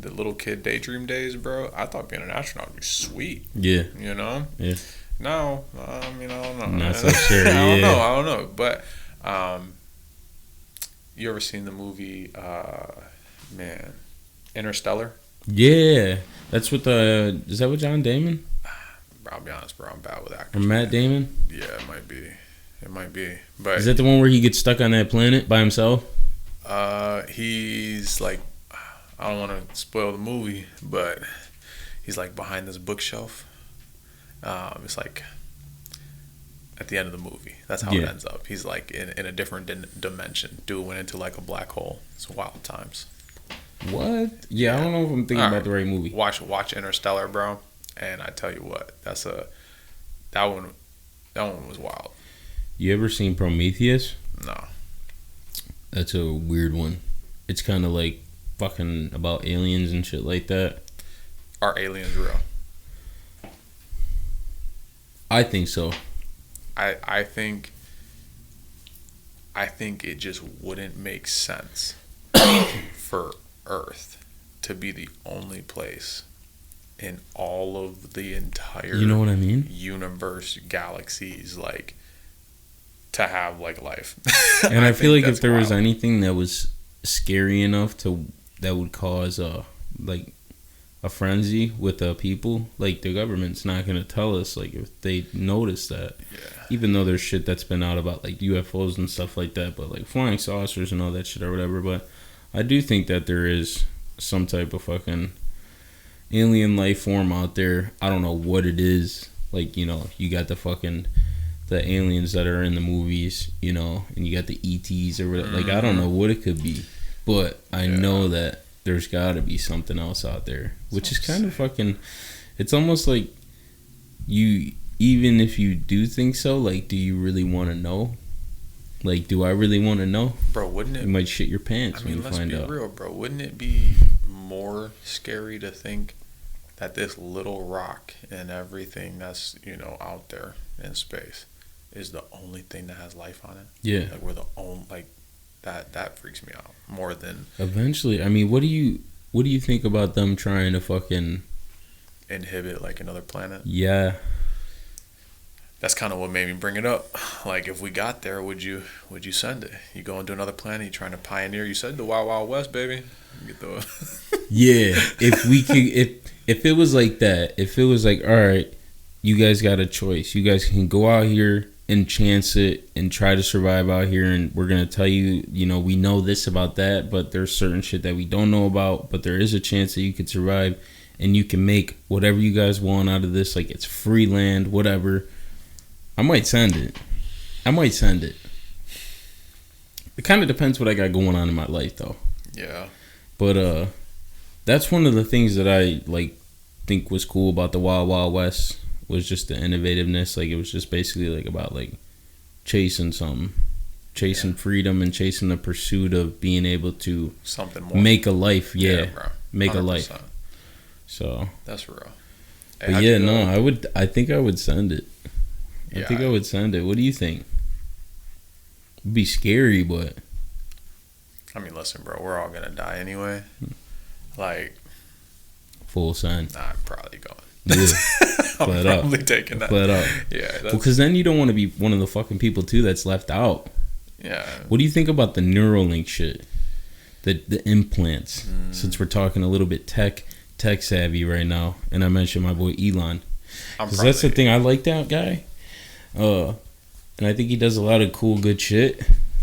little kid daydream days, bro, I thought being an astronaut would be sweet. Yeah. You know? Yeah. Now, I mean, I don't know. Not so sure. I don't know. But you ever seen the movie, Interstellar? Yeah. That's with is that with John Damon? Bro, I'll be honest, bro. I'm bad with actors. Or Matt Damon? Yeah, it might be. It might be. But is that the one where he gets stuck on that planet by himself? He's like, I don't want to spoil the movie, but he's like behind this bookshelf. It's like at the end of the movie. That's how it ends up. He's like in a different dimension. Dude went into like a black hole. It's wild times. What? Yeah, I don't know if I'm thinking about the right movie. Watch Interstellar, bro. And I tell you what, that one was wild. You ever seen Prometheus? No. That's a weird one. It's kind of like fucking about aliens and shit like that. Are aliens real? I think so. I think it just wouldn't make sense for Earth to be the only place in all of the entire, you know what I mean, universe, galaxies, like, to have like life. And I feel like if there was anything that was scary enough that would cause like a frenzy with the people, like the government's not gonna tell us, like, if they notice that. Even though there's shit that's been out about like UFOs and stuff like that, but like flying saucers and all that shit or whatever. But I do think that there is some type of fucking alien life form out there. I don't know what it is. Like, you know, you got the aliens that are in the movies, you know, and you got the ETs or whatever. Like, I don't know what it could be, but I know that there's got to be something else out there, which is kind of fucking. It's almost like you, even if you do think so, like, do you really want to know? Like, do I really want to know? Bro, wouldn't it? You might shit your pants when you find out. Let's be real, bro. Wouldn't it be more scary to think that this little rock and everything that's, you know, out there in space is the only thing that has life on it? Yeah. Like, we're the only, like, that freaks me out more than. Eventually, I mean, what do you think about them trying to fucking inhibit like another planet? Yeah. That's kind of what made me bring it up. Like, if we got there, would you send it? You go into another planet, you trying to pioneer. You said the Wild Wild West, baby. Get the yeah. If we could, if it was like that, if it was like, all right, you guys got a choice. You guys can go out here and chance it and try to survive out here, and we're gonna tell you, you know, we know this about that, but there's certain shit that we don't know about. But there is a chance that you could survive, and you can make whatever you guys want out of this. Like, it's free land, whatever. I might send it. It kind of depends what I got going on in my life, though. Yeah. But that's one of the things that I like think was cool about the Wild Wild West, was just the innovativeness. Like, it was just basically like about like chasing something, chasing freedom, and chasing the pursuit of being able to something more, make a life. Yeah, bro. Make a life. So that's real. Hey, but yeah, no, I think I would send it. I think I would send it. What do you think? It'd be scary, but I mean, listen, bro, we're all gonna die anyway. Like, full send. Nah, I'm probably going. Yeah. I'm probably taking that. Flat out. Yeah. Because then you don't want to be one of the fucking people too that's left out. Yeah. What do you think about the Neuralink shit? The implants. Since we're talking a little bit tech savvy right now, and I mentioned my boy Elon. Because that's the thing. I like that guy. And I think he does a lot of cool, good shit.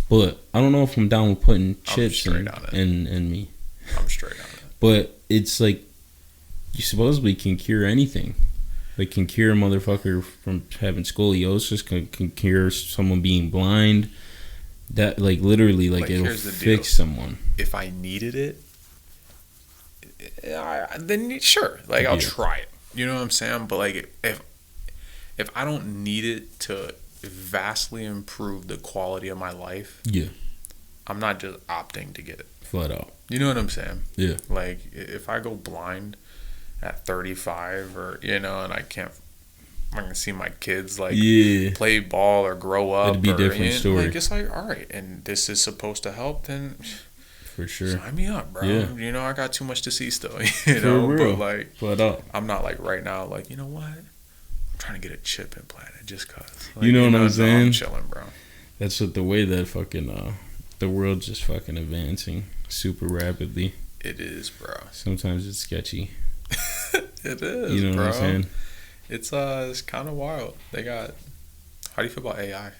But I don't know if I'm down with putting chips in me. I'm straight on it. But it's like, you supposedly can cure anything. Like, can cure a motherfucker from having scoliosis, can cure someone being blind. That, like, literally, like it'll fix someone. If I needed it, then sure. Like, I'll try it. You know what I'm saying? But, like, if I don't need it to vastly improve the quality of my life, I'm not just opting to get it. Flat out. You know what I'm saying? Yeah. Like, if I go blind at 35, or, you know, and I'm gonna see my kids like play ball or grow up, it'd be a different story. Like, it's like, all right, and this is supposed to help, then for sure, sign me up, bro. Yeah. You know, I got too much to see still. You know, but like, I'm not like right now. Like, you know what? I'm trying to get a chip implanted just cause. Like, you know what I'm saying? I'm chilling, bro. That's what the way that fucking the world's just fucking advancing super rapidly. It is, bro. Sometimes it's sketchy. It is, you know bro. what I'm saying? It's kind of wild. They got. How do you feel about AI?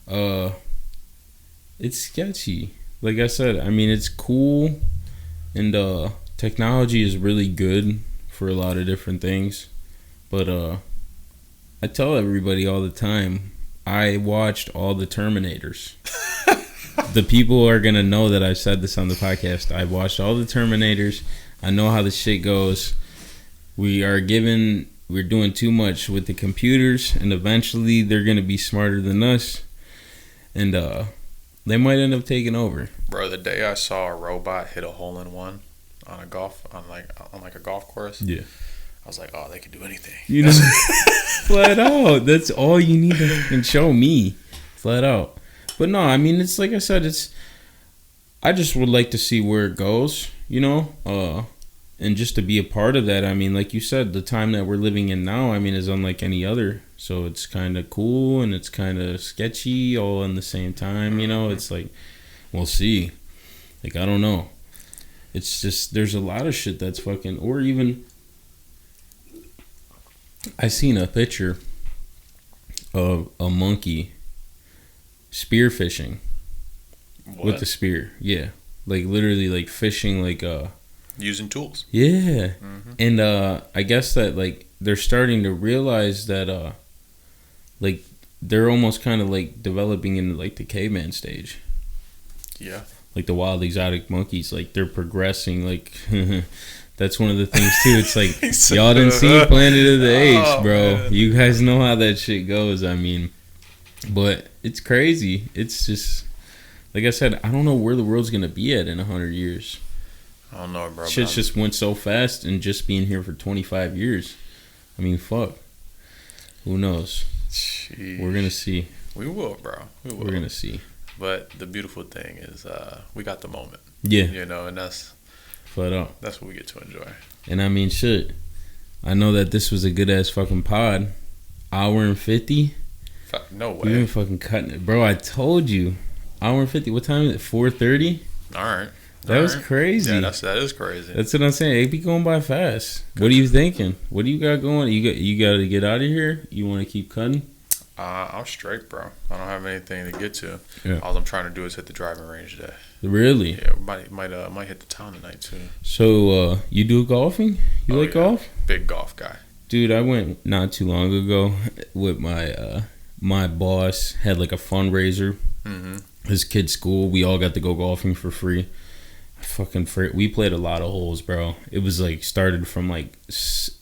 It's sketchy. Like I said, I mean, it's cool, and technology is really good for a lot of different things. But I tell everybody all the time, I watched all the Terminators. The people are gonna know that I've said this on the podcast. I watched all the Terminators. I know how the shit goes. We're doing too much with the computers, and eventually they're gonna be smarter than us, and they might end up taking over. Bro, the day I saw a robot hit a hole in one on a golf course, Yeah, I was like, oh, they can do anything. you know, flat out. That's all you need to fucking show me, flat out. But no, I mean, it's like I said, I just would like to see where it goes, you know, and just to be a part of that. I mean, like you said, the time that we're living in now, I mean, is unlike any other. So it's kind of cool and it's kind of sketchy all in the same time, you know. It's like, we'll see. Like, I don't know. It's just, there's a lot of shit that's fucking, or even, I seen a picture of a monkey spearfishing with the spear. Yeah. Like, literally, like, fishing, like, using tools. Yeah. And I guess that, like, they're starting to realize that, like, they're almost kind of, like, developing into, like, the caveman stage. Yeah. Like, the wild exotic monkeys, like, they're progressing, like, that's one of the things, too. It's like, y'all didn't see Planet of the Apes, bro. Man. You guys know how that shit goes, I mean. But it's crazy. It's just, like I said, I don't know where the world's going to be at in 100 years. I don't know, bro. Shit just went so fast, and just being here for 25 years. I mean, fuck. Who knows? Jeez. We're going to see. We will, bro. We're going to see. But the beautiful thing is we got the moment. Yeah. You know, and that's flat out. That's what we get to enjoy. And I mean, shit. I know that this was a good-ass fucking pod. Hour and 50. No way. We've been fucking cutting it. Bro, I told you. Hour and 50. What time is it? 4:30? All right. That was crazy. Yeah, that is crazy. That's what I'm saying. It be going by fast. What are you thinking? What do you got going? You got to get out of here? You want to keep cutting? I'm straight, bro. I don't have anything to get to. Yeah. All I'm trying to do is hit the driving range today. Really? Yeah, might hit the town tonight too. So you do golfing? You like golf? Big golf guy. Dude, I went not too long ago with my my boss. Had like a fundraiser. Mm-hmm. His kid's school. We all got to go golfing for free. We played a lot of holes, bro. It was like started from like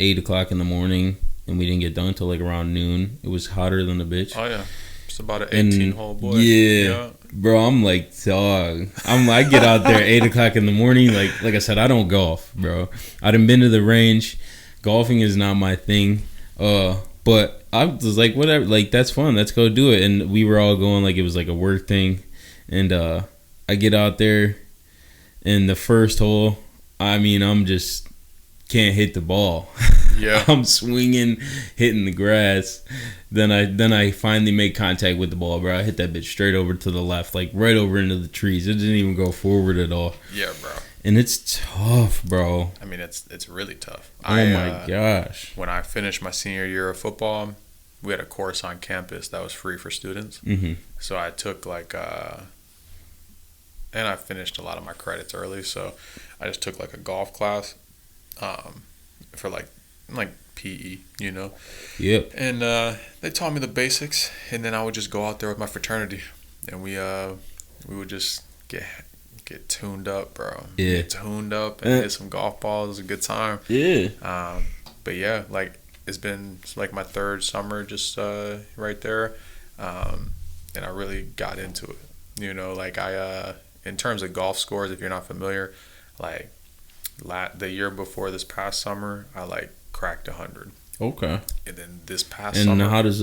8 o'clock in the morning, and we didn't get done till like around noon. It was hotter than a bitch. Oh yeah, it's about an 18-hole boy. Yeah, bro. I'm like, dog. I get out there 8 o'clock in the morning. Like I said, I don't golf, bro. I done been to the range. Golfing is not my thing. But I was like, whatever. Like, that's fun. Let's go do it. And we were all going like it was like a work thing. And I get out there. In the first hole, I mean, I'm just can't hit the ball. Yeah, I'm swinging, hitting the grass. Then I finally make contact with the ball, bro. I hit that bitch straight over to the left, like right over into the trees. It didn't even go forward at all. Yeah, bro. And it's tough, bro. I mean, it's really tough. Oh my gosh. When I finished my senior year of football, we had a course on campus that was free for students. Mm-hmm. So I took like. And I finished a lot of my credits early, so I just took like a golf class for like PE, you know. Yep. And they taught me the basics, and then I would just go out there with my fraternity, and we would just get tuned up, bro. Yeah. Get tuned up and hit some golf balls. It was a good time. Yeah. But yeah, like it's been like my third summer just right there, and I really got into it. You know, like in terms of golf scores, if you're not familiar, like the year before this past summer, I like cracked 100. Okay. And then this past summer. And how does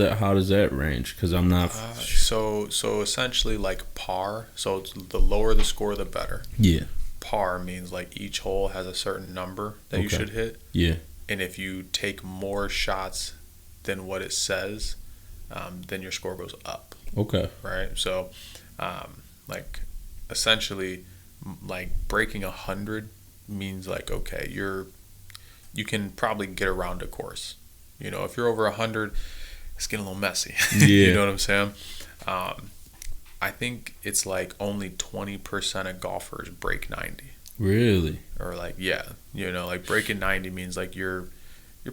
that range? Because I'm not. So essentially like par. So the lower the score, the better. Yeah. Par means like each hole has a certain number that you should hit. Yeah. And if you take more shots than what it says, then your score goes up. Okay. Right. So, like. Essentially, like breaking 100 means like okay, you can probably get around a course. You know, if you're over 100, it's getting a little messy. Yeah. You know what I'm saying? I think it's like only 20% of golfers break 90. Really? Or like, yeah, like breaking 90 means like you're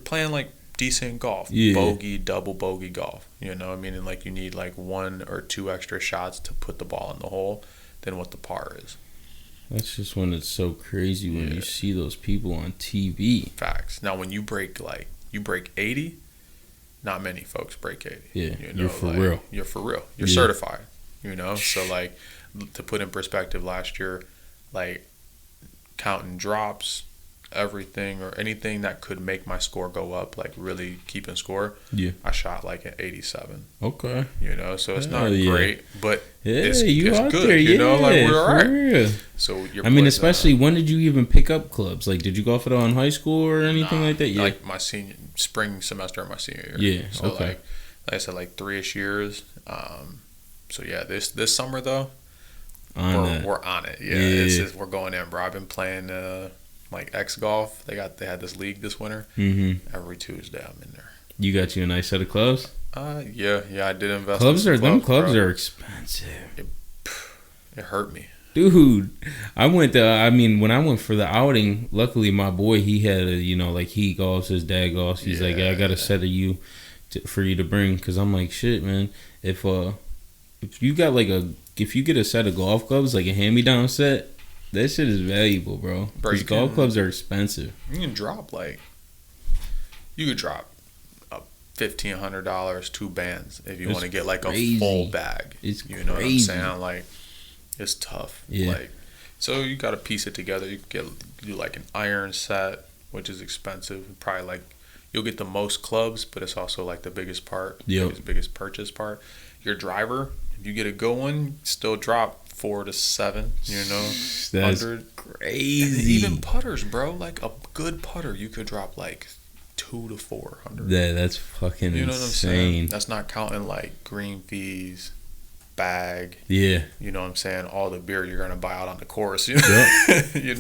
playing like decent golf, Yeah. bogey, double bogey golf. Meaning like you need like 1 or 2 extra shots to put the ball in the hole than what the par is. That's just when it's so crazy when you see those people on TV. Facts. Now, when you break 80, not many folks break 80. Yeah, you're for real. You're for real. You're certified. So like to put in perspective, last year, like counting drops, everything or anything that could make my score go up, like really keeping score. Yeah, I shot like an 87. Okay. So it's not great, but it's out good. there, Like we're all right. Real. So especially when did you even pick up clubs? Like, did you golf at all in high school or anything like that? Yeah, like my spring semester of my senior year. Yeah. So okay. like I said, like 3-ish years. So yeah, this summer though, we're on it. Yeah, we're going in, bro. I've been playing like X golf. They had this league this winter. Mm-hmm. Every Tuesday I'm in there. You got you a nice set of clubs. Yeah, I did invest. Clubs bro. are expensive. It hurt me, dude. When I went for the outing, luckily my boy, he had he golfs, his dad golfs. He's like, I got a set of you for you to bring, because I'm like, shit, man. If you got if you get a set of golf clubs, like a hand-me-down set, that shit is valuable, bro. Because golf clubs are expensive. You could drop $1,500, 2 bands if you want to get like a full bag. It's crazy. What I'm saying? Like, it's tough. Yeah. Like, so you got to piece it together. You do like an iron set, which is expensive. Probably like you'll get the most clubs, but it's also like the biggest part. Yep. Biggest purchase part. Your driver, if you get a good one, still drop 4 to 7. That's 100. crazy. And even putters, bro. Like a good putter, you could drop like 200 to 400. Yeah, that's fucking insane. What I'm saying? That's not counting like green fees, bag. Yeah. You know what I'm saying? All the beer you're gonna buy out on the course. Yep.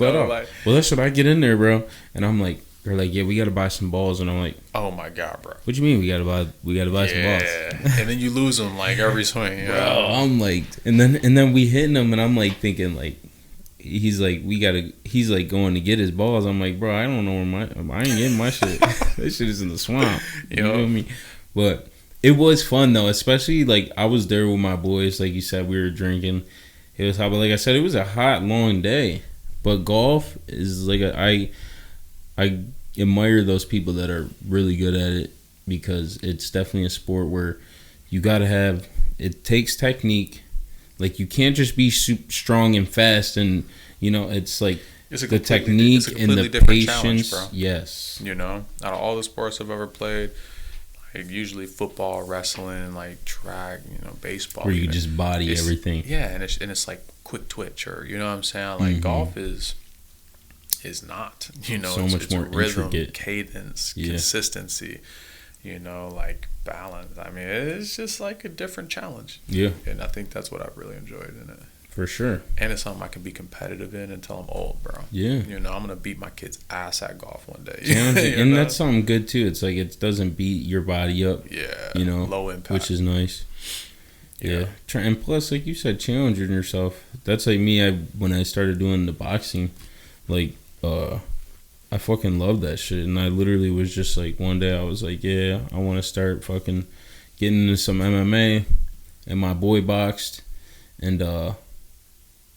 Like, well, that's what I get in there, bro. And I'm like, they're like, yeah, we gotta buy some balls, and I'm like, oh my god, bro. What you mean we gotta buy some balls? Yeah. And then you lose them like every swing. Bro, I'm like, and then we hitting them, and I'm like thinking like, he's like going to get his balls. I'm like, bro, I don't know I ain't getting my shit. This shit is in the swamp. You know what I mean? But it was fun though, especially like I was there with my boys. Like you said, we were drinking. It was hot, but like I said, it was a hot, long day. But golf is like I admire those people that are really good at it, because it's definitely a sport where you gotta have. It takes technique. Like, you can't just be strong and fast, and it's like the technique and the patience. Bro. Yes, out of all the sports I've ever played, like usually football, wrestling, like track, baseball, where you just body everything. Yeah, and it's like quick twitch, or what I'm saying. Like golf is not. So much more rhythm, intricate, cadence, consistency. Like balance. I mean, it's just like a different challenge. Yeah. And I think that's what I've really enjoyed in it. For sure. And it's something I can be competitive in until I'm old, bro. Yeah. I'm going to beat my kid's ass at golf one day. And that's something good, too. It's like it doesn't beat your body up. Yeah. Low impact. Which is nice. Yeah. And plus, like you said, challenging yourself. That's like me when I started doing the boxing. Like, I fucking love that shit, and I literally was just like, one day I was like, yeah, I want to start fucking getting into some MMA, and my boy boxed, and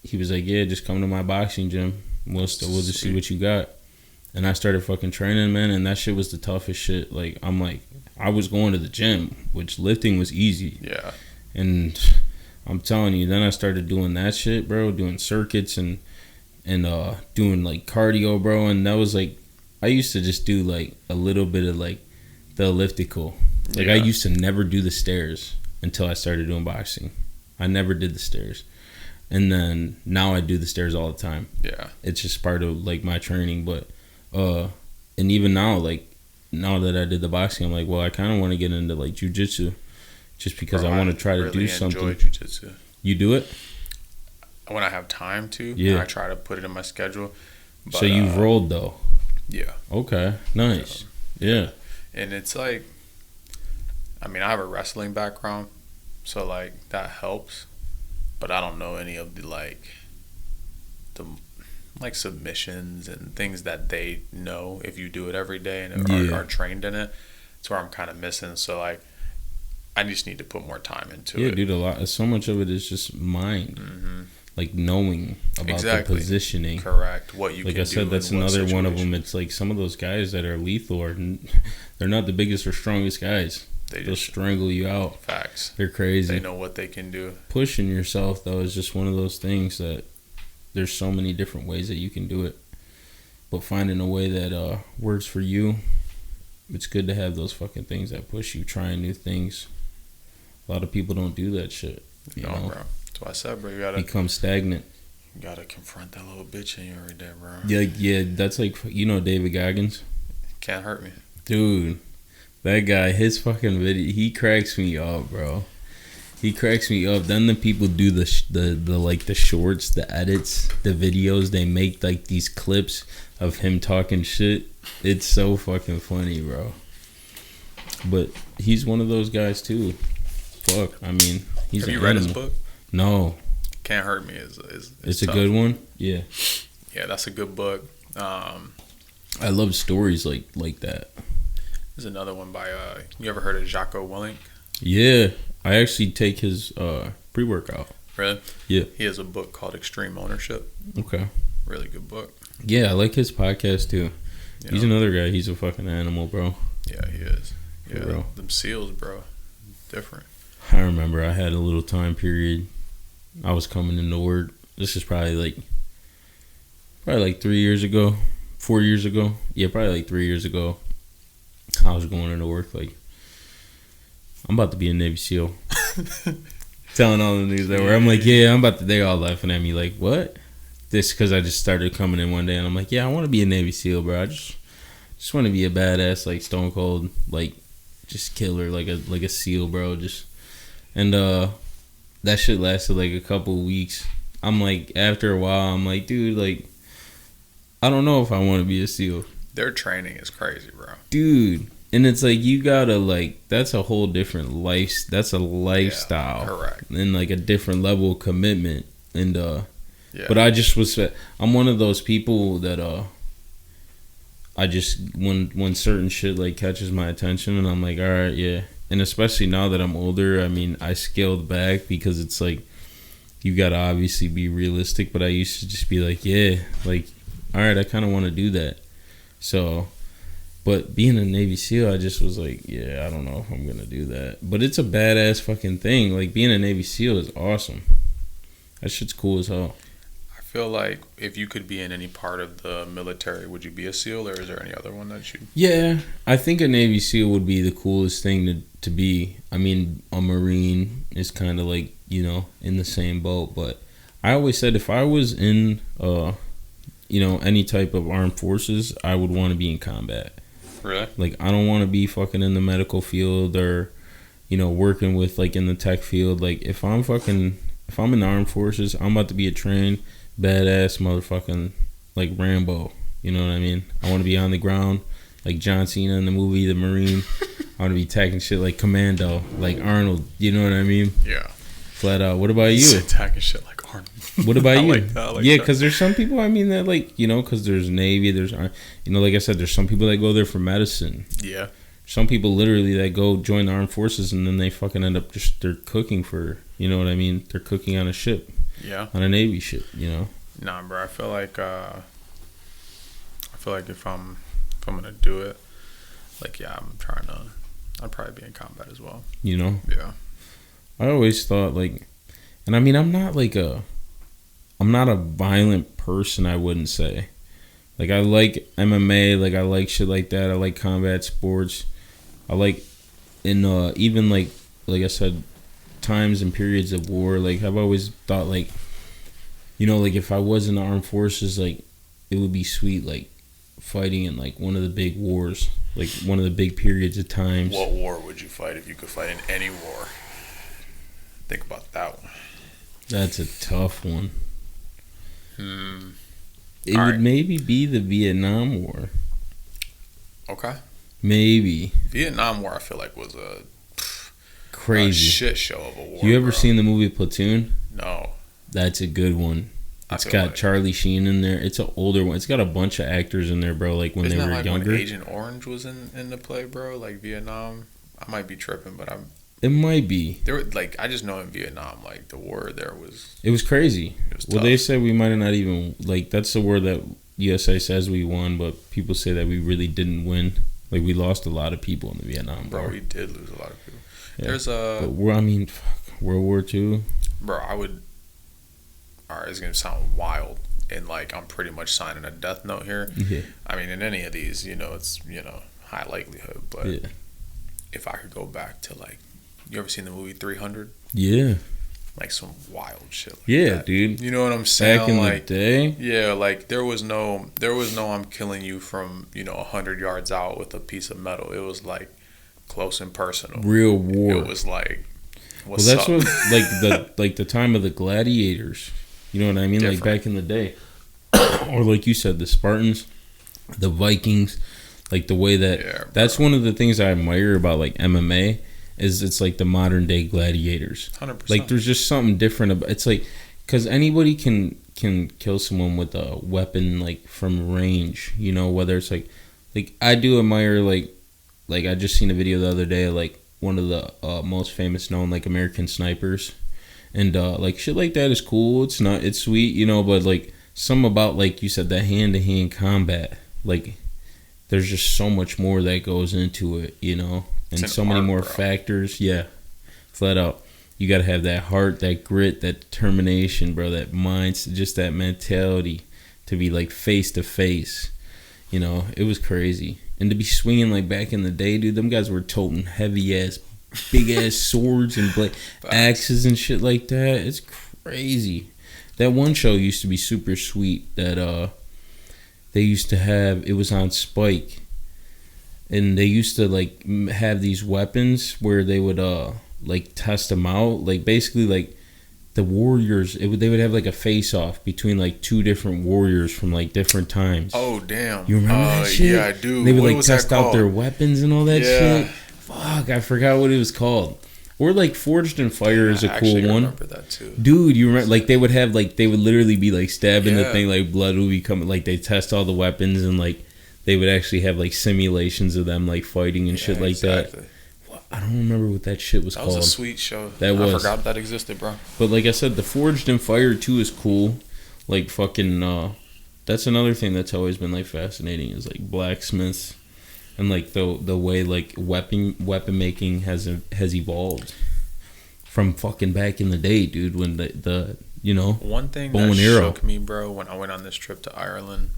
he was like, yeah, just come to my boxing gym, we'll just see what you got, and I started fucking training, man, and that shit was the toughest shit. Like, I'm like, I was going to the gym, which lifting was easy, and I'm telling you, then I started doing that shit, bro, doing circuits and doing like cardio, bro, and that was like, I used to just do like a little bit of like the elliptical. Like I used to never do the stairs until I started doing boxing. I never did the stairs, and then now I do the stairs all the time. Yeah, it's just part of like my training. But and even now, like now that I did the boxing, I'm like, well, I kind of want to get into like jiu-jitsu, just because I want to try to do something. Enjoy jiu-jitsu. You do it? When I have time to, I try to put it in my schedule. But, so you've rolled though? Yeah. Okay. Nice. Yeah. And it's like, I mean, I have a wrestling background, so like that helps. but I don't know any of the submissions and things that they know if you do it every day and are trained in it. It's where I'm kind of missing. So like, I just need to put more time into it. Yeah, dude, a lot. So much of it is just mind, like knowing about the positioning. Correct. What you like can I said, do that's another one of them. It's like some of those guys that are lethal they're not the biggest or strongest guys. They'll strangle you out. Facts. They're crazy. They know what they can do. Pushing yourself though is just one of those things that there's so many different ways that you can do it, but finding a way that works for you. It's good to have those fucking things that push you, trying new things. A lot of people don't do that shit. You know, bro. That's why I said, bro, you gotta become stagnant. You gotta confront that little bitch in you every day, bro. Yeah, that's like, David Goggins. Can't hurt me, dude. That guy, his fucking video, he cracks me up, bro. He cracks me up. Then the people do the shorts, the edits, the videos. They make like these clips of him talking shit. It's so fucking funny, bro. But he's one of those guys too. Fuck, I mean, he's. Have you read his book? No. Can't Hurt Me is it's tough. A good one. Yeah. Yeah, that's a good book. I love stories like that. There's another one by you ever heard of Jocko Willink? Yeah, I actually take his pre-workout. Really? Yeah. He has a book called Extreme Ownership. Okay. Really good book. Yeah, I like his podcast too. He's another guy. He's a fucking animal, bro. Yeah, he is. Yeah, bro. Them SEALs, bro. Different. I remember I had a little time period. I was coming into work. This is probably like 3 years ago, 4 years ago. Yeah, probably like 3 years ago. I was going into work like, I'm about to be a Navy SEAL. Telling all the niggas that were. I'm like, yeah, I'm about to. They all laughing at me like, what? This because I just started coming in one day and I'm like, yeah, I want to be a Navy SEAL, bro. I just want to be a badass, like Stone Cold, like just killer, like a SEAL, bro. And that shit lasted like a couple weeks. I'm like, after a while, I'm like, dude, like, I don't know if I want to be a SEAL. Their training is crazy, bro. Dude. And it's like, you gotta, like, that's a whole different life. That's a lifestyle. Yeah, correct. And like a different level of commitment. And, but I'm one of those people that, I just, when certain shit like catches my attention and I'm like, all right, yeah. And especially now that I'm older, I mean, I scaled back because it's like, you gotta obviously be realistic, but I used to just be like, yeah, like, all right, I kind of want to do that. So, but being a Navy SEAL, I just was like, yeah, I don't know if I'm gonna do that. But it's a badass fucking thing. Like, being a Navy SEAL is awesome. That shit's cool as hell. I feel like if you could be in any part of the military, would you be a SEAL, or is there any other one that you? Yeah, I think a Navy SEAL would be the coolest thing to be. I mean, a Marine is kind of like, in the same boat. But I always said if I was in, any type of armed forces, I would want to be in combat. Really? Like, I don't want to be fucking in the medical field or, working with, like, in the tech field. Like, if I'm in the armed forces, I'm about to be a trained, badass motherfucking, like, Rambo. You know what I mean? I want to be on the ground, like John Cena in the movie The Marine. I want to be attacking shit like Commando, like Arnold. You know what I mean? Yeah. Flat out. What about you? Attacking shit like Arnold. What about you? I like yeah, that. because there's some people, I mean, that like, because there's Navy, there's, like I said, there's some people that go there for medicine. Yeah. Some people literally that go join the armed forces and then they fucking end up they're cooking for, you know what I mean? They're cooking on a ship. Yeah. On a Navy ship, Nah, bro. I feel like if I'm gonna do it, like, yeah, I'd probably be in combat as well. Yeah. I always thought like, and I mean, I'm not a violent person, I wouldn't say. Like, I like MMA, like, I like shit like that. I like combat sports. I like, even like I said, times and periods of war. Like, I've always thought, like, like, if I was in the armed forces, like, it would be sweet, like, fighting in, like, one of the big wars. Like, one of the big periods of times. What war would you fight if you could fight in any war? Think about that one. That's a tough one. It All would right. maybe be the Vietnam War. Okay. Maybe. Vietnam War, I feel like, was a crazy shit show of a war. You ever bro. seen the movie Platoon? No. That's a good one. It's feel got like- Charlie Sheen in there. It's an older one. It's got a bunch of actors in there, bro. Like when Isn't they that were like younger. when Agent Orange was in the play, bro? Like Vietnam. I might be tripping, but It might be. there were like I just know in Vietnam, like the war there was. It was crazy. It was Well, tough. they said we might have not even like. That's the word that USA says we won, but people say that we really didn't win. Like we lost a lot of people in the Vietnam Bro, War. we did lose a lot of people. Yeah. There's But World War II. bro, I would. All right, it's gonna sound wild, and like I'm pretty much signing a death note here. Yeah. I mean, in any of these, it's high likelihood. But Yeah. if I could go back to like, you ever seen the movie 300? Yeah. Like some wild shit. Like Yeah, that. dude. You know what I'm saying? Back in like, the day. yeah, like there was no I'm killing you from 100 yards out with a piece of metal. It was like close and personal. Real war. It was like, Well, what's that's up? what like the time of the gladiators. You know what I mean? Different. Like back in the day, or like you said, the Spartans, the Vikings. Like the way that Yeah, that's one of the things I admire about like MMA is it's like the modern day gladiators. 100%. Like there's just something different about it's like because anybody can kill someone with a weapon like from range. Whether it's like I do admire like I just seen a video the other day of, like one of the most famous known like American snipers, and like shit like that is cool. It's sweet, but like some about like you said that hand to hand combat, like there's just so much more that goes into it, and It's an so many art, more bro. factors. Yeah, flat out. You gotta have that heart, that grit, that determination, bro. That mind, just that mentality to be like face to face. It was crazy. And to be swinging like back in the day, dude, them guys were toting heavy ass, big ass swords and axes and shit like that. It's crazy. That one show used to be super sweet. That they used to have. It was on Spike, and they used to like have these weapons where they would like test them out. Like basically like the warriors. They would have like a face off between like two different warriors from like different times. Oh damn! You remember that shit? Yeah, I do. They would What like was test that out called? their weapons and all that Yeah. shit. Fuck, I forgot what it was called. Or like Forged in Fire is a I cool actually one. remember that too. Dude, you remember like they would have like they would literally be like stabbing the Yeah. thing, like blood would be coming, like they test all the weapons and like they would actually have like simulations of them like fighting and shit like exactly. that. I don't remember what that shit was That called. was a sweet show. That was. I forgot that existed, bro. But like I said, the Forged in Fire 2 is cool. Like fucking that's another thing that's always been like fascinating is like blacksmiths and like the way like weapon making has evolved from fucking back in the day, dude, when the One thing bow that and arrow. shook me, bro, when I went on this trip to Ireland,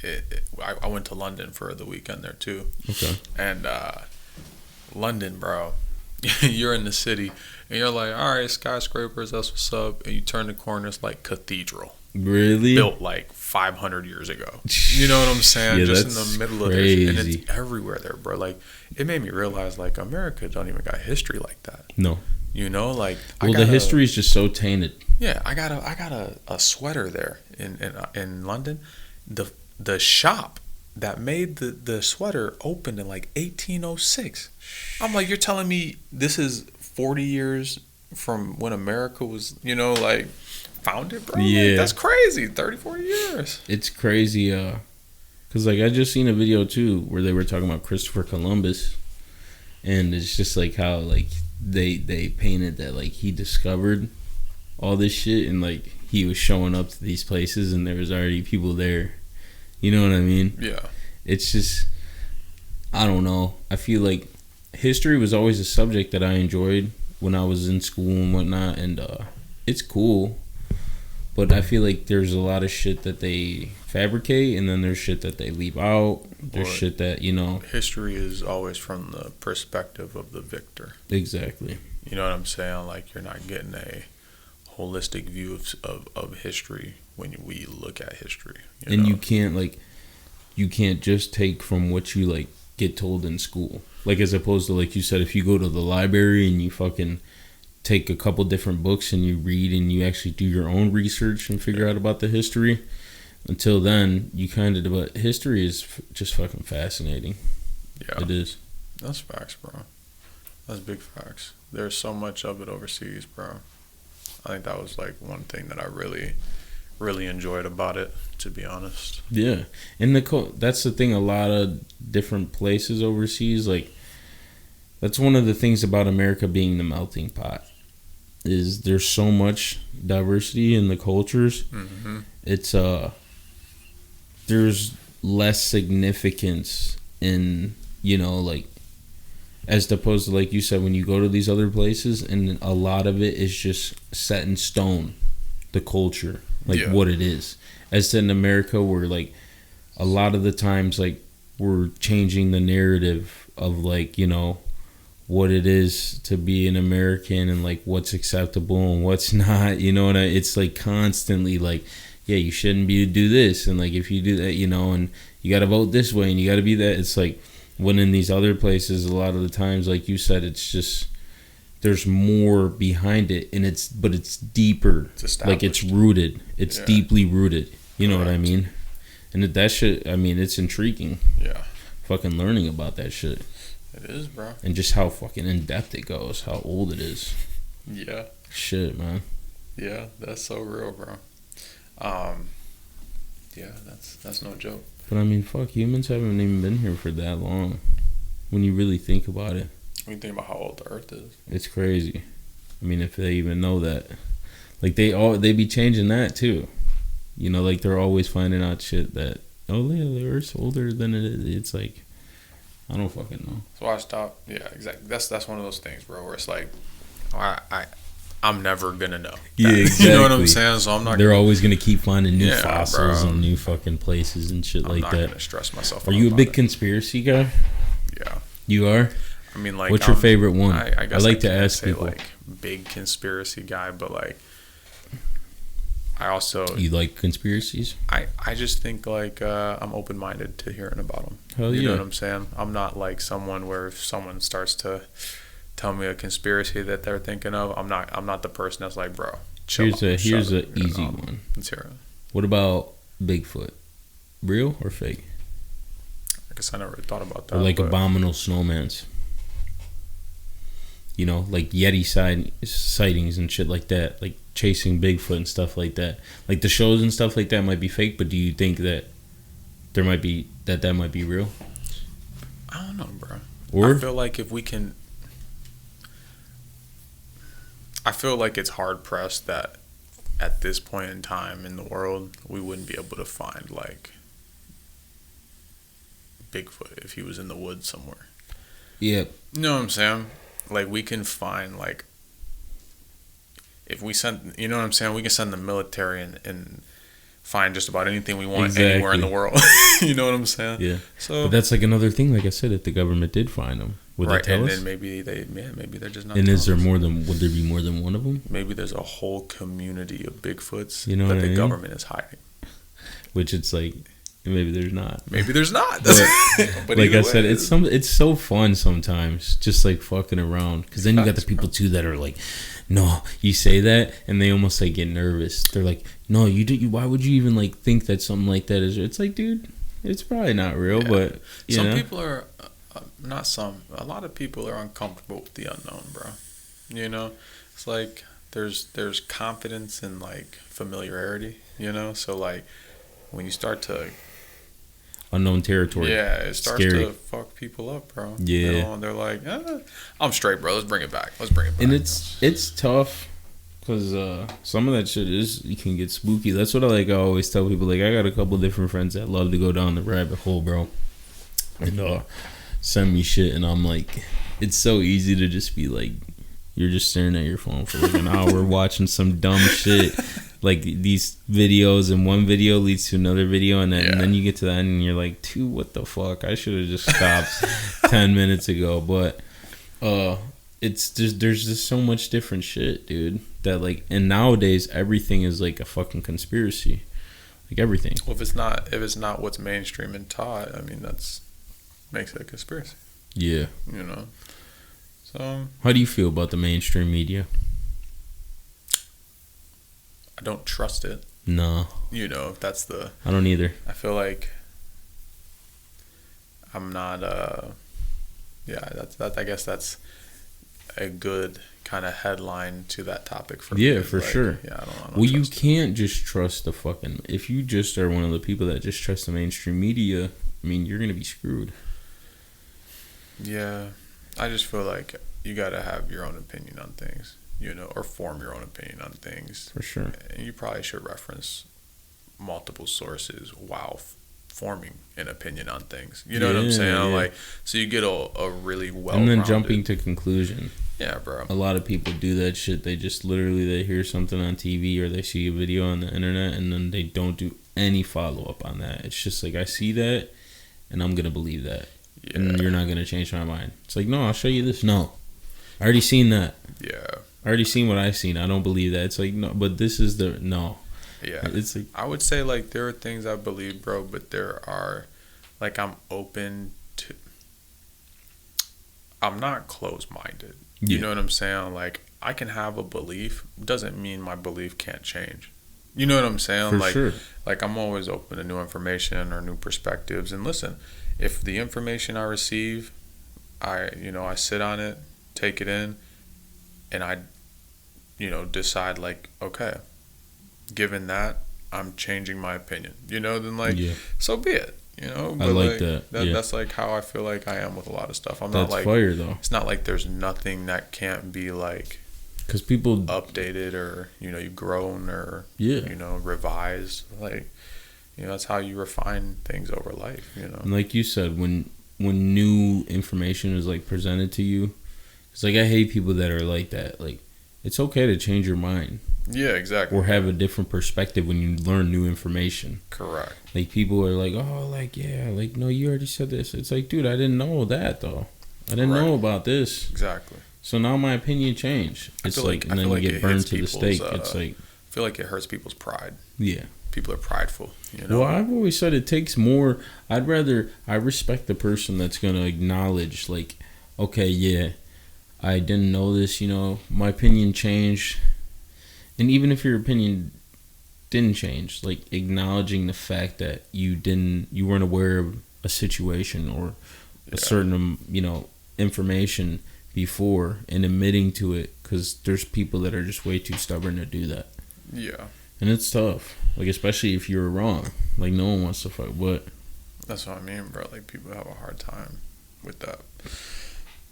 I went to London for the weekend there too. Okay. And London, bro, you're in the city and you're like, all right, skyscrapers, that's what's up. And you turn the corner, it's like cathedral. Really? Built like 500 years ago. You know what I'm saying? Yeah, Just in that's the middle of this. And crazy. it's everywhere there, bro. Like, it made me realize, like, America don't even got history like that. No. Like, Well, the history is just so tainted. Yeah, I got a sweater there in London. The shop that made the sweater opened in like 1806. I'm like, you're telling me this is 40 years from when America was, like founded, bro? Yeah. Like, that's crazy. 30, 40 years. It's crazy, cause like I just seen a video too where they were talking about Christopher Columbus, and it's just like how like they painted that like he discovered all this shit and like he was showing up to these places and there was already people there. You know what I mean? Yeah. It's just I don't know. I feel like history was always a subject that I enjoyed when I was in school and whatnot, and it's cool. But I feel like there's a lot of shit that they fabricate, and then there's shit that they leave out. There's Well, shit that, History is always from the perspective of the victor. Exactly. You know what I'm saying? Like, you're not getting a holistic view of history when we look at history. And you can't just take from what you, like, get told in school. Like, as opposed to, like you said, if you go to the library and you fucking take a couple different books and you read and you actually do your own research and figure out about the history. Until then, you kind of... But history is just fucking fascinating. Yeah. It is. That's facts, bro. That's big facts. There's so much of it overseas, bro. I think that was like one thing that I really enjoyed about it, to be honest. Yeah, and that's the thing. A lot of different places overseas, like that's one of the things about America being the melting pot. Is there's so much diversity in the cultures. Mm-hmm. It's there's less significance in, you know, like, as opposed to, like you said, when you go to these other places, and a lot of it is just set in stone, the culture, like what it is. As in America, where like a lot of the times, like, we're changing the narrative of, like, you know, what it is to be an American and like what's acceptable and what's not, you know. And it's like constantly like, yeah, you shouldn't be to do this, and like if you do that, you know, and you got to vote this way and you got to be that. It's like when in these other places, a lot of the times, like you said, it's just there's more behind it, and it's deeper. It's like it's rooted. It's deeply rooted. You know what I mean? And that shit, I mean, it's intriguing. Yeah. Fucking learning about that shit. It is, bro. And just how fucking in depth it goes, how old it is. Yeah. Shit, man. Yeah, that's so real, bro. Yeah, that's no joke. But I mean, fuck, humans haven't even been here for that long. When you really think about it. When you think about how old the Earth is, it's crazy. I mean, if they even know that, like they be changing that too. You know, like they're always finding out shit that, oh yeah, the Earth's older than it is. It's like, I don't fucking know. So I stopped. Yeah, exactly. That's one of those things, bro, where it's like, I'm never gonna know. Yeah, exactly. You know what I'm saying? So I'm not. They're always gonna keep finding new fossils, bro, and new fucking places and shit like that. I'm not gonna stress myself. Are you a big conspiracy guy? Yeah. You are? I mean, like, what's your favorite one? I guess I like to ask people. Like, big conspiracy guy, but like, I also. You like conspiracies? I just think like I'm open minded to hearing about them. Hell yeah. You know what I'm saying? I'm not like someone where if someone starts to tell me a conspiracy that they're thinking of, I'm not the person that's like, bro. Here's an easy one. Let's hear it. What about Bigfoot? Real or fake? I guess I never really thought about that. Or like abominable snowmans. You know, like Yeti sightings and shit like that. Like chasing Bigfoot and stuff like that. Like the shows and stuff like that might be fake, but do you think that there might be that might be real? I don't know, bro. Or? I feel like if we can. I feel like it's hard pressed that at this point in time in the world we wouldn't be able to find like Bigfoot if he was in the woods somewhere. Yeah. You know what I'm saying? Like we can find like if we send, you know what I'm saying? We can send the military and find just about anything we want anywhere in the world. You know what I'm saying? Yeah. So, but that's like another thing. Like I said, if the government did find them, would they tell us? And then maybe they're just not. And is there more than? Would there be more than one of them? Maybe there's a whole community of Bigfoots that the government is hiding. Which it's like. Maybe there's not. Maybe there's not. But like I said, it's so fun sometimes, just like fucking around. Because then you got the people too that are like, no, you say that, and they almost like get nervous. They're like, no, you do. Why would you even like think that something like that is? It's like, dude, it's probably not real. Yeah. But some people are not some. A lot of people are uncomfortable with the unknown, bro. You know, it's like there's confidence in like familiarity. You know, so like when you start to unknown territory. Yeah, it starts to fuck people up, bro. Yeah. You know, and they're like, I'm straight, bro. Let's bring it back. And it's tough because some of that shit you can get spooky. That's what I always tell people. Like, I got a couple different friends that love to go down the rabbit hole, bro. And send me shit. And I'm like, it's so easy to just be like, you're just staring at your phone for like an hour watching some dumb shit. Like these videos, and one video leads to another video, and then you get to that and you're like, dude, what the fuck? I should have just stopped 10 minutes ago. But it's just there's just so much different shit, dude. That like, and nowadays everything is like a fucking conspiracy, like everything. Well, if it's not what's mainstream and taught, I mean makes it a conspiracy. Yeah. You know. So how do you feel about the mainstream media? I don't trust it. No. You know, if that's the... I don't either. I feel like I'm not... I guess that's a good kind of headline to that topic for me. Yeah, for sure. Yeah, I don't well, you can't just trust the fucking. If you just are one of the people that just trust the mainstream media, I mean, you're gonna be screwed. Yeah, I just feel like you gotta have your own opinion on things, or form your own opinion on things. For sure. And you probably should reference multiple sources while forming an opinion on things. You know what I'm saying? Yeah. Like, so you get a really well-rounded. And then jumping to conclusion. Yeah, bro. A lot of people do that shit. They just literally, they hear something on TV or they see a video on the internet and then they don't do any follow-up on that. It's just like, I see that and I'm going to believe that. Yeah. And you're not going to change my mind. It's like, no, I'll show you this. No. I already seen that. Yeah. I already seen what I seen. I don't believe that. It's like, no, but this is the, no. Yeah. It's like, I would say, like, there are things I believe, bro, but there are, like, I'm open to, I'm not closed-minded. You know what I'm saying? Like, I can have a belief. Doesn't mean my belief can't change. You know what I'm saying? For like, sure. Like, I'm always open to new information or new perspectives. And listen, if the information I receive, I sit on it, take it in, and I, decide, like, okay, given that, I'm changing my opinion. Then, like, so be it. But I like that. That's like how I feel like I am with a lot of stuff. I'm that's not like fire though. It's not like there's nothing that can't be like, because people updated or you've grown or revised. Like that's how you refine things over life. And like you said, when new information is like presented to you, it's like I hate people that are like that. Like it's okay to change your mind. Yeah, exactly. Or have a different perspective when you learn new information. Correct. Like, people are like, oh, like, yeah, like, no, you already said this. It's like, dude, I didn't know that, though. I didn't know about this. Exactly. So now my opinion changed. It's like, and then you get burned to the stake. It's like, I feel like it hurts people's pride. Yeah. People are prideful, Well, I've always said it takes more. I respect the person that's going to acknowledge, like, okay, yeah, I didn't know this, my opinion changed. And even if your opinion didn't change, like acknowledging the fact that you weren't aware of a situation or a certain, information before and admitting to it, because there's people that are just way too stubborn to do that. Yeah. And it's tough, like especially if you're wrong. Like no one wants to fuck, but that's what I mean, bro. Like people have a hard time with that.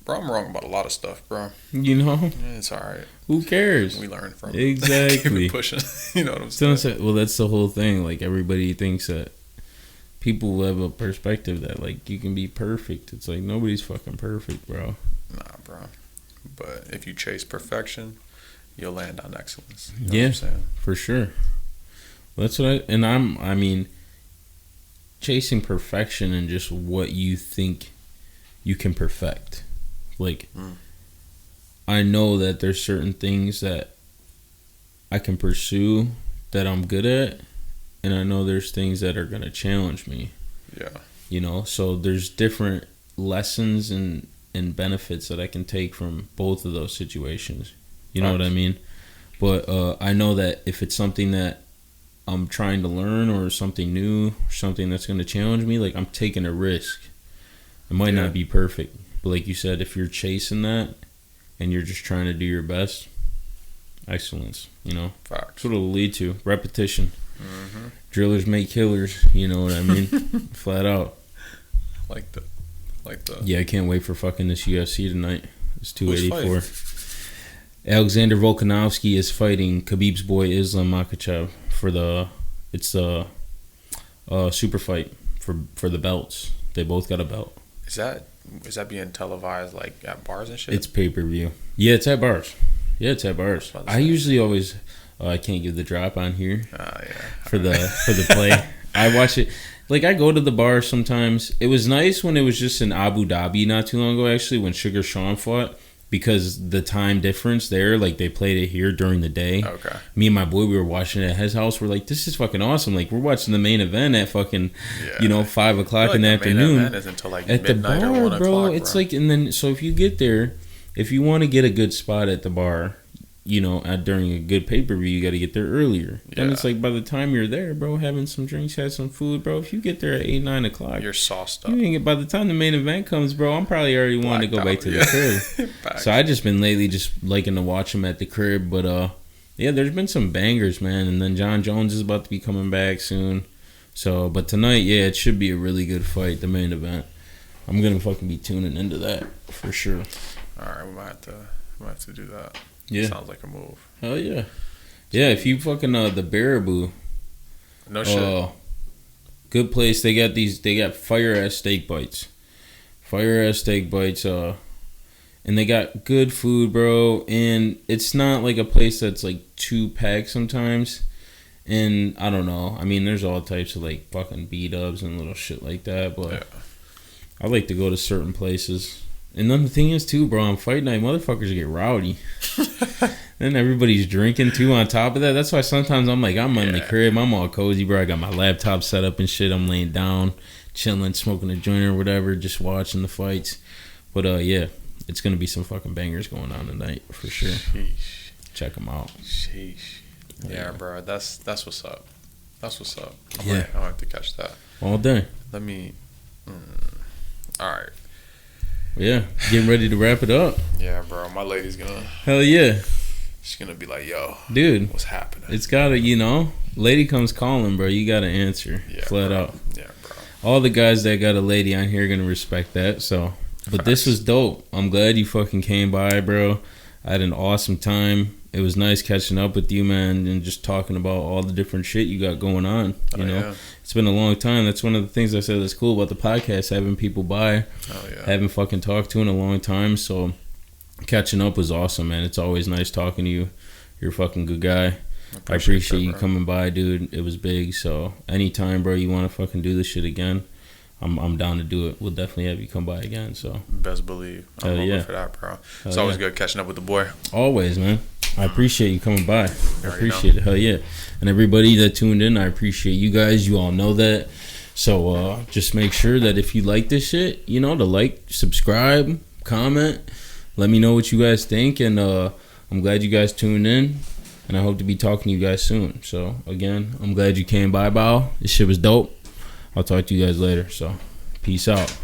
Bro, I'm wrong about a lot of stuff, bro. It's all right. Who cares? We learn from exactly. Keep pushing. You know what I'm saying? Well, that's the whole thing. Like everybody thinks that people have a perspective that like you can be perfect. It's like nobody's fucking perfect, bro. Nah, bro. But if you chase perfection, you'll land on excellence. You know what I'm saying? For sure. Well, that's what I mean, chasing perfection and just what you think you can perfect. Like, I know that there's certain things that I can pursue that I'm good at, and I know there's things that are going to challenge me. Yeah. So there's different lessons and benefits that I can take from both of those situations. You know what I mean? But I know that if it's something that I'm trying to learn or something new, or something that's going to challenge me, like I'm taking a risk. It might not be perfect. But like you said, if you're chasing that and you're just trying to do your best, excellence, Facts. That's what it'll lead to. Repetition. Mm-hmm. Drillers make killers, you know what I mean? Flat out. Like the. Yeah, I can't wait for fucking this UFC tonight. It's 284. Alexander Volkanovski is fighting Khabib's boy Islam Makhachev for the super fight for the belts. They both got a belt. Is that being televised like at bars and shit? It's pay-per-view. Yeah, it's at bars. I usually always I can't give the drop on here. For the play. I watch it. Like I go to the bar sometimes. It was nice when it was just in Abu Dhabi not too long ago actually when Sugar Sean fought, because the time difference there, like they played it here during the day. Okay. Me and my boy, we were watching it at his house. We're like, this is fucking awesome. Like we're watching the main event at fucking, 5 o'clock in the afternoon. Main event is until like at midnight the bar, or 1 o'clock, bro. It's like, and then so if you get there, if you want to get a good spot at the bar, during a good pay-per-view, you got to get there earlier. Yeah. Then it's like by the time you're there, bro, having some drinks, had some food, bro, if you get there at 8, 9 o'clock, you're sauced up. By the time the main event comes, bro, I'm probably already wanting to go back to the crib. So I just been lately just liking to watch them at the crib. But yeah, there's been some bangers, man. And then John Jones is about to be coming back soon. So, but tonight, yeah, it should be a really good fight, the main event. I'm gonna fucking be tuning into that for sure. All right, we might have to do that. Yeah, sounds like a move. Hell yeah, yeah. If you fucking the Baraboo, no shit. Good place. They got fire ass steak bites, and they got good food, bro. And it's not like a place that's like too packed sometimes. And I don't know. I mean, there's all types of like fucking B-dubs and little shit like that, but yeah. I like to go to certain places. And then the thing is, too, bro, on fight night, motherfuckers get rowdy. Then everybody's drinking, too, on top of that. That's why sometimes I'm in the crib. I'm all cozy, bro. I got my laptop set up and shit. I'm laying down, chilling, smoking a joint or whatever, just watching the fights. But, yeah, it's going to be some fucking bangers going on tonight, for sure. Sheesh. Check them out. Sheesh. Yeah, bro. That's what's up. That's what's up. I'll have to catch that. All day. Let me... All right. Yeah, getting ready to wrap it up. Yeah, bro. My lady's gonna... Hell yeah. She's gonna be like, yo, dude, what's happening? It's gotta, lady comes calling, bro. You gotta answer. Yeah, flat out. Yeah, bro. All the guys that got a lady on here are gonna respect that. So, but this was dope. I'm glad you fucking came by, bro. I had an awesome time. It was nice catching up with you, man, and just talking about all the different shit you got going on. You know, yeah. It's been a long time. That's one of the things I said that's cool about the podcast, having people by. Haven't fucking talked to in a long time. So catching up was awesome, man. It's always nice talking to you. You're a fucking good guy. I appreciate you coming by, dude. It was big. So anytime, bro, you want to fucking do this shit again, I'm down to do it. We'll definitely have you come by again. So best believe. I'm over for that, bro. It's always good catching up with the boy. Always, man. I appreciate you coming by. I appreciate it. Hell yeah. And everybody that tuned in, I appreciate you guys. You all know that. So just make sure that if you like this shit, to like, subscribe, comment. Let me know what you guys think. And I'm glad you guys tuned in. And I hope to be talking to you guys soon. So again, I'm glad you came by, Bao. This shit was dope. I'll talk to you guys later. So peace out.